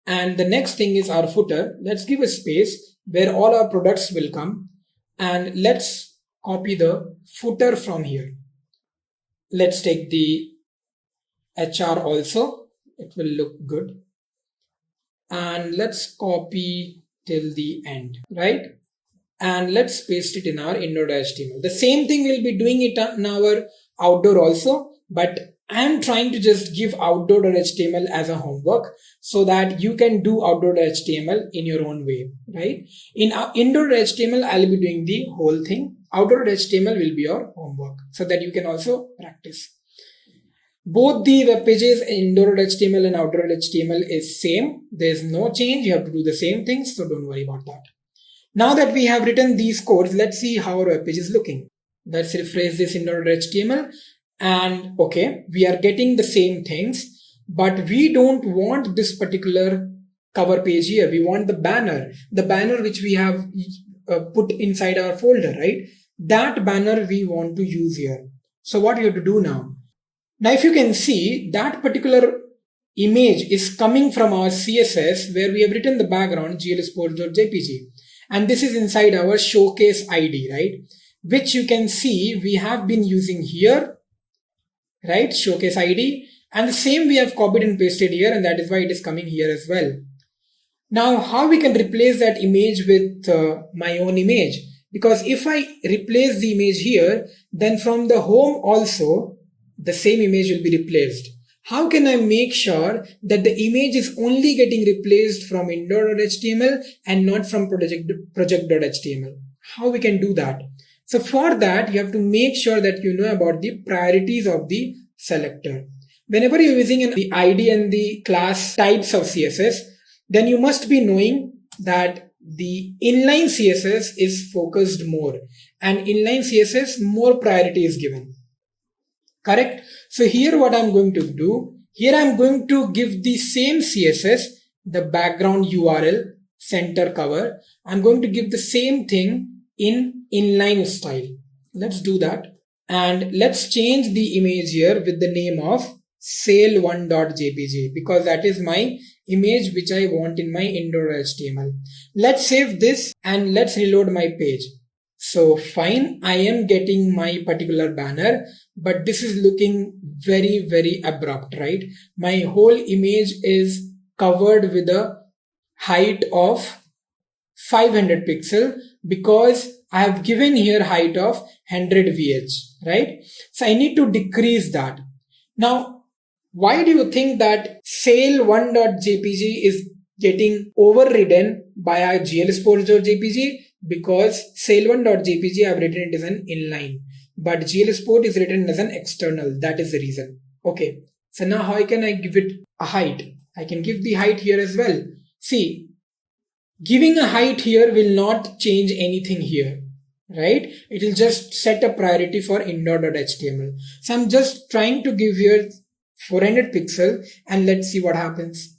And the next thing is our footer. Let's give a space where all our products will come and let's copy the footer from here. Let's take the HR also. It will look good. And let's copy till the end, right? And let's paste it in our indoor.html. The same thing we'll be doing it in our outdoor also, but I'm trying to just give outdoor.html as a homework so that you can do outdoor.html in your own way, right? In indoor.html, I'll be doing the whole thing. Outdoor.html will be your homework so that you can also practice. Both the web pages, indoor.html and outdoor.html is same. There's no change. You have to do the same things. So don't worry about that. Now that we have written these codes, let's see how our web page is looking. Let's refresh this in HTML. And okay, we are getting the same things, but we don't want this particular cover page here. We want the banner which we have put inside our folder, right? That banner we want to use here. So what you have to do now? Now, if you can see, that particular image is coming from our CSS where we have written the background glsports.jpg, and this is inside our showcase ID, right? Which you can see we have been using here, right? Showcase ID, and the same we have copied and pasted here, and that is why it is coming here as well. Now, how we can replace that image with my own image? Because if I replace the image here, then from the home also, the same image will be replaced. How can I make sure that the image is only getting replaced from indoor.html and not from project.html? How we can do that? So for that, you have to make sure that you know about the priorities of the selector. Whenever you're using the ID and the class types of CSS, then you must be knowing that the inline CSS is focused more, and inline CSS more priority is given. Correct? So here what I'm going to do, here I'm going to give the same CSS, the background URL, center cover. I'm going to give the same thing in inline style. Let's do that. And let's change the image here with the name of sale1.jpg, because that is my image which I want in my indoor.html. Let's save this and let's reload my page. So fine, I am getting my particular banner, but this is looking very, very abrupt, right? My whole image is covered with a height of 500 pixel because I have given here height of 100 VH, right? So I need to decrease that. Now, why do you think that sale1.jpg is getting overridden by our glsports.jpg? Because sale1.jpg I have written it as an inline, but glsport is written as an external. That is the reason. Okay, so now how can I give it a height? I can give the height here as well. See, giving a height here will not change anything here, right? It will just set a priority for indoor.html. So I'm just trying to give here 400 pixel and let's see what happens.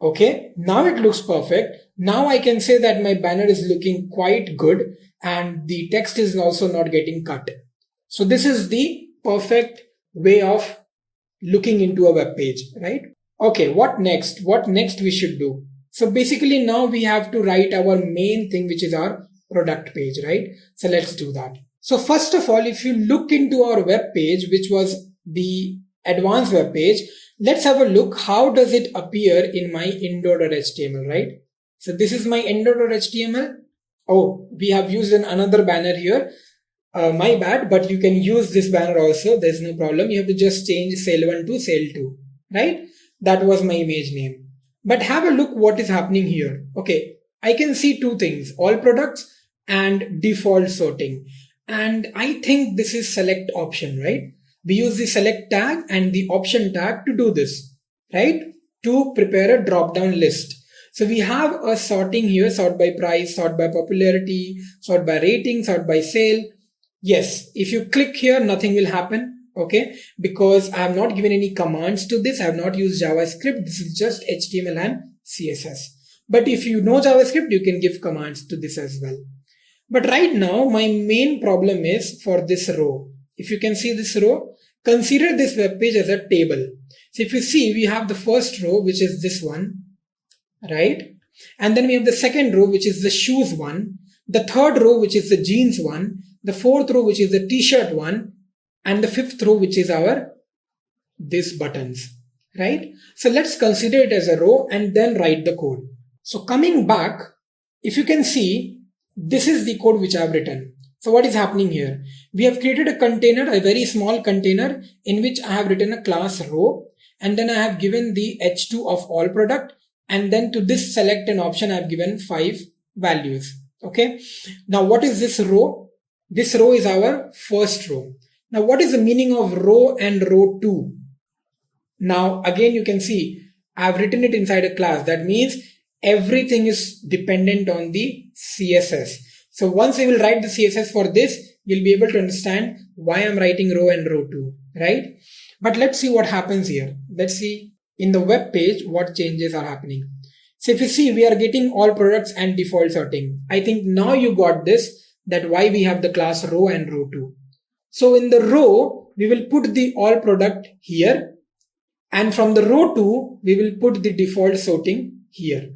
Okay, now it looks perfect. Now I can say that my banner is looking quite good and the text is also not getting cut. So this is the perfect way of looking into a web page, right? Okay, what next? What next we should do? So basically now we have to write our main thing, which is our product page, right? So let's do that. So first of all, if you look into our web page, which was the advanced web page, let's have a look. How does it appear in my indoor.html, right? So this is my indoor.html. Oh, we have used another banner here. My bad, but you can use this banner also. There's no problem. You have to just change sale1 to sale2, right? That was my image name. But have a look what is happening here. Okay, I can see two things, all products and default sorting. And I think this is select option, right? We use the select tag and the option tag to do this, right? To prepare a drop-down list. So we have a sorting here, sort by price, sort by popularity, sort by rating, sort by sale. Yes, if you click here, nothing will happen, okay? Because I have not given any commands to this. I have not used JavaScript. This is just HTML and CSS. But if you know JavaScript, you can give commands to this as well. But right now, my main problem is for this row. If you can see this row, consider this web page as a table. So if you see, we have the first row, which is this one, right? And then we have the second row, which is the shoes one, the third row, which is the jeans one, the fourth row, which is the t-shirt one, and the fifth row, which is our these buttons, right? So let's consider it as a row and then write the code. So coming back, if you can see, this is the code which I have written. So what is happening here? We have created a container, a very small container in which I have written a class row, and then I have given the h2 of all product, and then to this select an option I have given 5 values. Okay. Now what is this row? This row is our first row. Now what is the meaning of row and row 2? Now again you can see I have written it inside a class. That means everything is dependent on the CSS. So once we will write the CSS for this, you'll be able to understand why I'm writing row and row 2, right? But let's see what happens here. Let's see in the web page what changes are happening. So if you see, we are getting all products and default sorting. I think now you got this, that why we have the class row and row 2. So in the row, we will put the all product here, and from the row 2, we will put the default sorting here.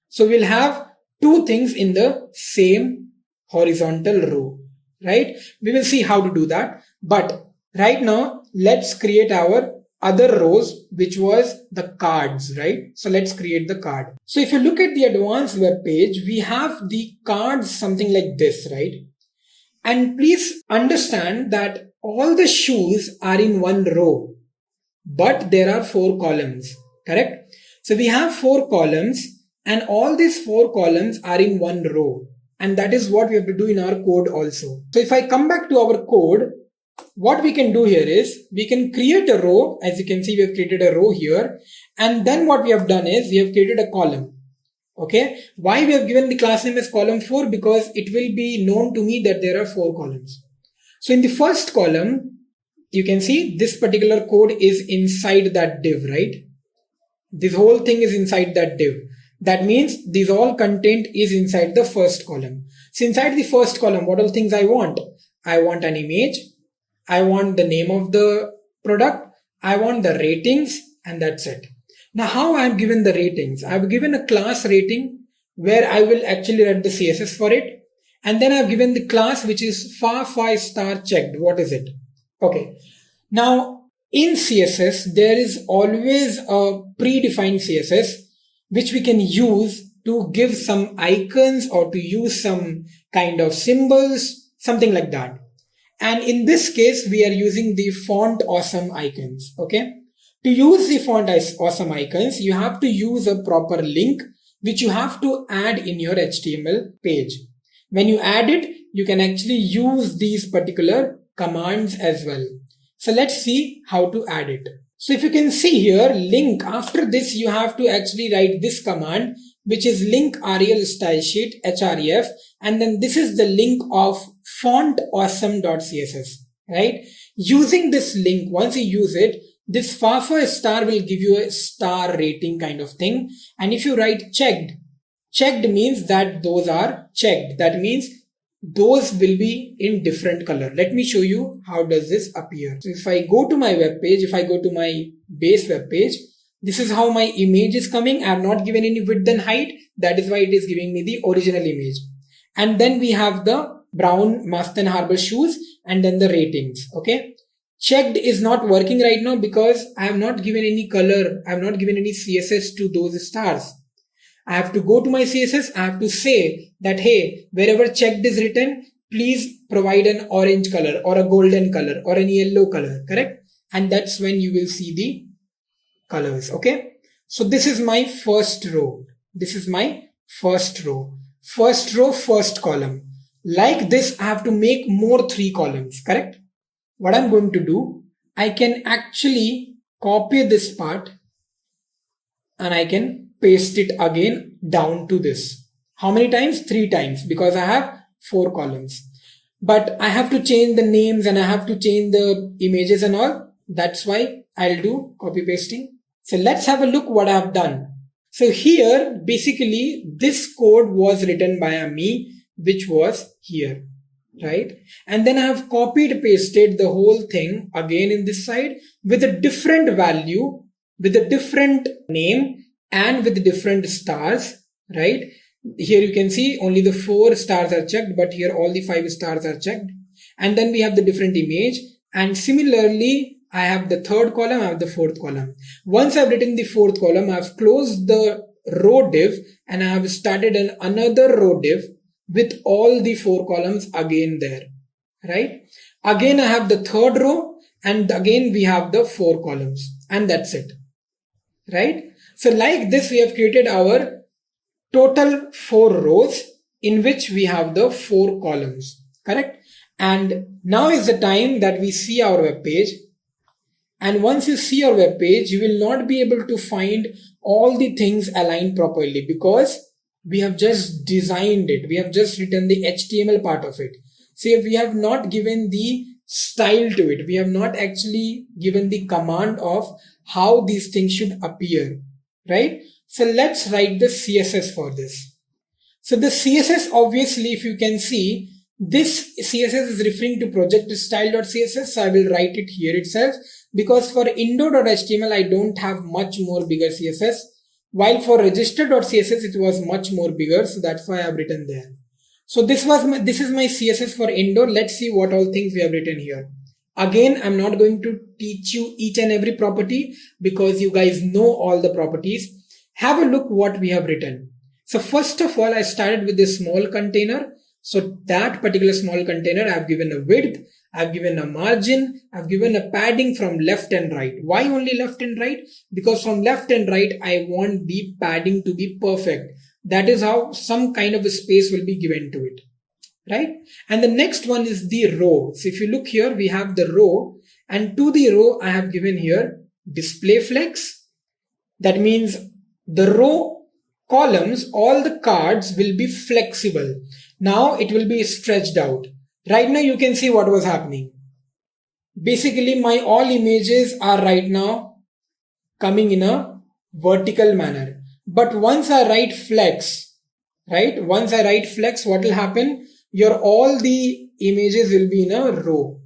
So we'll have two things in the same horizontal row, right? We will see how to do that. But right now, let's create our other rows, which was the cards, right? So let's create the card. So if you look at the advanced web page, we have the cards something like this, right? And please understand that all the shoes are in one row, but there are 4 columns, correct? So we have 4 columns, and all these 4 columns are in one row. And that is what we have to do in our code also. So if I come back to our code, what we can do here is we can create a row. As you can see, we have created a row here. And then what we have done is we have created a column. Okay. Why we have given the class name as column 4? Because it will be known to me that there are 4 columns. So in the first column, you can see this particular code is inside that div, right? This whole thing is inside that div. That means this all content is inside the first column. So inside the first column, what all things I want? I want an image. I want the name of the product. I want the ratings, and that's it. Now, how I have given the ratings? I have given a class rating where I will actually write the CSS for it. And then I have given the class which is far 5-star checked. What is it? Okay. Now, in CSS, there is always a predefined CSS which we can use to give some icons or to use some kind of symbols, something like that. And in this case, we are using the font awesome icons. Okay. To use the font awesome icons, you have to use a proper link which you have to add in your HTML page. When you add it, you can actually use these particular commands as well. So let's see how to add it. So if you can see here, link, after this, you have to actually write this command, which is link rel style sheet href. And then this is the link of fontawesome.css, right? Using this link, once you use it, this far star will give you a star rating kind of thing. And if you write checked, checked means that those are checked. That means those will be in different color. Let me show you how does this appear. So if I go to my web page, if I go to my base web page, this is how my image is coming. I have not given any width and height. That is why it is giving me the original image. And then we have the brown Must and Harbor shoes and then the ratings. Okay. Checked is not working right now because I have not given any color. I have not given any CSS to those stars. I have to go to my CSS. I have to say that, hey, wherever checked is written, please provide an orange color or a golden color or a yellow color, correct? And that's when you will see the colors. Okay. So this is my first row. This is my first row. First row, first column. Like this, I have to make more 3 columns, correct? What I'm going to do, I can actually copy this part and I can paste it again down to this. How many times? 3 times, because I have 4 columns. But I have to change the names and I have to change the images and all. That's why I'll do copy pasting. So let's have a look what I've done. So here, basically, this code was written by me, which was here, right? And then I have copied pasted the whole thing again in this side with a different value, with a different name and with different stars, right? Here you can see only the 4 stars are checked, but here all the 5 stars are checked. And then we have the different image. And similarly, I have the 3rd column, I have the 4th column. Once I've written the 4th column, I've closed the row div and I have started another row div with all the 4 columns again there, right? Again, I have the 3rd row and again we have the 4 columns and that's it, right? So like this, we have created our total 4 rows in which we have the 4 columns, correct? And now is the time that we see our web page. And once you see your web page, you will not be able to find all the things aligned properly because we have just designed it. We have just written the HTML part of it. See, we have not given the style to it. We have not actually given the command of how these things should appear, right? So let's write the CSS for this. So the CSS, obviously, if you can see, this CSS is referring to project style.css. So I will write it here itself, because for indo.html, I don't have much more bigger CSS, while for register.css, it was much more bigger. So that's why I've written there. So this is my CSS for indo. Let's see what all things we have written here. Again, I'm not going to teach you each and every property because you guys know all the properties. Have a look what we have written. So first of all, I started with this small container. So that particular small container, I've given a width, I've given a margin, I've given a padding from left and right. Why only left and right? Because from left and right, I want the padding to be perfect. That is how some kind of a space will be given to it, right? And the next one is the row. So if you look here, we have the row, and to the row, I have given here display flex. That means the row columns, all the cards will be flexible. Now it will be stretched out. Right now you can see what was happening. Basically, my all images are right now coming in a vertical manner. But once I write flex, right? Once I write flex, what will happen? All the images will be in a row,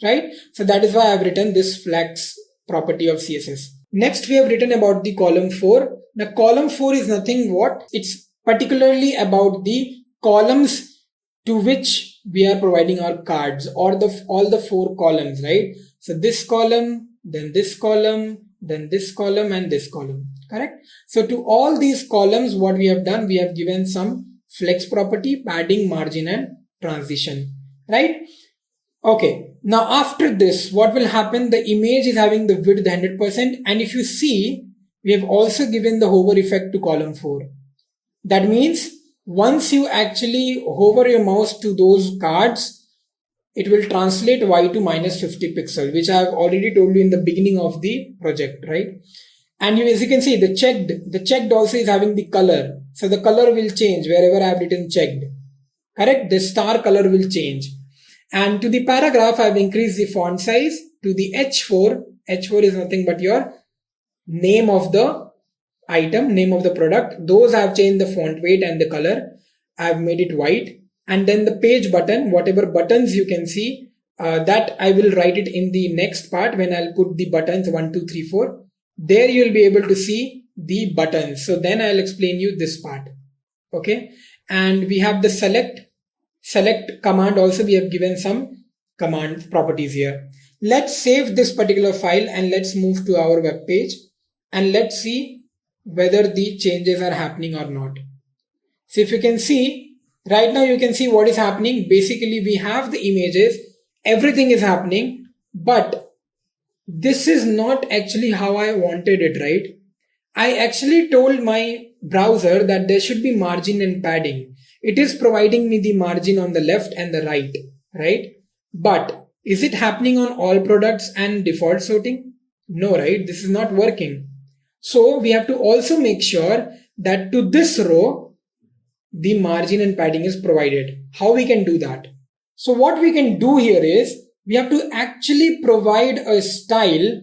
right? So that is why I've written this flex property of CSS. Next, we have written about the column 4. Now, column 4 is nothing what? It's particularly about the columns to which we are providing our cards, or all the 4 columns, right? So this column, then this column, then this column, and this column, correct? So to all these columns, what we have done, we have given some flex property, padding, margin, and transition, right? Okay, now after this, what will happen? The image is having the width 100%, and if you see, we have also given the hover effect to column 4. That means once you actually hover your mouse to those cards, it will translate y to minus 50 pixel, which I have already told you in the beginning of the project, right? And as you can see, the checked also is having the color. So the color will change wherever I have written checked, correct? The star color will change. And to the paragraph, I have increased the font size. To the H4 is nothing but your name of the item, name of the product. Those I have changed the font weight and the color. I have made it white. And then the page button, whatever buttons you can see, that I will write it in the next part when I'll put the buttons 1, 2, 3, 4. There you'll be able to see the buttons. So then I'll explain you this part. Okay. And we have the select command also. We have given some command properties here. Let's save this particular file and let's move to our web page and let's see whether the changes are happening or not. So if you can see, right now you can see what is happening. Basically, we have the images, everything is happening, but this is not actually how I wanted it, right? I actually told my browser that there should be margin and padding. It is providing me the margin on the left and the right? But is it happening on all products and default sorting? No, right? This is not working. So we have to also make sure that to this row, the margin and padding is provided. How we can do that? So what we can do here is we have to actually provide a style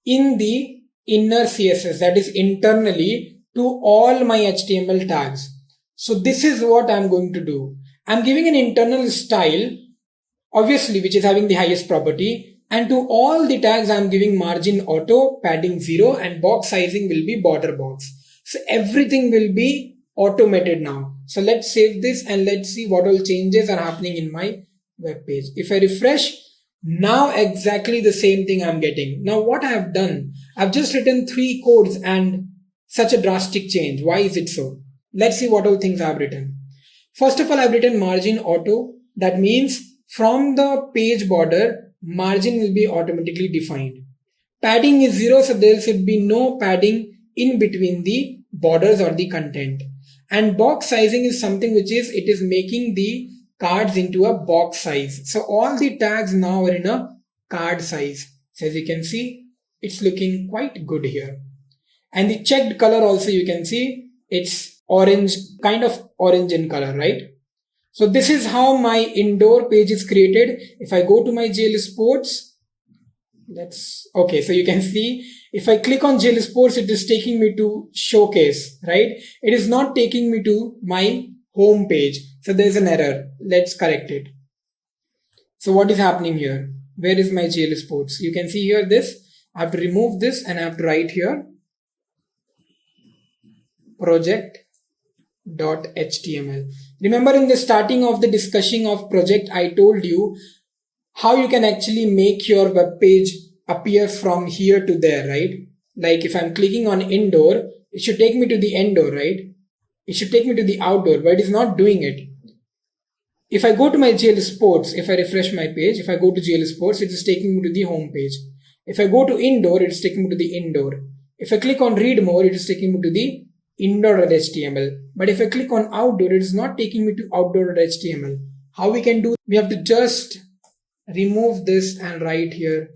in the inner CSS, that is internally, to all my HTML tags. So this is what I'm going to do. I'm giving an internal style, obviously, which is having the highest property, and to all the tags I'm giving margin auto, padding 0, and box sizing will be border box. So everything will be automated now. So let's save this and let's see what all changes are happening in my web page. If I refresh, now exactly the same thing I'm getting. Now what I have done, I've just written 3 codes and such a drastic change. Why is it so? Let's see what all things I've written. First of all, I've written margin auto. That means from the page border, margin will be automatically defined. Padding is 0, so there should be no padding in between the borders or the content. And box sizing is something which is, it is making the cards into a box size. So all the tags now are in a card size. So as you can see, it's looking quite good here. And the checked color also, you can see it's orange, kind of orange in color, right? So this is how my indoor page is created. If I go to my GL Sports, okay, so you can see if I click on GL Sports, it is taking me to showcase, right? It is not taking me to my home page. So there's an error. Let's correct it. So what is happening here? Where is my GL Sports? You can see here this. I have to remove this and I have to write here project.html. Remember in the starting of the discussion of project, I told you how you can actually make your web page appear from here to there, right? Like if I'm clicking on indoor, it should take me to the indoor, right? It should take me to the outdoor, but it is not doing it. If I go to my GL Sports, if I refresh my page, if I go to GL Sports, it is taking me to the home page. If I go to indoor, it is taking me to the indoor. If I click on read more, it is taking me to the indoor.html. But if I click on outdoor, it is not taking me to outdoor.html. How we can do? We have to just remove this and write here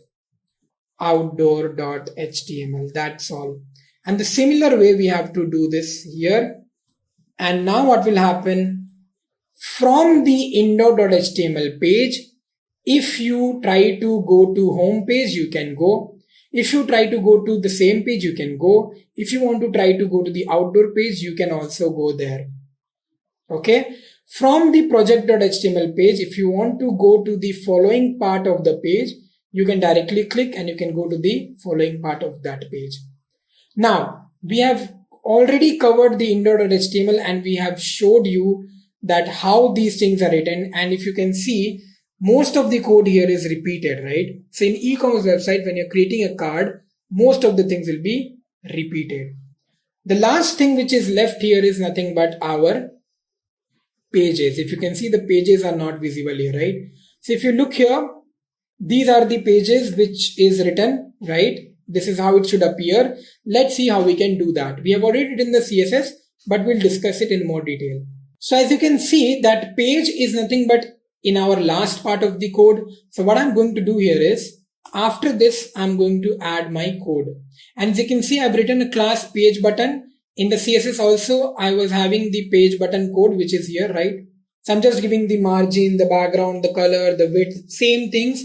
outdoor.html. That's all. And the similar way we have to do this here. And now what will happen? From the indoor.html page, if you try to go to home page, you can go. If you try to go to the same page, you can go. If you want to try to go to the outdoor page, you can also go there. Okay. From the project.html page, if you want to go to the following part of the page, you can directly click and you can go to the following part of that page. Now, we have already covered the indoor.html and we have showed you that how these things are written. And if you can see, most of the code here is repeated, right? So in e-commerce website, when you're creating a card, most of the things will be repeated. The last thing which is left here is nothing but our pages. If you can see, the pages are not visible here, right? So if you look here, these are the pages which is written, right? This is how it should appear. Let's see how we can do that. We have already written the CSS, but we'll discuss it in more detail. So as you can see, that page is nothing but in our last part of the code. So what I'm going to do here is, after this, I'm going to add my code. And as you can see, I've written a class page button. In the CSS also, I was having the page button code, which is here, right? So I'm just giving the margin, the background, the color, the width, same things.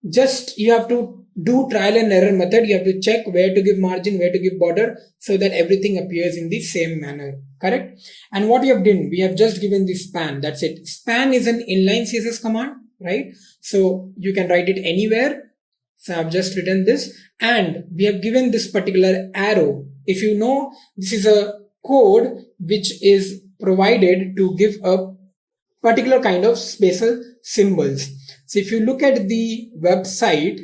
Just you have to do trial and error method. You have to check where to give margin, where to give border, so that everything appears in the same manner. Correct? And what we have done, we have just given the span. That's it. Span is an inline CSS command, right? So you can write it anywhere. So I've just written this and we have given this particular arrow. If you know, this is a code which is provided to give a particular kind of spatial symbols. So if you look at the website,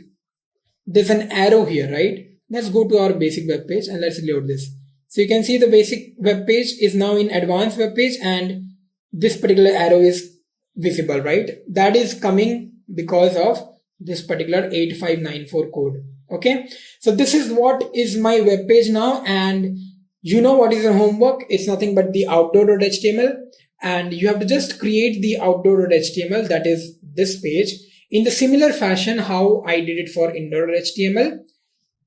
there's an arrow here, right? Let's go to our basic web page and let's load this. So you can see the basic web page is now in advanced web page and this particular arrow is visible, right? That is coming because of this particular 8594 code. Okay. So this is what is my web page now. And you know what is your homework? It's nothing but the outdoor.html. And you have to just create the outdoor.html, that is this page, in the similar fashion how I did it for indoor.html.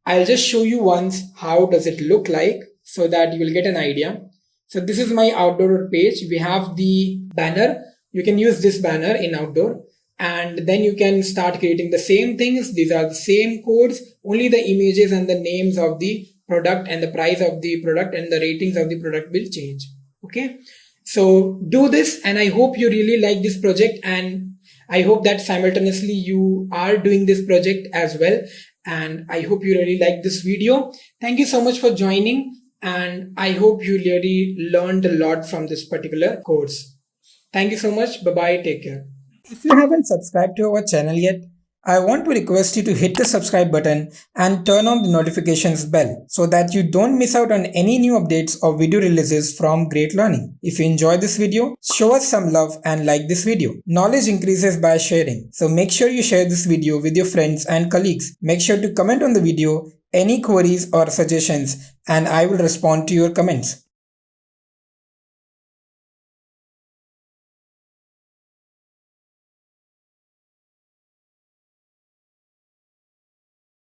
I'll just show you once how does it look like so that you will get an idea. So this is my outdoor page. We have the banner. You can use this banner in outdoor and then you can start creating the same things. These are the same codes, only the images and the names of the product and the price of the product and the ratings of the product will change. Okay. So do this and I hope you really like this project and I hope that simultaneously you are doing this project as well. And I hope you really like this video. Thank you so much for joining. And I hope you really learned a lot from this particular course. Thank you so much. Bye-bye. Take care. If you haven't subscribed to our channel yet, I want to request you to hit the subscribe button and turn on the notifications bell so that you don't miss out on any new updates or video releases from Great Learning. If you enjoyed this video, show us some love and like this video. Knowledge increases by sharing. So make sure you share this video with your friends and colleagues. Make sure to comment on the video any queries or suggestions and I will respond to your comments.